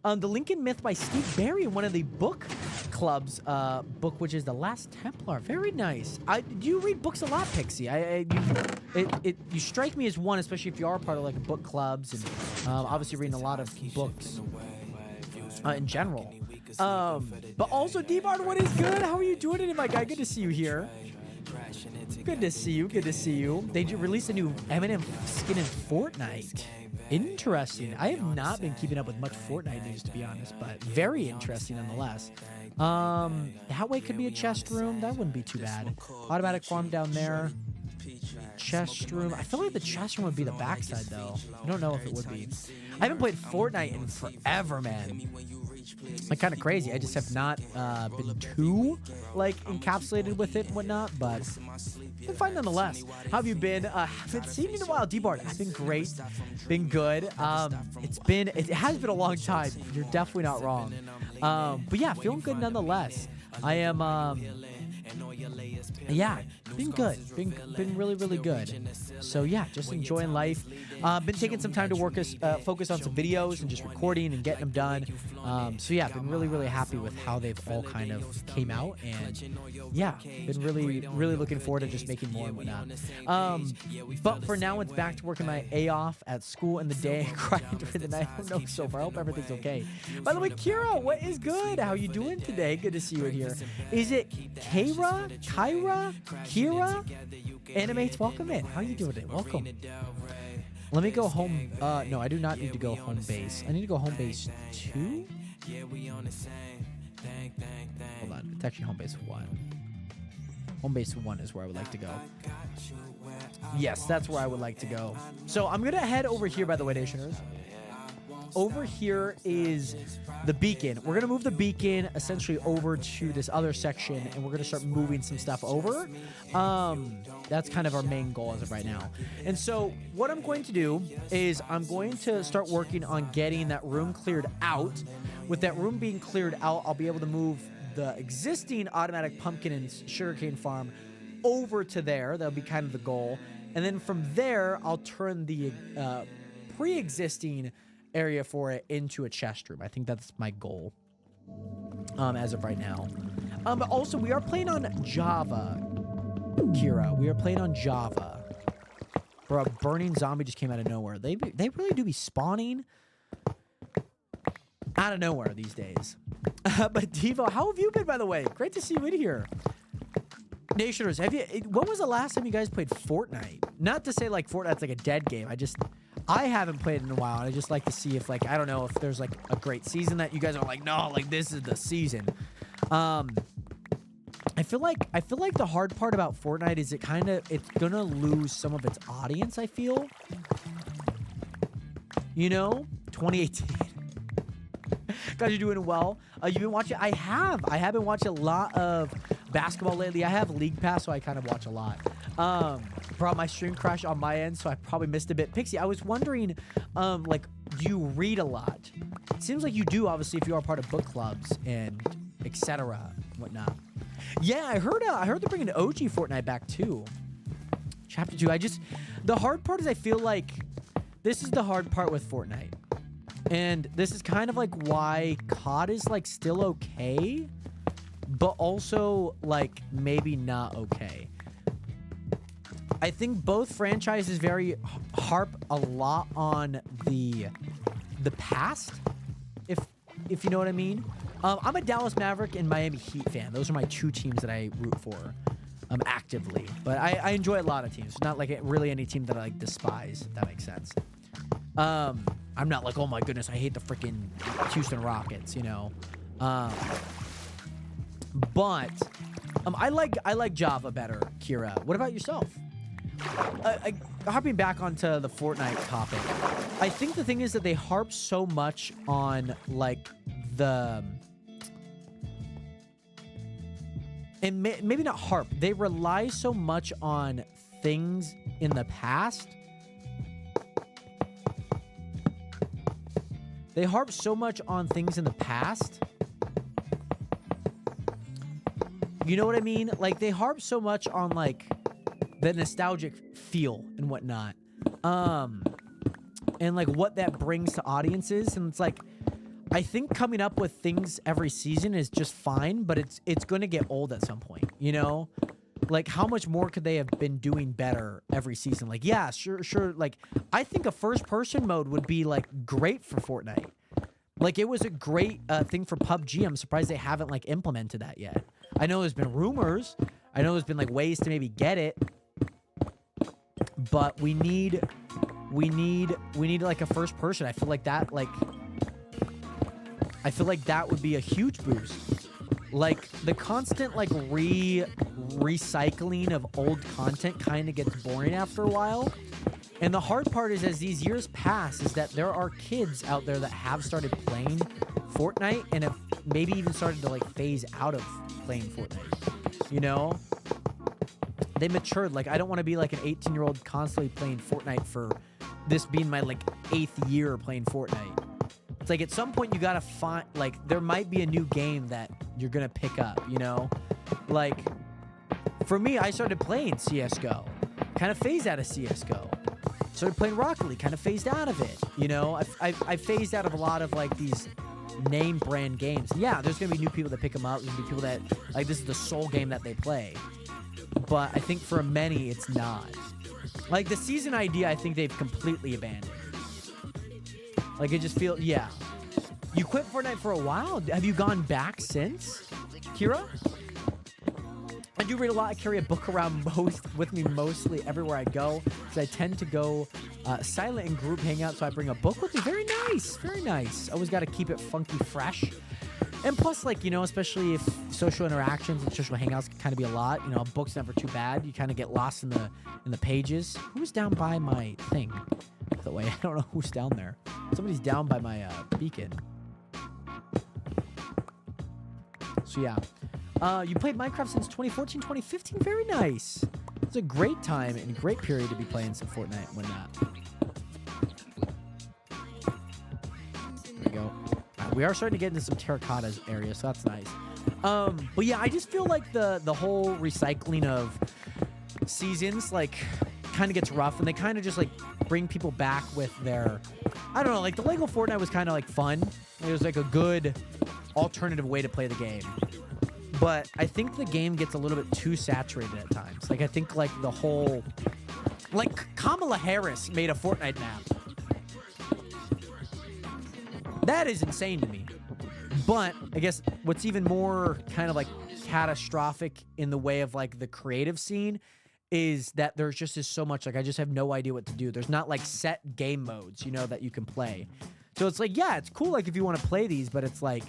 The Lincoln Myth by Steve Barry, one of the book clubs book, which is The Last Templar. Very nice. Do you read books a lot, Pixie? You strike me as one, especially if you are part of like book clubs and obviously reading a lot of books in general. But also, D-Bard, what is good? How are you doing today, my guy? Good to see you here. Good to see you. Good to see you. They released a new Eminem skin in Fortnite. Interesting. I have not been keeping up with much Fortnite news, to be honest, but very interesting nonetheless. That way could be a chest room. That wouldn't be too bad. Automatic farm down there. Chest room. I feel like the chest room would be the backside, though. I don't know if it would be. I haven't played Fortnite in forever, man. Like, kind of crazy. I just have not been too, like, encapsulated with it and whatnot, but been fine nonetheless. How have you been? Haven't seen you in a while, D-Bard. I've been great. Been good. It has been a long time. You're definitely not wrong. But yeah, feeling good nonetheless. I am, yeah, been good. Been really, really good. So yeah, just enjoying life. Been taking some time to focus on some videos and just recording and getting them done. So yeah, been really, really happy with how they've all kind of came out, and yeah, been really, really looking forward to just making more and whatnot. But for now, it's back to working my A off at school in the day, crying during the night. I don't know so far. I hope everything's okay. By the way, Kira, what is good? How you doing today? Good to see you in here. Is it Kyra? Kira? Animates, welcome in. How you doing today? Welcome. Let me go home. No, I do not need to go home base. I need to go home base 2? Hold on. It's actually home base 1. Home base 1 is where I would like to go. Yes, that's where I would like to go. So I'm going to head over here, by the way, Nationers. Over here is the beacon. We're going to move the beacon essentially over to this other section, and we're going to start moving some stuff over. That's kind of our main goal as of right now. And so what I'm going to do is I'm going to start working on getting that room cleared out. With that room being cleared out, I'll be able to move the existing automatic pumpkin and sugarcane farm over to there. That'll be kind of the goal. And then from there, I'll turn the pre-existing area for it into a chest room. I think that's my goal as of right now. But also, we are playing on Java, Kira. We are playing on Java. Bro, a burning zombie just came out of nowhere. They really do be spawning out of nowhere these days. But Devo, how have you been, by the way? Great to see you in here. Nationers, when was the last time you guys played Fortnite? Not to say like Fortnite's like a dead game. I haven't played it in a while, and I just like to see if, like, I don't know if there's like a great season that you guys are like, no, like this is the season. I feel like the hard part about Fortnite is it's gonna lose some of its audience. I feel, 2018. Guys, you're doing well. You've been watching. I have been watching a lot of basketball lately. I have League Pass, so I kind of watch a lot. Brought my stream crash on my end, so I probably missed a bit. Pixie, I was wondering, like, do you read a lot? It seems like you do, obviously, if you are part of book clubs and etc. whatnot. Yeah, I heard they're bringing OG Fortnite back too. Chapter 2. The hard part is I feel like this is the hard part with Fortnite. And this is kind of like why COD is like still okay, but also like maybe not okay. I think both franchises very harp a lot on the past, if you know what I mean. I'm a Dallas Maverick and Miami Heat fan. Those are my two teams that I root for actively. But I enjoy a lot of teams. Not like really any team that I like despise, if that makes sense. I'm not like, oh my goodness, I hate the freaking Houston Rockets, you know. But I like Java better, Kira. What about yourself? Harping back onto the Fortnite topic, I think the thing is that they harp so much on like maybe not harp. They rely so much on things in the past. They harp so much on things in the past. You know what I mean? Like they harp so much on like the nostalgic feel and whatnot, and like what that brings to audiences. And it's like, I think coming up with things every season is just fine, but it's going to get old at some point, you know? Like how much more could they have been doing better every season? Like, yeah, sure. Like I think a first person mode would be like great for Fortnite. Like it was a great thing for PUBG. I'm surprised they haven't like implemented that yet. I know there's been rumors. I know there's been like ways to maybe get it. But we need like a first person. I feel like that would be a huge boost. Like the constant like recycling of old content kind of gets boring after a while. And the hard part is, as these years pass, is that there are kids out there that have started playing Fortnite and have maybe even started to like phase out of playing Fortnite. You know? They matured. Like, I don't want to be like an 18-year-old constantly playing Fortnite for this being my like 8th year playing Fortnite. It's like at some point you gotta find, like, there might be a new game that you're gonna pick up, you know? Like, for me, I started playing CSGO. Kind of phased out of CSGO. Started playing Rocket League, kind of phased out of it, you know? I phased out of a lot of like these name brand games. Yeah, there's gonna be new people that pick them up. There's gonna be people that, like, this is the sole game that they play. But I think for many, it's not. Like, the season idea, I think they've completely abandoned. Like, it just feels... Yeah. You quit Fortnite for a while. Have you gone back since, Kira? I do read a lot. I carry a book around with me mostly everywhere I go. So I tend to go silent in group hangout, so I bring a book with me. Very nice. Very nice. Always got to keep it funky fresh. And plus, like, you know, especially if social interactions and social hangouts can kind of be a lot, you know, a book's never too bad. You kind of get lost in the pages. Who's down by my thing? By the way, I don't know who's down there. Somebody's down by my beacon. So, yeah. You played Minecraft since 2014, 2015? Very nice. It's a great time and a great period to be playing some Fortnite when not. There we go. We are starting to get into some terracotta areas, so that's nice. But yeah, I just feel like the whole recycling of seasons, like, kind of gets rough, and they kind of just, like, bring people back with their... I don't know, like, the Lego Fortnite was kind of, like, fun. It was, like, a good alternative way to play the game. But I think the game gets a little bit too saturated at times. Like, I think, like, the whole... Like, Kamala Harris made a Fortnite map. That is insane to me. But I guess what's even more kind of like catastrophic in the way of like the creative scene is that there's just is so much, like, I just have no idea what to do. There's not like set game modes, you know, that you can play. So it's like, yeah, it's cool, like, if you want to play these, but it's like,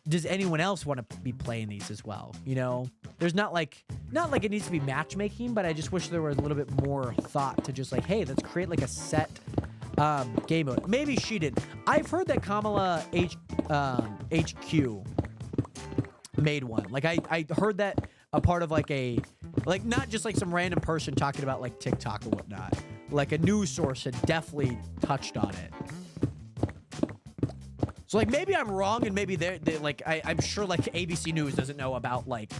does anyone else want to be playing these as well? You know, there's not like it needs to be matchmaking, but I just wish there was a little bit more thought to just like, hey, let's create like a set game mode. Maybe she did. I've heard that Kamala HQ made one. Like, I heard that a part of like a, like, not just like some random person talking about like TikTok or whatnot. Like, a news source had definitely touched on it. So like, maybe I'm wrong, and maybe they're like, I'm sure like ABC News doesn't know about like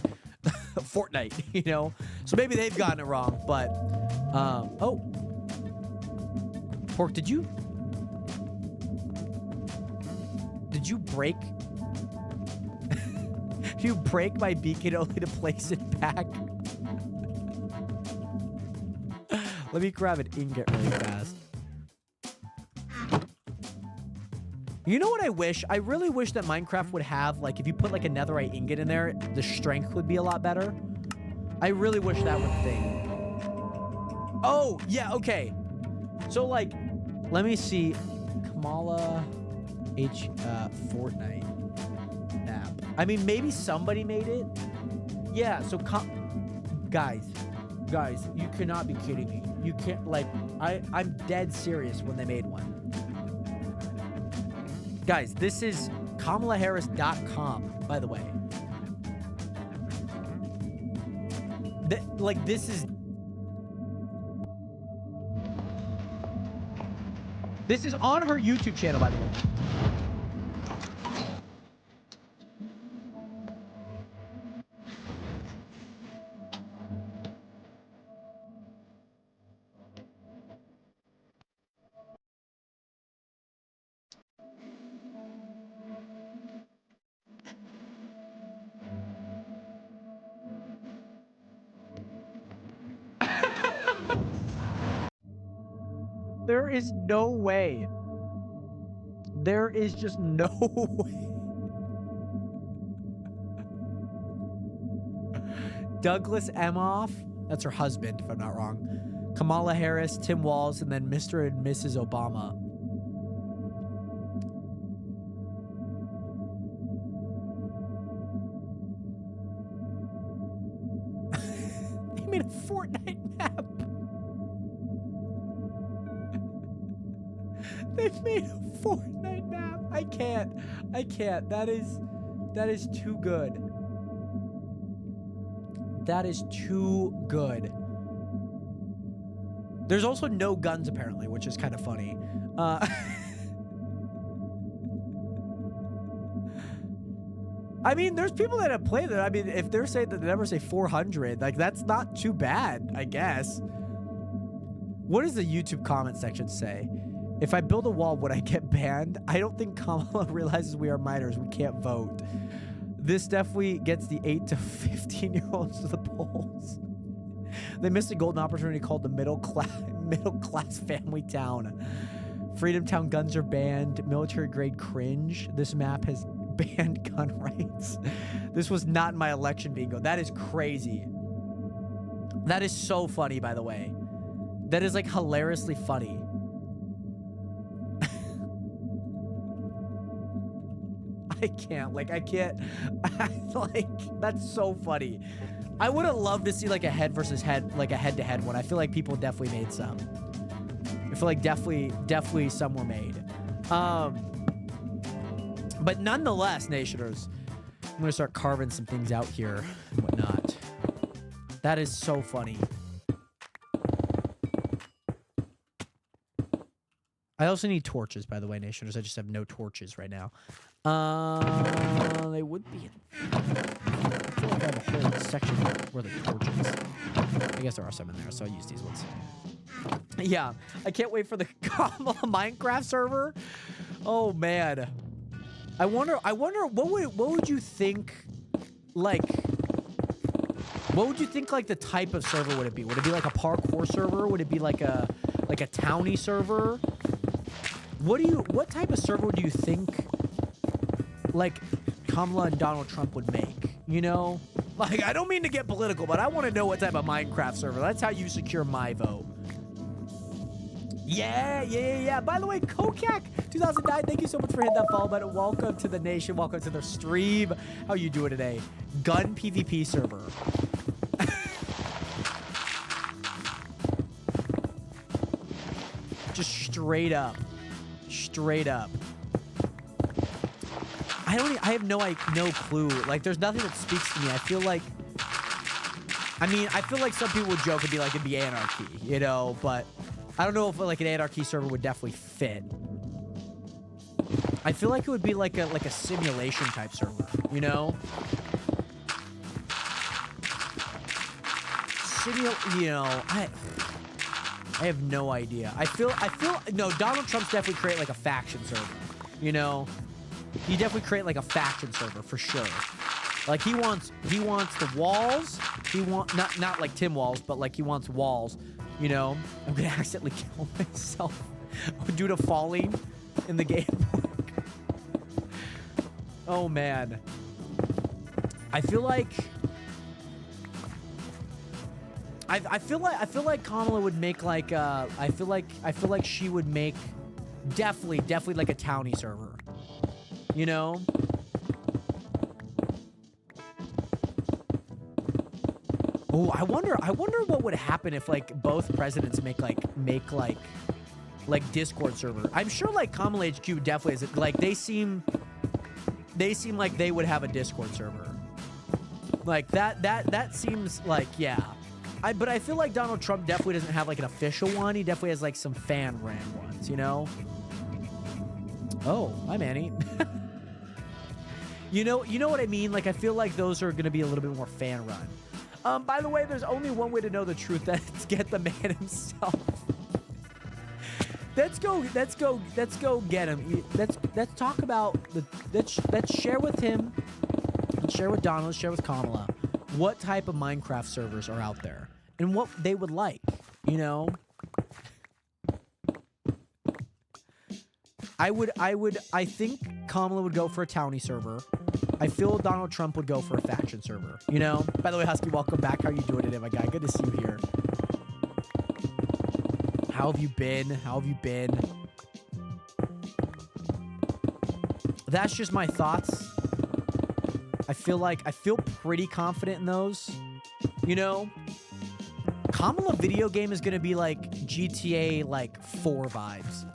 Fortnite, you know? So maybe they've gotten it wrong, but oh. Pork, did you did you break? You break my beacon only to place it back? Let me grab an ingot really fast. You know what I wish? I really wish that Minecraft would have, like, if you put, like, a netherite ingot in there, the strength would be a lot better. I really wish that would thing. Oh, yeah, okay. So, like, let me see. Kamala Fortnite app. I mean, maybe somebody made it. Yeah, so, guys, you cannot be kidding me. You can't, like, I'm dead serious when they made one. Guys, this is KamalaHarris.com, by the way. This is on her YouTube channel, by the way. There is no way. There is just no way. Douglas Emhoff, that's her husband, if I'm not wrong. Kamala Harris, Tim Walz, and then Mr. and Mrs. Obama. They made a Fortnite map. They've made a Fortnite map. I can't. That is too good. That is too good. There's also no guns, apparently, which is kind of funny. I mean, there's people that have played it. I mean, if they're saying that they never say 400, like, that's not too bad, I guess. What does the YouTube comment section say? If I build a wall, would I get banned? I don't think Kamala realizes we are minors. We can't vote. This definitely gets the 8 to 15-year-olds to the polls. They missed a golden opportunity called the middle class family town. Freedom Town guns are banned. Military grade cringe. This map has banned gun rights. This was not in my election bingo. That is crazy. That is so funny, by the way. That is, like, hilariously funny. I can't. Like, that's so funny. I would have loved to see, like, a head versus head, like a head-to-head one. I feel like people definitely made some. I feel like definitely some were made. But nonetheless, Nationers, I'm going to start carving some things out here and whatnot. That is so funny. I also need torches, by the way, Nationers. I just have no torches right now. They would be. I feel like I have a whole section where the torches. I guess there are some in there, so I'll use these ones. Yeah, I can't wait for the Kamala Minecraft server. Oh man, I wonder what would you think, like, what would you think, like, the type of server would it be? Would it be like a parkour server? Would it be like a towny server? What type of server do you think, like, Kamala and Donald Trump would make? You know? Like, I don't mean to get political, but I want to know what type of Minecraft server. That's how you secure my vote. Yeah. By the way, Kokak 2009, thank you so much for hitting that follow button. Welcome to the nation. Welcome to the stream. How you doing today? Gun PvP server. Just straight up. I have no clue. Like, there's nothing that speaks to me. I feel like some people would joke and be like, it'd be anarchy, you know, but I don't know if, like, an anarchy server would definitely fit. I feel like it would be like a simulation type server, you know? You know, I have no idea. I feel no, Donald Trump's definitely create like a faction server, you know? He definitely create like a faction server for sure. Like he wants the walls. He want not like Tim Walls, but like he wants walls. You know, I'm gonna accidentally kill myself due to falling in the game. Oh man, I feel like I feel like Kamala would make like I feel like she would make definitely like a townie server. You know? Oh, I wonder what would happen if like both presidents make Discord server. I'm sure like Kamala HQ definitely is like they seem like they would have a Discord server. Like that seems like yeah. But I feel like Donald Trump definitely doesn't have like an official one. He definitely has like some fan ran ones, you know? Oh, hi Manny. You know what I mean? Like I feel like those are gonna be a little bit more fan run. By the way, there's only one way to know the truth. That's get the man himself. Let's go get him. Let's talk about let's share with him. Let's share with Donald. Let's share with Kamala. What type of Minecraft servers are out there and what they would like, you know? I think Kamala would go for a townie server. I feel Donald Trump would go for a faction server, you know? By the way, Husky, welcome back. How are you doing today, my guy? Good to see you here. How have you been? How have you been? That's just my thoughts. I feel pretty confident in those, you know? Kamala video game is going to be like GTA like 4 vibes.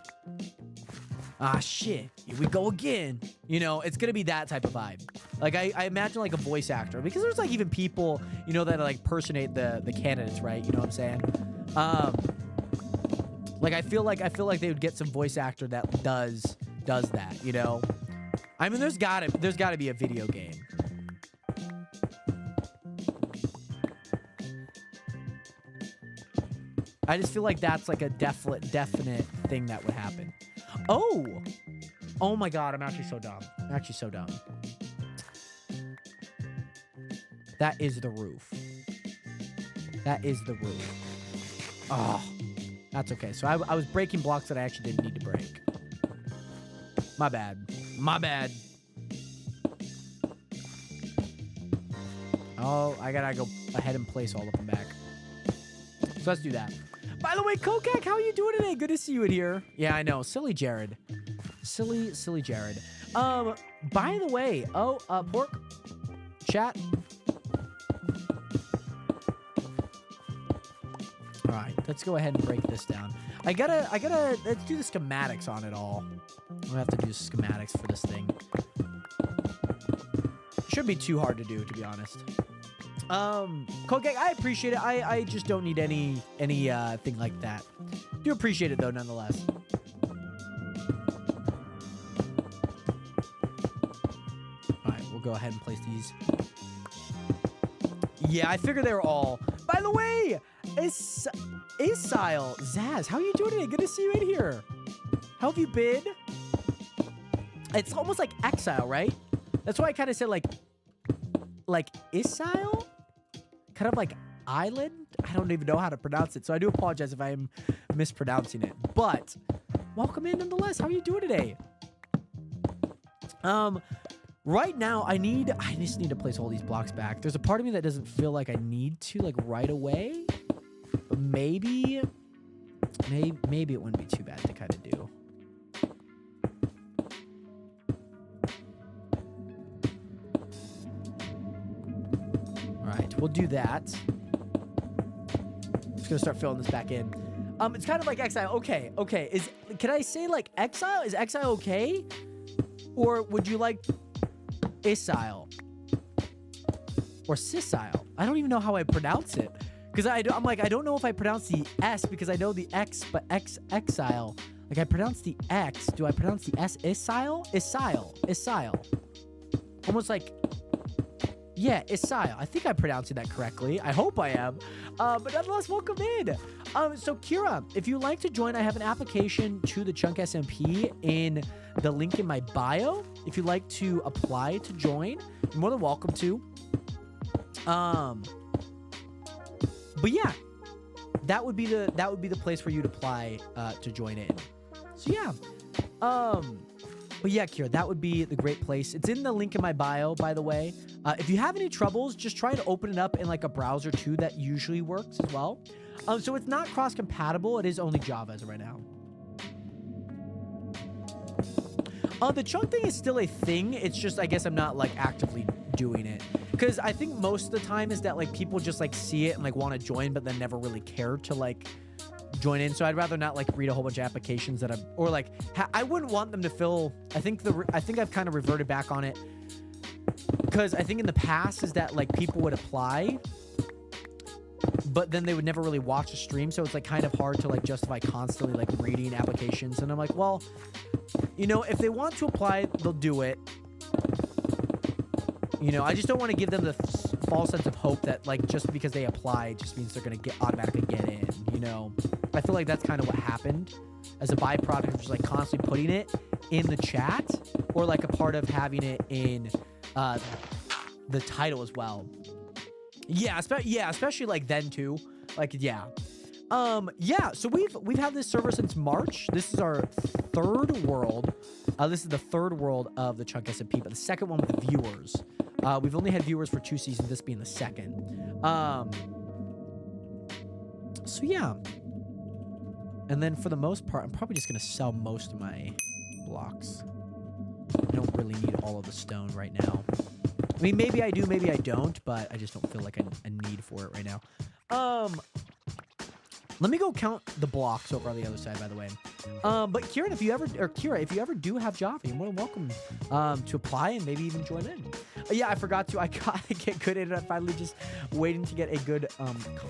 Ah, shit. Here we go again. You know, it's going to be that type of vibe. Like, I imagine, like, a voice actor. Because there's, like, even people, you know, that, like, personate the candidates, right? You know what I'm saying? Like, I feel like they would get some voice actor that does that, you know? I mean, there's gotta be a video game. I just feel like that's, like, a definite thing that would happen. Oh my god, I'm actually so dumb. That is the roof. Oh, that's okay. So I was breaking blocks that I actually didn't need to break. My bad. Oh, I gotta go ahead and place all of them back. So let's do that. By the way, Kokak, how are you doing today? Good to see you in here. Yeah, I know. Silly Jared. Silly Jared. By the way, Pork, chat. All right, let's go ahead and break this down. I gotta, let's do the schematics on it all. I'm gonna have to do schematics for this thing. Shouldn't be too hard to do, to be honest. Kokek, I appreciate it. I just don't need any thing like that. Do appreciate it though, nonetheless. All right, we'll go ahead and place these. Yeah, I figured they were all. By the way, Isile, Zaz, how are you doing today? Good to see you in here. How have you been? It's almost like exile, right? That's why I kind of said like Isile? Kind of like island? I don't even know how to pronounce it, so I do apologize if I am mispronouncing it. But welcome in nonetheless. How are you doing today? Right now, I just need to place all these blocks back. There's a part of me that doesn't feel like I need to, like, right away. But maybe it wouldn't be too bad to kind of do. All right, we'll do that. Just gonna start filling this back in. It's kind of like exile. Okay. Can I say like exile? Is exile okay? Or would you like Isile or Sisile? I don't even know how I pronounce it because I'm like I don't know if I pronounce the S because I know the X, but exile. Like I pronounce the X. Do I pronounce the S? Isile. Almost like yeah, Isile. I think I'm pronouncing that correctly. I hope I am. But nonetheless, welcome in. So Kira, if you'd like to join, I have an application to the Chunk SMP in the link in my bio. If you'd like to apply to join, you're more than welcome to. But yeah, that would be the place for you to apply to join in. So yeah, but yeah, Kira, that would be the great place. It's in the link in my bio, by the way. If you have any troubles, just try to open it up in like a browser too. That usually works as well. So it's not cross-compatible. It is only Java as of right now. The chunk thing is still a thing. It's just, I guess I'm not like actively doing it. Because I think most of the time is that like people just like see it and like want to join, but then never really care to like join in. So I'd rather not like read a whole bunch of applications that or like, I wouldn't want them to fill, I think I've kind of reverted back on it. Because I think in the past is that like people would apply, but then they would never really watch the stream. So it's like kind of hard to like justify constantly like reading applications. And I'm like, well, you know, if they want to apply, they'll do it. You know, I just don't want to give them the false sense of hope that like just because they apply just means they're going to automatically get in, you know. I feel like that's kind of what happened as a byproduct of just like constantly putting it in the chat or like a part of having it in the title as well. Yeah, especially like then too. Like, yeah. Yeah, so we've had this server since March. This is our third world. This is the third world of the Chunk SMP, but the second one with the viewers. We've only had viewers for 2 seasons, this being the second. So yeah. And then for the most part, I'm probably just gonna sell most of my blocks. I don't really need all of the stone right now. I mean, maybe I do, maybe I don't, but I just don't feel like a need for it right now. Let me go count the blocks over on the other side, by the way. But Kieran, if you ever do have Java, you're more than welcome to apply and maybe even join in. Yeah, I forgot to. I gotta get good internet. Finally, just waiting to get a good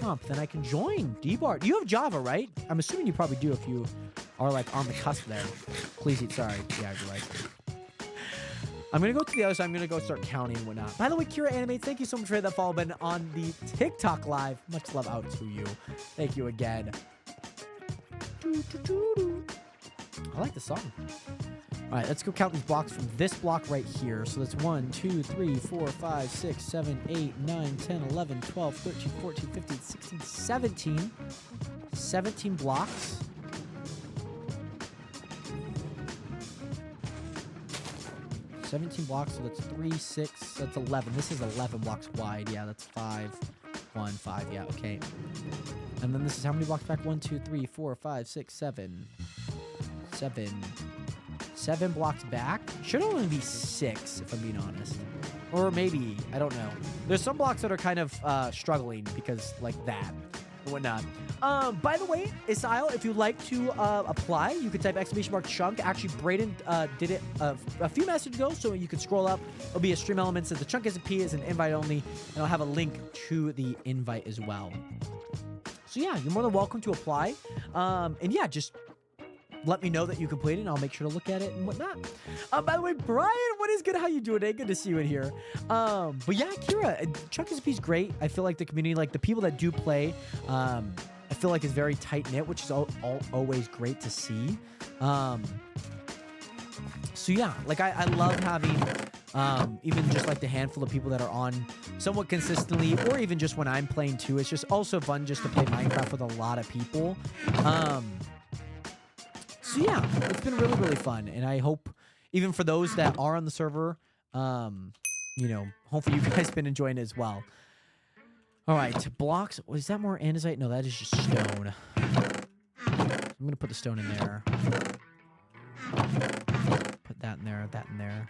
comp, then I can join D-Bar. You have Java, right? I'm assuming you probably do if you are like on the cusp there. Please eat. Sorry. Yeah, you're right. I'm going to go to the other side. I'm going to go start counting and whatnot. By the way, Kira Animate, thank you so much for that follow button on the TikTok live. Much love out to you. Thank you again. I like the song. All right, let's go count these blocks from this block right here. So that's 1, 2, 3, 4, 5, 6, 7, 8, 9, 10, 11, 12, 13, 14, 15, 16, 17. 17 blocks. Blocks, so that's 3, 6, that's 11. This is 11 blocks wide. Yeah, that's 5, 1, 5. Yeah, okay. And then this is how many blocks back? 1, 2, 3, 4, 5, 6, 7. 7 blocks back. Should only be 6, if I'm being honest. Or maybe, I don't know. There's some blocks that are kind of struggling because like that and whatnot. By the way, Isail, if you'd like to apply, you could type !chunk. Actually, Brayden did it a few messages ago, so you can scroll up. It'll be a stream element. Says the Chunk SMP is an invite only, and I'll have a link to the invite as well. So yeah, you're more than welcome to apply. And yeah, just let me know that you completed, and I'll make sure to look at it and whatnot. By the way, Brian, what is good? How you doing? Good to see you in here. But yeah, Kira, Chunk SMP is great. I feel like the community, like the people that do play, I feel like it's very tight-knit, which is always great to see. So yeah, like I love having even just like the handful of people that are on somewhat consistently, or even just when I'm playing too. It's just also fun just to play Minecraft with a lot of people. So yeah, it's been really, really fun. And I hope even for those that are on the server, you know, hopefully you guys been enjoying it as well. All right, blocks. Was that more andesite? No, that is just stone. I'm going to put the stone in there. Put that in there, that in there.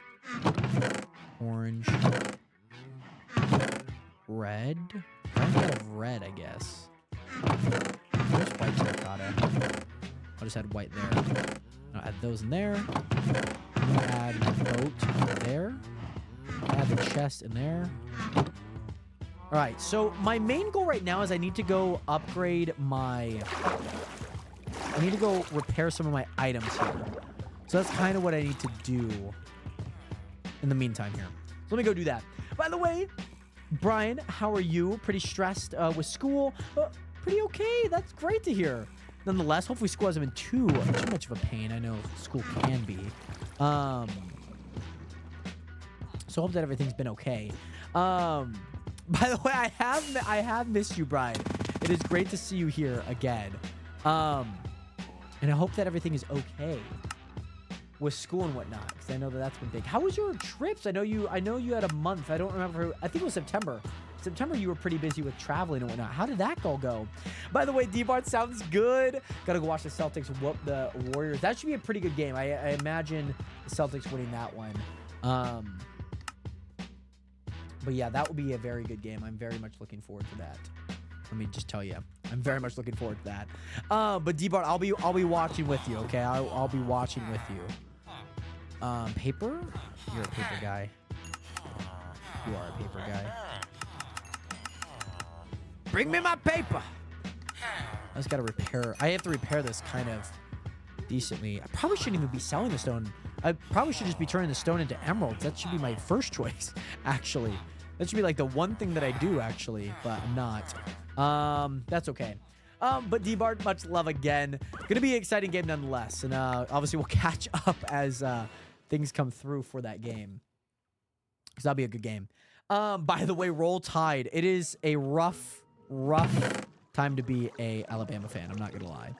Orange. Red. I'm out of red, I guess. There's white terracotta. I'll just add white there. I'll add those in there. I'm going to add the boat there. Add the chest in there. All right, so my main goal right now is I need to go upgrade my... I need to go repair some of my items here. So that's kind of what I need to do in the meantime here. So let me go do that. By the way, Brian, how are you? Pretty stressed with school? pretty okay. That's great to hear. Nonetheless, hopefully school hasn't been too much of a pain. I know school can be. So hope that everything's been okay. By the way, I have missed you, Brian. It is great to see you here again. And I hope that everything is okay with school and whatnot, because I know that that's been big. How was your trips? I know you had a month. I don't remember. I think it was September. September, you were pretty busy with traveling and whatnot. How did that all go? By the way, D-Bart sounds good. Gotta go watch the Celtics whoop the Warriors. That should be a pretty good game. I imagine the Celtics winning that one. But yeah, that will be a very good game. I'm very much looking forward to that. Let me just tell you, I'm very much looking forward to that. But D-Bart, I'll be watching with you. Okay, I'll be watching with you. Paper? You're a paper guy. You are a paper guy. Bring me my paper. I just gotta repair. I have to repair this kind of decently. I probably shouldn't even be selling the stone. I probably should just be turning the stone into emeralds. That should be my first choice, actually. That should be like the one thing that I do, actually, but I'm not. That's okay. But D-Bart, much love again. Gonna be an exciting game nonetheless. And obviously we'll catch up as things come through for that game, because that'll be a good game. By the way, Roll Tide. It is a rough time to be a Alabama fan. I'm not gonna lie.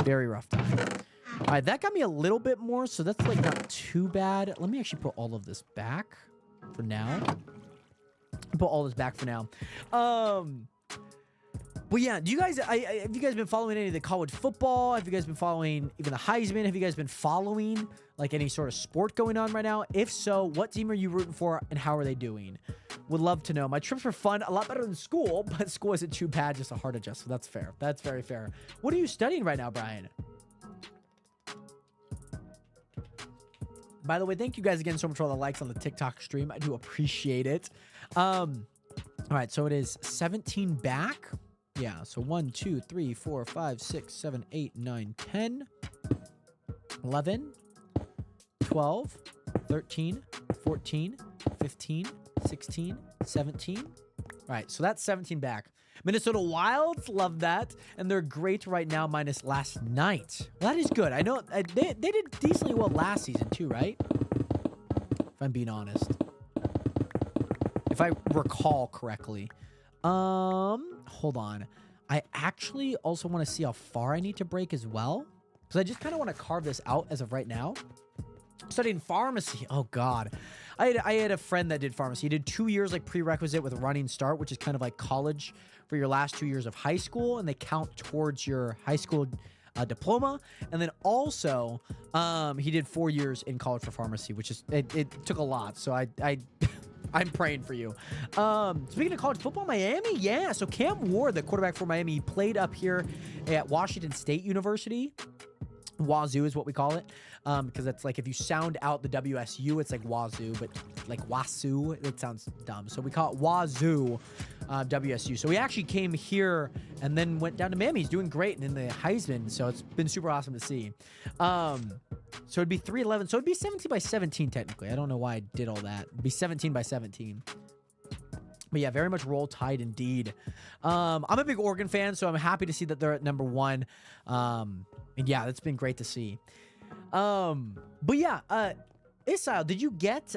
Very rough time. All right, that got me a little bit more, so that's like not too bad. Let me actually put all of this back for now. Put all this back for now. But yeah, do you guys, have you guys been following any of the college football? Have you guys been following even the Heisman? Have you guys been following like any sort of sport going on right now? If so, what team are you rooting for and how are they doing? Would love to know. My trips were fun, a lot better than school, but school isn't too bad, just a hard adjust. So that's fair. That's very fair. What are you studying right now, Brian? By the way, thank you guys again so much for all the likes on the TikTok stream. I do appreciate it. All right, so it is 17 back. Yeah, so 1, 2, 3, 4, 5, 6, 7, 8, 9, 10, 11, 12, 13, 14, 15, 16, 17. All right, so that's 17 back. Minnesota Wilds, love that. And they're great right now minus last night. Well, that is good. I know they did decently well last season too, right? If I'm being honest. If I recall correctly. Hold on. I actually also want to see how far I need to break as well, because I just kind of want to carve this out as of right now. Studying pharmacy. Oh God. I had a friend that did pharmacy. He did 2 years like prerequisite with Running Start, which is kind of like college for your last 2 years of high school, and they count towards your high school diploma. And then also he did 4 years in college for pharmacy, which is it took a lot. So I'm praying for you. Speaking of college football, Miami, yeah. So Cam Ward, the quarterback for Miami, he played up here at Washington State University. Wazoo is what we call it, because that's like if you sound out the WSU, it's like Wazoo, but like Wasu, it sounds dumb. So we call it Wazoo, WSU. So he actually came here and then went down to Miami. He's doing great and in the Heisman, so it's been super awesome to see. So it'd be 3-11. So it'd be 17 by 17 technically. I don't know why I did all that. It'd be 17 by 17. But yeah, very much Roll Tide indeed. I'm a big Oregon fan, so I'm happy to see that they're at number 1. And yeah, that's been great to see. But yeah, Israel, did you get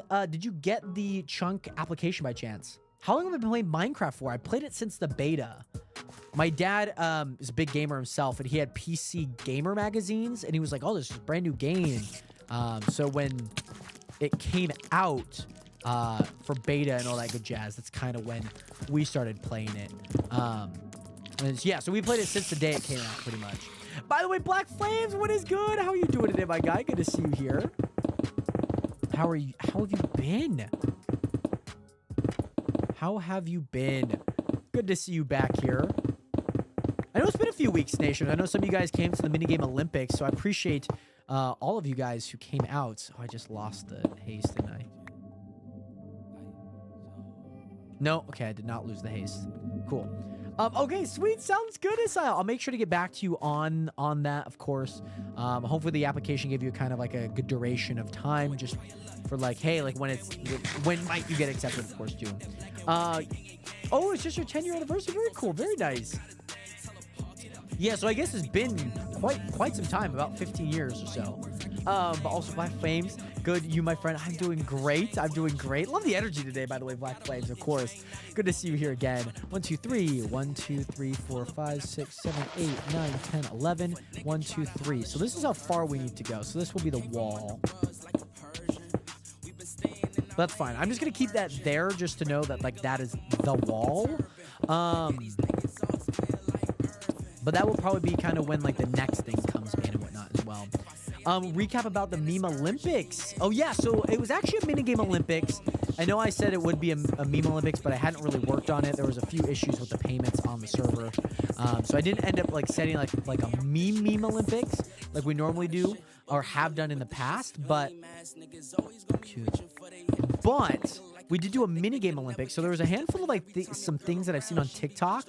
the Chunk application by chance? How long have I been playing Minecraft for? I played it since the beta. My dad is a big gamer himself, and he had PC Gamer magazines, and he was like, "Oh, this is a brand new game." So when it came out for beta and all that good jazz, that's kind of when we started playing it. And yeah, so we played it since the day it came out, pretty much. By the way, Black Flames, what is good? How are you doing today, my guy? Good to see you here. How are you? How have you been? How have you been? Good to see you back here. I know it's been a few weeks, Nation. I know some of you guys came to the minigame Olympics, so I appreciate all of you guys who came out. Oh, I just lost the haste, didn't I? No, okay, I did not lose the haste. Cool. Okay, sweet. Sounds good, Israel. I'll make sure to get back to you on that, of course. Hopefully the application gave you kind of like a good duration of time, just for like, hey, like when might you get accepted, of course, too. Oh, it's just your 10-year anniversary. Very cool. Very nice. Yeah, so I guess it's been quite some time, about 15 years or so. But also Black Flames, good. You, my friend, I'm doing great. I'm doing great. Love the energy today, by the way, Black Flames, of course. Good to see you here again. 1, 2, 3. 1, 2, 3, 4, 5, 6, 7, 8, 9, 10, 11. 1, 2, 3. So this is how far we need to go. So this will be the wall. That's fine. I'm just gonna keep that there just to know that like that is the wall. But that will probably be kind of when like the next thing comes in and whatnot as well. Recap about the Meme Olympics. Oh yeah, so it was actually a minigame Olympics. I know I said it would be a Meme Olympics, but I hadn't really worked on it. There was a few issues with the payments on the server. So I didn't end up like setting like a meme Olympics like we normally do or have done in the past, but we did do a minigame Olympics. So there was a handful of like some things that I've seen on TikTok,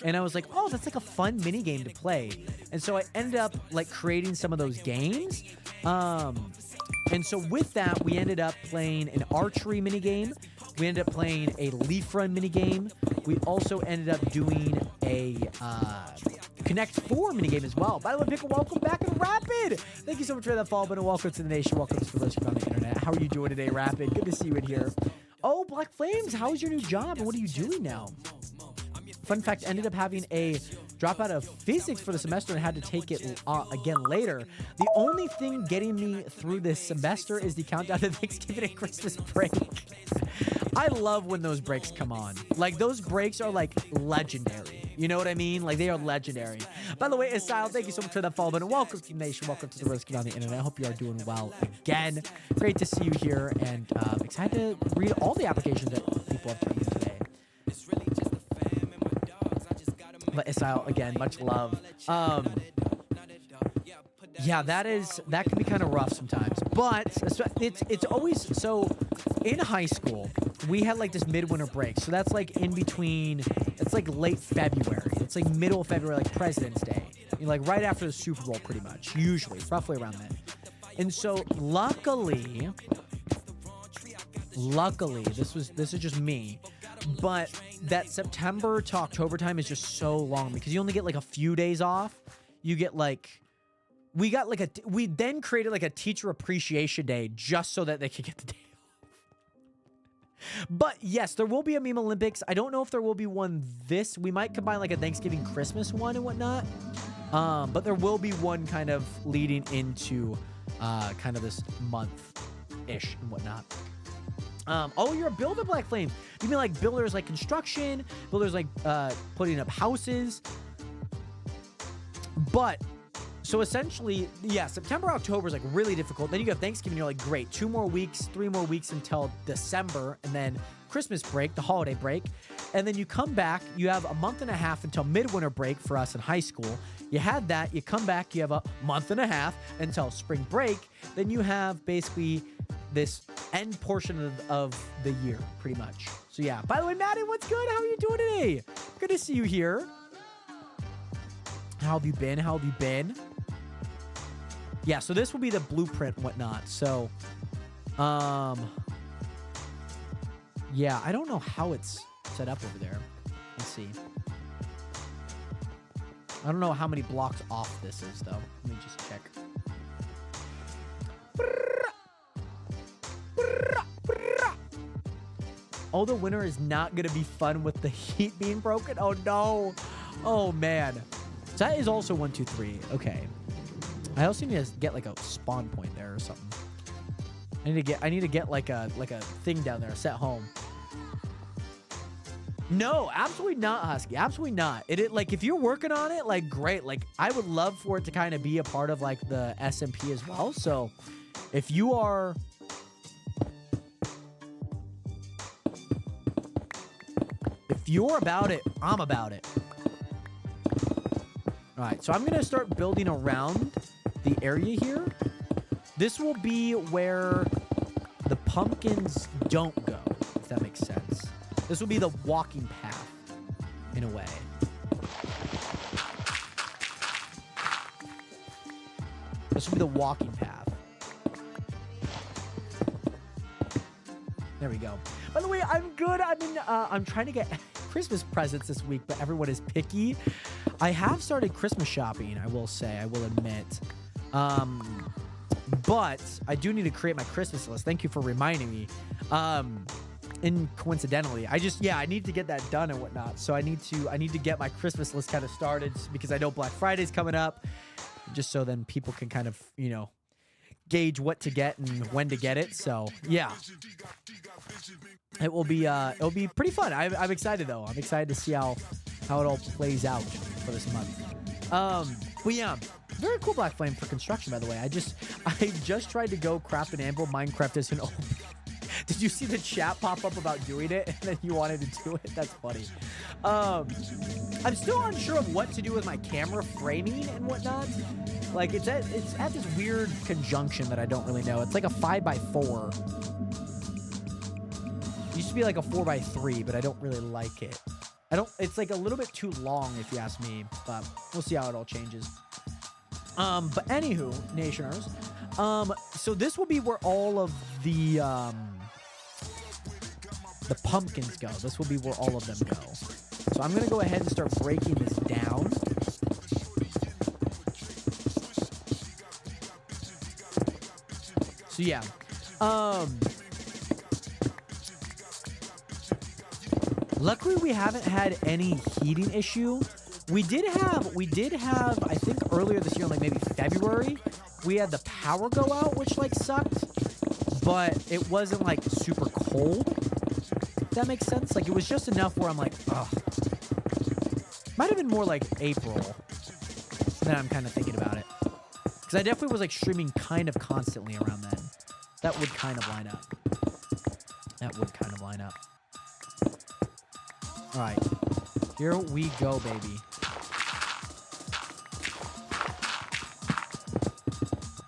and I was like, oh, that's like a fun minigame to play. And so I ended up like creating some of those games. And so with that, we ended up playing an archery minigame. We ended up playing a leaf run minigame. We also ended up doing a Connect 4 minigame as well. By the way, Pickle, welcome back and Rapid. Thank you so much for that follow button. Welcome to the nation. Welcome to the rest on the internet. How are you doing today, Rapid? Good to see you in here. Oh, Black Flames, how is your new job and what are you doing now? Fun fact, ended up having a drop out of physics for the semester and had to take it again later. The only thing getting me through this semester is the countdown to Thanksgiving and Christmas break. I love when those breaks come on. Like, those breaks are, like, legendary. You know what I mean? Like, they are legendary. By the way, Asile, thank you so much for that follow button. Welcome to the nation. Welcome to the Risky on the internet. I hope you are doing well again. Great to see you here, and excited to read all the applications that people have turned in today. But Asile, again, much love. Yeah, that can be kind of rough sometimes. But it's always so. In high school, we had like this midwinter break, so that's like in between. It's like late February. It's like middle of February, like President's Day. You know, like right after the Super Bowl, pretty much. Usually, roughly around then. And so, luckily, this is just me. But that September to October time is just so long because you only get like a few days off. You get like, we then created like a teacher appreciation day just so that they could get the day off. But yes, there will be a Meme Olympics. I don't know if there will be one we might combine like a Thanksgiving Christmas one and whatnot. But there will be one kind of leading into kind of this month-ish and whatnot. Oh, you're a builder, Black Flame. You mean like builders like construction, builders like putting up houses. But so essentially, yeah, September, October is like really difficult. Then you have Thanksgiving, you're like, great, 2 more weeks, 3 more weeks until December, and then Christmas break, the holiday break. And then you come back, you have a month and a half until midwinter break for us in high school. You had that, you come back, you have a month and a half until spring break. Then you have basically this end portion of the year, pretty much. So yeah, by the way, Maddie, what's good? How are you doing today? Good to see you here. How have you been? How have you been? Yeah, so this will be the blueprint and whatnot. So, yeah, I don't know how it's set up over there. Let's see. I don't know how many blocks off this is, though. Let me just check. Oh, the winter is not going to be fun with the heat being broken? Oh, no. Oh, man. So that is also 1, 2, 3. Okay. I also need to get like a spawn point there or something. I need to get like a thing down there, set home. No, absolutely not, Husky. Absolutely not. Like if you're working on it, like great. Like I would love for it to kind of be a part of like the SMP as well. So if you're about it, I'm about it. All right, so I'm gonna start building around the area here. This will be where the pumpkins don't go, if that makes sense. This will be the walking path, in a way. This will be the walking path. There we go. By the way, I'm good. I'm trying to get Christmas presents this week, but everyone is picky. I have started Christmas shopping, I will say, I will admit. But I do need to create my Christmas list. Thank you for reminding me. And coincidentally, I need to get that done and whatnot. So I need to get my Christmas list kind of started because I know Black Friday's coming up, just so then people can kind of, you know, gauge what to get and when to get it. So yeah, it'll be pretty fun. I'm excited though. I'm excited to see how it all plays out for this month. But yeah, very cool Black Flame for construction, by the way. I just tried to go craft an anvil. Minecraft isn't open. Did you see the chat pop up about doing it and then you wanted to do it? That's funny. I'm still unsure of what to do with my camera framing and whatnot. Like it's at this weird conjunction that I don't really know. It's like a 5x4. It used to be like a 4x3, but I don't really like it. It's like a little bit too long if you ask me, but we'll see how it all changes. But anywho, Nationers, so this will be where all of the pumpkins go. This will be where all of them go. So I'm going to go ahead and start breaking this down. So yeah, luckily we haven't had any heating issue. We did have, I think earlier this year, like maybe February, we had the power go out, which like sucked, but it wasn't like super cold. If that makes sense. Like it was just enough where I'm like, ugh. Might have been more like April. Then I'm kind of thinking about it. Because I definitely was like streaming kind of constantly around then. That would kind of line up. All right. Here we go, baby.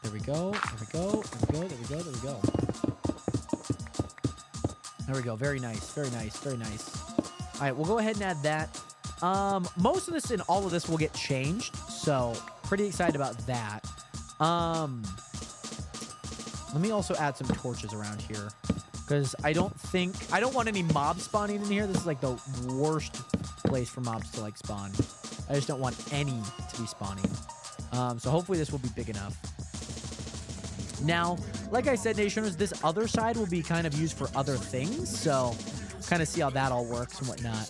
There we go. There we go. Very nice. All right, we'll go ahead and add that. Most of this and all of this will get changed, so pretty excited about that. Let me also add some torches around here because I don't want any mobs spawning in here. This is like the worst place for mobs to like spawn. I just don't want any to be spawning. So hopefully this will be big enough. Now, like I said, Nationers, this other side will be kind of used for other things, so kind of see how that all works and whatnot.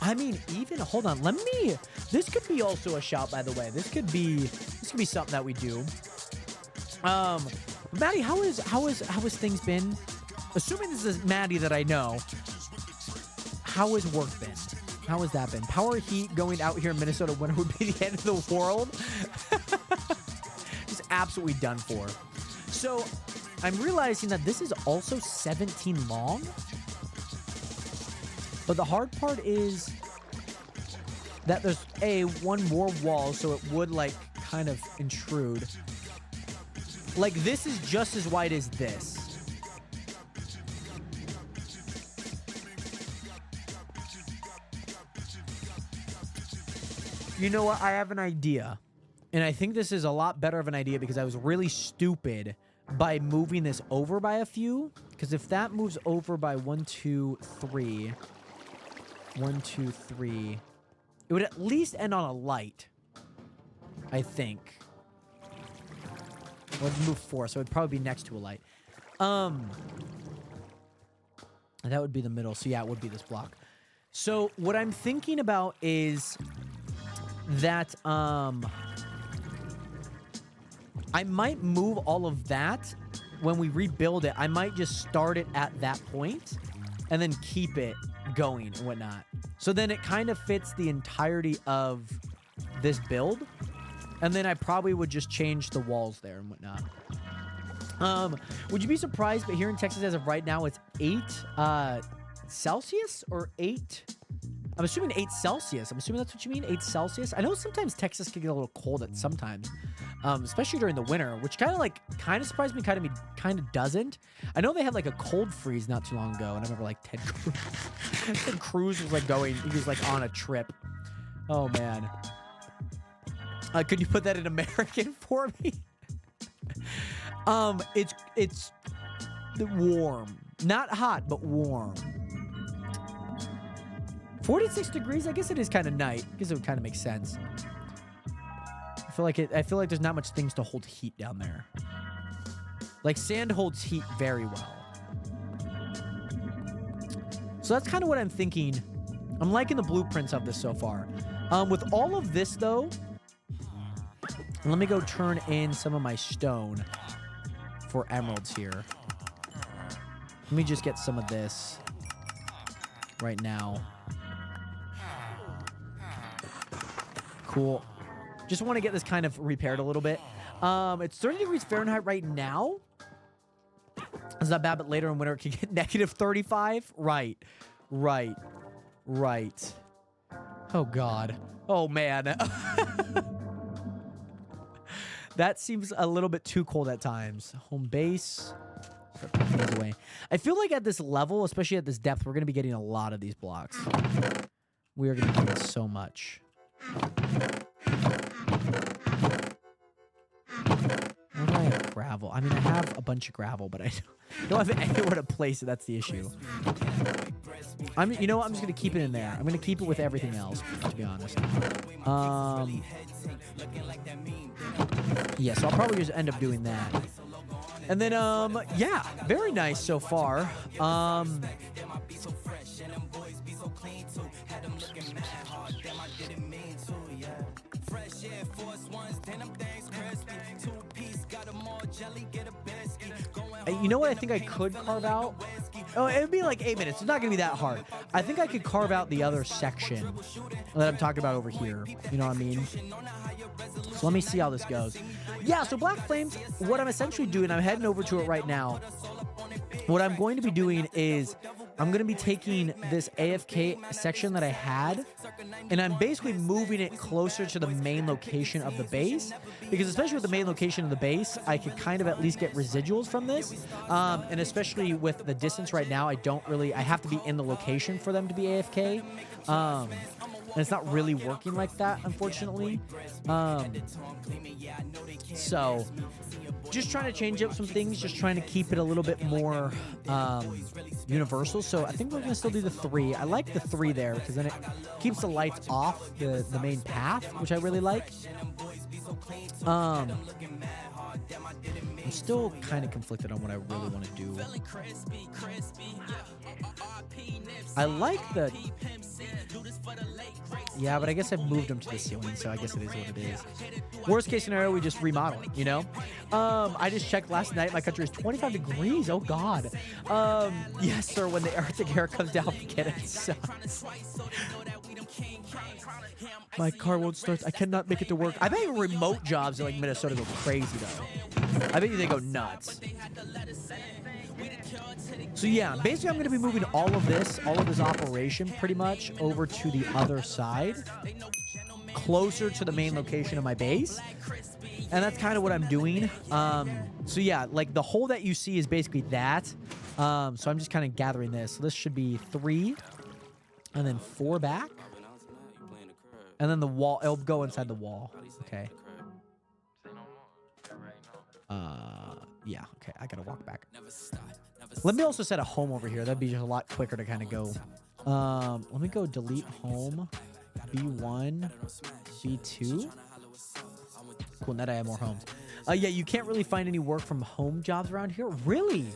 I mean, even hold on, this could be also a shout, by the way. This could be something that we do. Maddie, how has things been? Assuming this is Maddie that I know, how has work been? How has that been? Power heat going out here in Minnesota winter would be the end of the world. Just absolutely done for. So I'm realizing that this is also 17 long. But the hard part is that there's one more wall, so it would like kind of intrude. Like this is just as wide as this. You know what? I have an idea. And I think this is a lot better of an idea because I was really stupid by moving this over by a few. Because if that moves over by 1, 2, 3, 1, 2, 3, it would at least end on a light, I think. Or it'd move 4, so it'd probably be next to a light. And that would be the middle. So yeah, it would be this block. So what I'm thinking about is that I might move all of that when we rebuild it. I might just start it at that point and then keep it going and whatnot. So then it kind of fits the entirety of this build. And then I probably would just change the walls there and whatnot. Would you be surprised, but here in Texas as of right now, it's 8 Celsius or 8... I'm assuming 8 Celsius. I'm assuming that's what you mean, 8 Celsius. I know sometimes Texas can get a little cold at sometimes, especially during the winter, which kind of surprised me, kind of doesn't. I know they had like a cold freeze not too long ago, and I remember like Ted Cruz was like he was like on a trip. Oh man. Could you put that in American for me? It's warm, not hot, but warm. 46 degrees. I guess it is kind of night. I guess it would kind of make sense. I feel like there's not much things to hold heat down there. Like sand holds heat very well. So that's kind of what I'm thinking. I'm liking the blueprints of this so far. With all of this though, let me go turn in some of my stone for emeralds here. Let me just get some of this right now. Cool. Just want to get this kind of repaired a little bit. It's 30 degrees Fahrenheit right now. It's not bad, but later in winter it can get negative 35. Right. Oh, God. Oh, man. That seems a little bit too cold at times. Home base. Start putting these away. I feel like at this level, especially at this depth, we're going to be getting a lot of these blocks. We are going to be getting so much. Where do I have gravel? I mean, I have a bunch of gravel, but I don't have anywhere to place it. That's the issue. You know what? I'm just going to keep it in there. I'm going to keep it with everything else, to be honest. Yeah, so I'll probably just end up doing that. And then, yeah, very nice so far. You know what I think I could carve out? Oh, it would be like 8 minutes. It's not going to be that hard. I think I could carve out the other section that I'm talking about over here. You know what I mean? So let me see how this goes. Yeah, so Black Flames, what I'm essentially doing, I'm heading over to it right now. What I'm going to be doing is I'm going to be taking this AFK section that I had, and I'm basically moving it closer to the main location of the base, because especially with the main location of the base, I could kind of at least get residuals from this, and especially with the distance right now, I have to be in the location for them to be AFK, and it's not really working like that, unfortunately. So just trying to change up some things, just trying to keep it a little bit more universal. So I think we're going to still do the 3. I like the 3 there because then it keeps the lights off the main path, which I really like. I'm still kind of conflicted on what I really want to do. I like the... Yeah, but I guess I've moved them to the ceiling, so I guess it is what it is. Worst case scenario, we just remodel it, you know? I just checked last night. My country is 25 degrees. Oh, God. Yes, sir, when the Arctic air comes down, forget it. It sucks. My car won't start. I cannot make it to work. I bet remote jobs in, like, Minnesota go crazy, though. I bet you they go nuts. So yeah, basically I'm going to be moving all of this operation pretty much over to the other side, closer to the main location of my base. And that's kind of what I'm doing. So yeah, like the hole that you see is basically that. So I'm just kind of gathering this. So this should be 3 and then 4 back. And then the wall, it'll go inside the wall. Okay. Yeah, okay, I gotta walk back. Let me also set a home over here. That'd be just a lot quicker to kind of go. Let me go delete home, B1, B2. Cool, now that I have more homes. Yeah, you can't really find any work from home jobs around here. Really?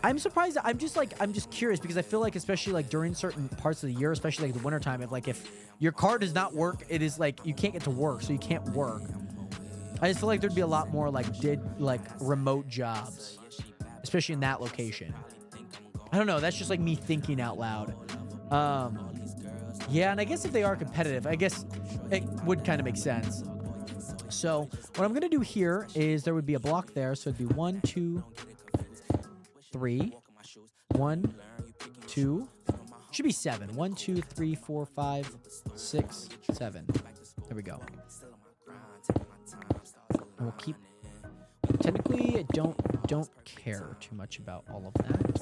I'm surprised. I'm just curious because I feel like, especially like during certain parts of the year, especially like the wintertime, if your car does not work, it is like you can't get to work, so you can't work. I just feel like there'd be a lot more like remote jobs, especially in that location. I don't know. That's just like me thinking out loud. Yeah, and I guess if they are competitive, I guess it would kind of make sense. So what I'm gonna do here is there would be a block there, so it'd be 1, 2, 3, 1, 2. Should be 7. 1, 2, 3, 4, 5, 6, 7. There we go. And we'll keep... Technically, I don't care too much about all of that.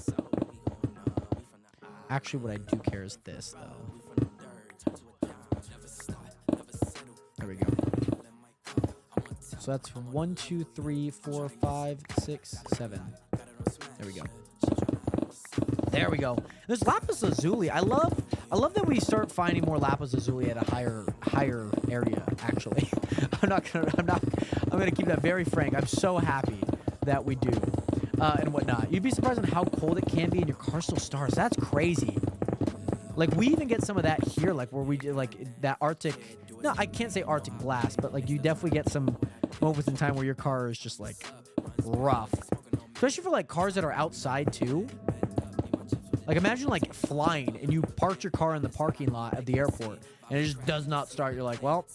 Actually, what I do care is this, though. There we go. So that's 1, 2, 3, 4, 5, 6, 7. There we go. There we go. There's lapis lazuli. I love that we start finding more lapis lazuli at a higher area. Actually, I'm gonna keep that very frank. I'm so happy that we do, and whatnot. You'd be surprised on how cold it can be, and your car still starts. That's crazy. Like we even get some of that here, like where we do like that Arctic. No, I can't say Arctic blast, but like you definitely get some moments in time where your car is just like rough, especially for like cars that are outside too. Like imagine like flying and you parked your car in the parking lot at the airport and it just does not start. You're like, well,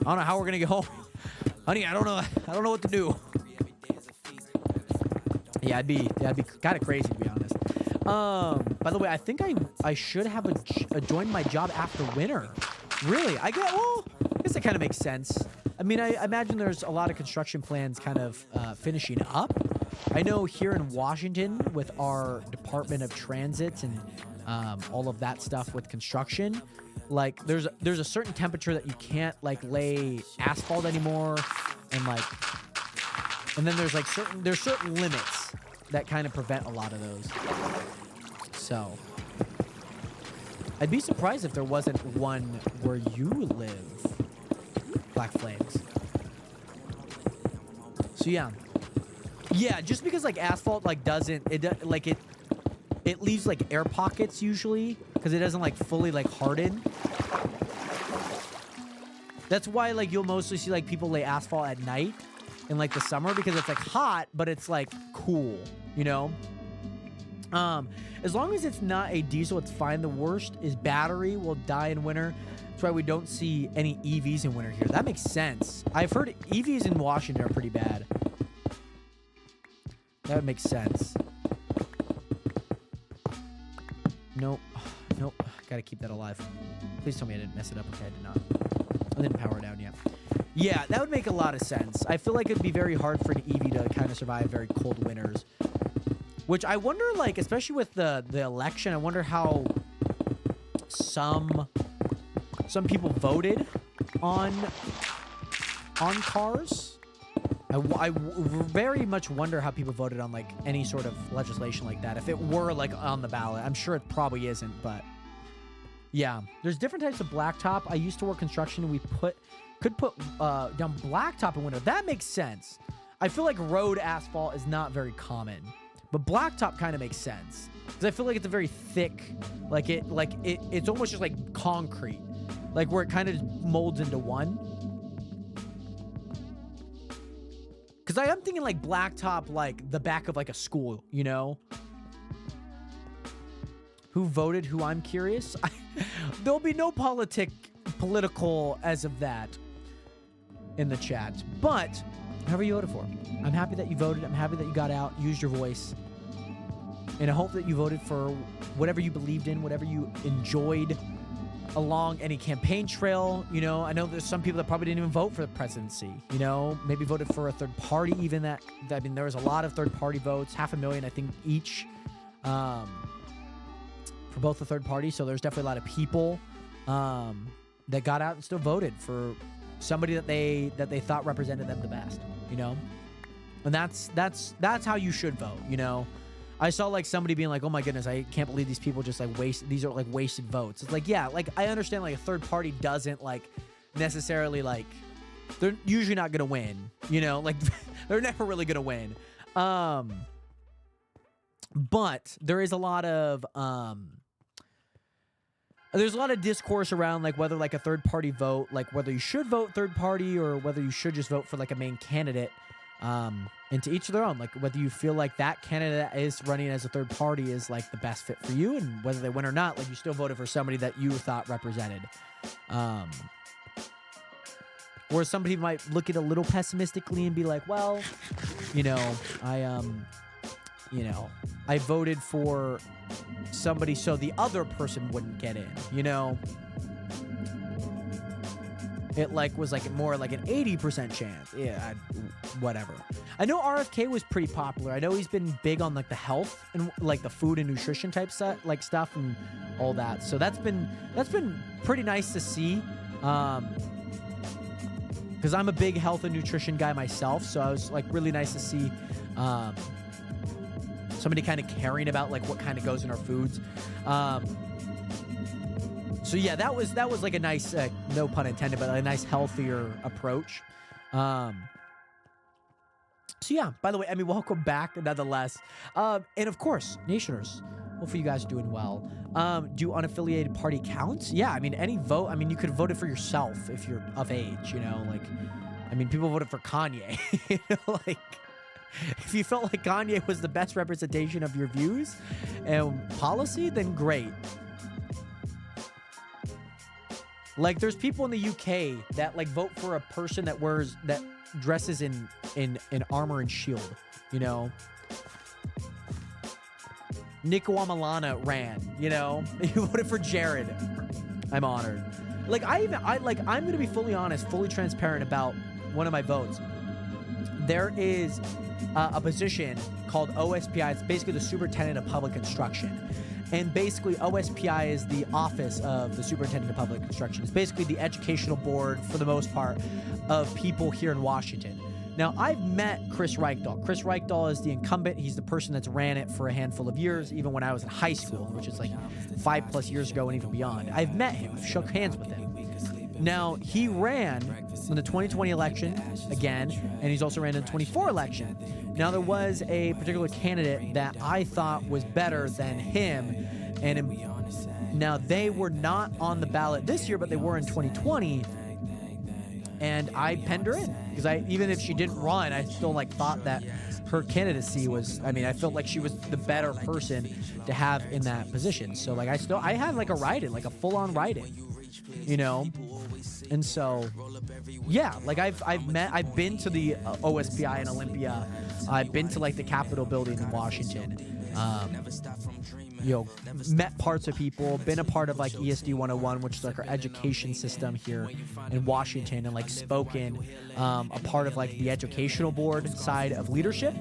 I don't know how we're gonna get home, honey. I don't know what to do. Yeah, it'd be kind of crazy to be honest. By the way, I think I should have joined my job after winter. Really? I guess that kind of makes sense. I mean, I imagine there's a lot of construction plans kind of finishing up. I know here in Washington with our Department of Transit and all of that stuff with construction, like there's a certain temperature that you can't like lay asphalt anymore, and then there's certain limits that kind of prevent a lot of those. So I'd be surprised if there wasn't one where you live, Black Flames. So yeah, just because like asphalt like it leaves like air pockets usually because it doesn't like fully like harden. That's why like you'll mostly see like people lay asphalt at night in like the summer because it's like hot but it's like cool, you know. As long as it's not a diesel, it's fine. The worst is battery will die in winter. That's why we don't see any EVs in winter here. That makes sense. I've heard EVs in Washington are pretty bad. That would make sense. Nope. Nope. Gotta keep that alive. Please tell me I didn't mess it up. Okay, I did not. I didn't power down yet. Yeah, that would make a lot of sense. I feel like it'd be very hard for an EV to kind of survive very cold winters. Which I wonder, like, especially with the election, I wonder how some people voted on cars. I very much wonder how people voted on, like, any sort of legislation like that. If it were, like, on the ballot. I'm sure it probably isn't, but... Yeah. There's different types of blacktop. I used to work construction, and we could put down blacktop in winter. That makes sense. I feel like road asphalt is not very common. But blacktop kind of makes sense. Because I feel like it's a very thick... it's almost just, like, concrete. Like, where it kind of just molds into one. Because I am thinking, like, blacktop, like, the back of, like, a school, you know? Who voted who? I'm curious. There'll be no political as of that in the chat. But, however you voted for. I'm happy that you voted. I'm happy that you got out, used your voice. And I hope that you voted for whatever you believed in, whatever you enjoyed along any campaign trail. You know, I know there's some people that probably didn't even vote for the presidency, you know, maybe voted for a third party even I mean, there was a lot of third party votes, 500,000, I think, each for both the third party. So there's definitely a lot of people that got out and still voted for somebody that they thought represented them the best, you know? And that's how you should vote, you know? I saw like somebody being like, oh my goodness, I can't believe these people just like these are like wasted votes. It's like, yeah, like I understand like a third party doesn't like necessarily like, they're usually not going to win, you know, like they're never really going to win. But there is a lot of, there's a lot of discourse around like whether like a third party vote, like whether you should vote third party or whether you should just vote for like a main candidate. And to each of their own, like whether you feel like that candidate that is running as a third party is like the best fit for you, and whether they win or not, like you still voted for somebody that you thought represented. Or somebody might look at it a little pessimistically and be like, well, you know, I voted for somebody so the other person wouldn't get in, you know? It like was like more like an 80% chance. Yeah, whatever. I know RFK was pretty popular. I know he's been big on like the health and like the food and nutrition type stuff and all that. So that's been pretty nice to see. Because I'm a big health and nutrition guy myself, so I was like really nice to see some somebody kind of caring about like what kind of goes in our foods. So yeah, that was like a nice, no pun intended, but a nice healthier approach. So yeah, by the way, I mean, welcome back nonetheless. And of course, Nationers, hopefully you guys are doing well. Do unaffiliated party counts? Yeah, I mean, any vote, I mean, you could vote it for yourself if you're of age, you know, like, I mean, people voted for Kanye, you know, like, if you felt like Kanye was the best representation of your views and policy, then great. Like, there's people in the UK that like vote for a person that dresses in armor and shield, you know. Nico Amalana ran, you know. You voted for Jared. I'm honored. Like, I'm gonna be fully honest, fully transparent about one of my votes. There is a position called OSPI. It's basically the Superintendent of Public Instruction. And basically, OSPI is the office of the Superintendent of Public Instruction. It's basically the educational board, for the most part, of people here in Washington. Now, I've met Chris Reichdahl. Chris Reichdahl is the incumbent. He's the person that's ran it for a handful of years, even when I was in high school, which is like 5+ years ago and even beyond. I've met him, I've shook hands with him. Now, he ran in the 2020 election again, and he's also ran in the 2024 election. Now, there was a particular candidate that I thought was better than him, and now they were not on the ballot this year, but they were in 2020, and I penned her in, because even if she didn't run, I still like thought that her candidacy was, I mean, I felt like she was the better person to have in that position. So like I had like a write-in, like a full-on write-in, you know. And so, yeah, like I've been to the OSPI in Olympia. I've been to like the Capitol building in Washington. You know, met parts of people, been a part of like ESD 101, which is like our education system here in Washington, and like spoken a part of like the educational board side of leadership,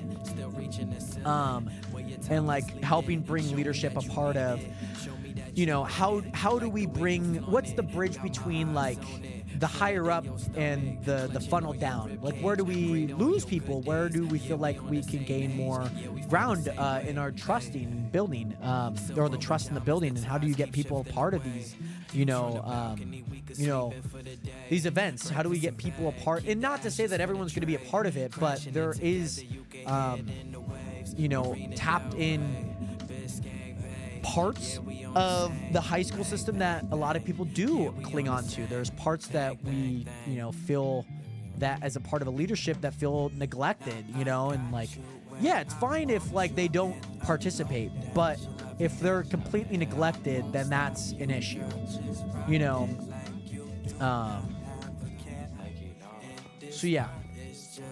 and like helping bring leadership a part of, you know, how do we bring, what's the bridge between like the higher up and the funnel down? Like, where do we lose people? Where do we feel like we can gain more ground in our trusting and building, or the trust in the building? And how do you get people a part of these, you know, these events? How do we get people a part? And not to say that everyone's going to be a part of it, but there is, you know, tapped in parts of the high school system that a lot of people do cling on to. There's parts that we, you know, feel that as a part of a leadership that feel neglected, you know, and like, yeah, it's fine if like they don't participate, but if they're completely neglected, then that's an issue, you know. So yeah,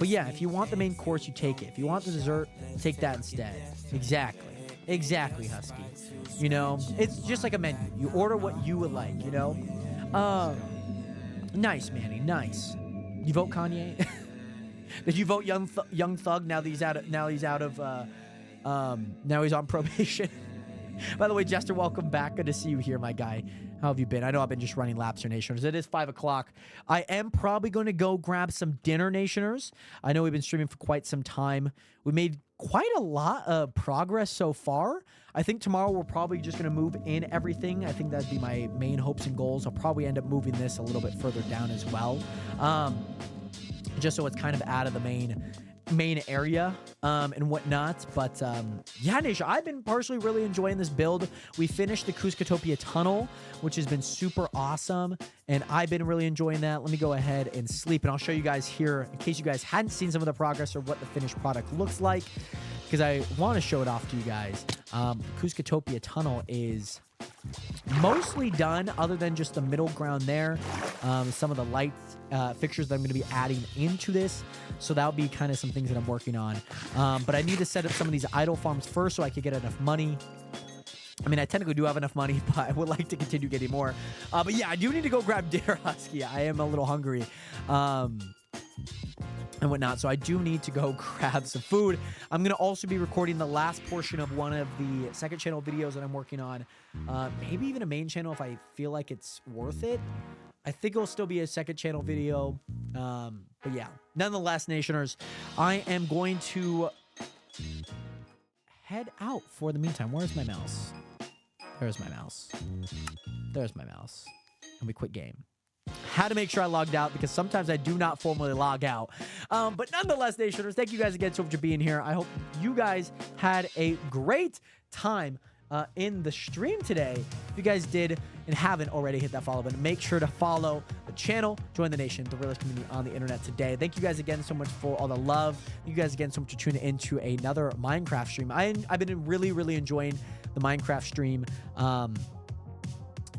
but yeah, if you want the main course, you take it. If you want the dessert, take that instead. Exactly, Husky. You know, it's just like a menu. You order what you would like, you know? Nice, Manny, nice. You vote Kanye? Did you vote Young Thug now that he's now he's on probation? By the way, Jester, welcome back. Good to see you here, my guy. How have you been? I know I've been just running laps for Nationers. It is 5 o'clock. I am probably going to go grab some dinner, Nationers. I know we've been streaming for quite some time. We made quite a lot of progress so far. I think tomorrow we're probably just going to move in everything. I think that'd be my main hopes and goals. I'll probably end up moving this a little bit further down as well, just so it's kind of out of the main area and whatnot. But yeah, Nation, I've been personally really enjoying this build. We finished the Cuscatopia tunnel, which has been super awesome, and I've been really enjoying that. Let me go ahead and sleep, and I'll show you guys here in case you guys hadn't seen some of the progress or what the finished product looks like, because I want to show it off to you guys. Cuscatopia tunnel is mostly done, other than just the middle ground there. Some of the light fixtures that I'm going to be adding into this, so that'll be kind of some things that I'm working on. But I need to set up some of these idle farms first so I could get enough money. I mean, I technically do have enough money, but I would like to continue getting more. But yeah, I do need to go grab dinner, Husky. I am a little hungry. And whatnot, so I do need to go grab some food. I'm going to also be recording the last portion of one of the second channel videos that I'm working on. Maybe even a main channel if I feel like it's worth it. I think it'll still be a second channel video. But yeah, nonetheless, Nationers, I am going to head out for the meantime. Where's my mouse? There's my mouse. There's my mouse. And we quit game. Had to make sure I logged out because sometimes I do not formally log out. But nonetheless, Nationers, thank you guys again so much for being here. I hope you guys had a great time in the stream today. If you guys did and haven't already, hit that follow button. Make sure to follow the channel, join the nation, the realest community on the internet today. Thank you guys again so much for all the love. Thank you guys again so much for tuning into another Minecraft stream. I've been really enjoying the Minecraft stream.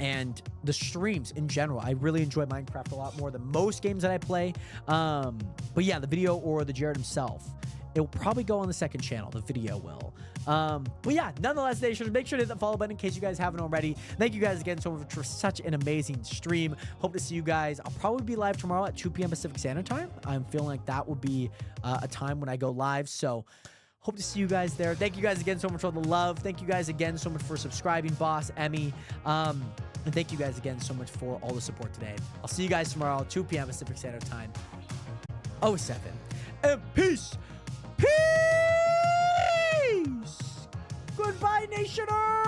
And the streams in general. I really enjoy Minecraft a lot more than most games that I play. But yeah, the video or the Jared himself, it will probably go on the second channel. The video will. But yeah, nonetheless, Nation, make sure to hit the follow button in case you guys haven't already. Thank you guys again so much for such an amazing stream. Hope to see you guys. I'll probably be live tomorrow at 2 p.m. Pacific Standard Time. I'm feeling like that will be a time when I go live. So hope to see you guys there. Thank you guys again so much for the love. Thank you guys again so much for subscribing, Boss, Emmy. And thank you guys again so much for all the support today. I'll see you guys tomorrow, 2 p.m. Pacific Standard Time. 07. And peace. Peace. Goodbye, Nationers.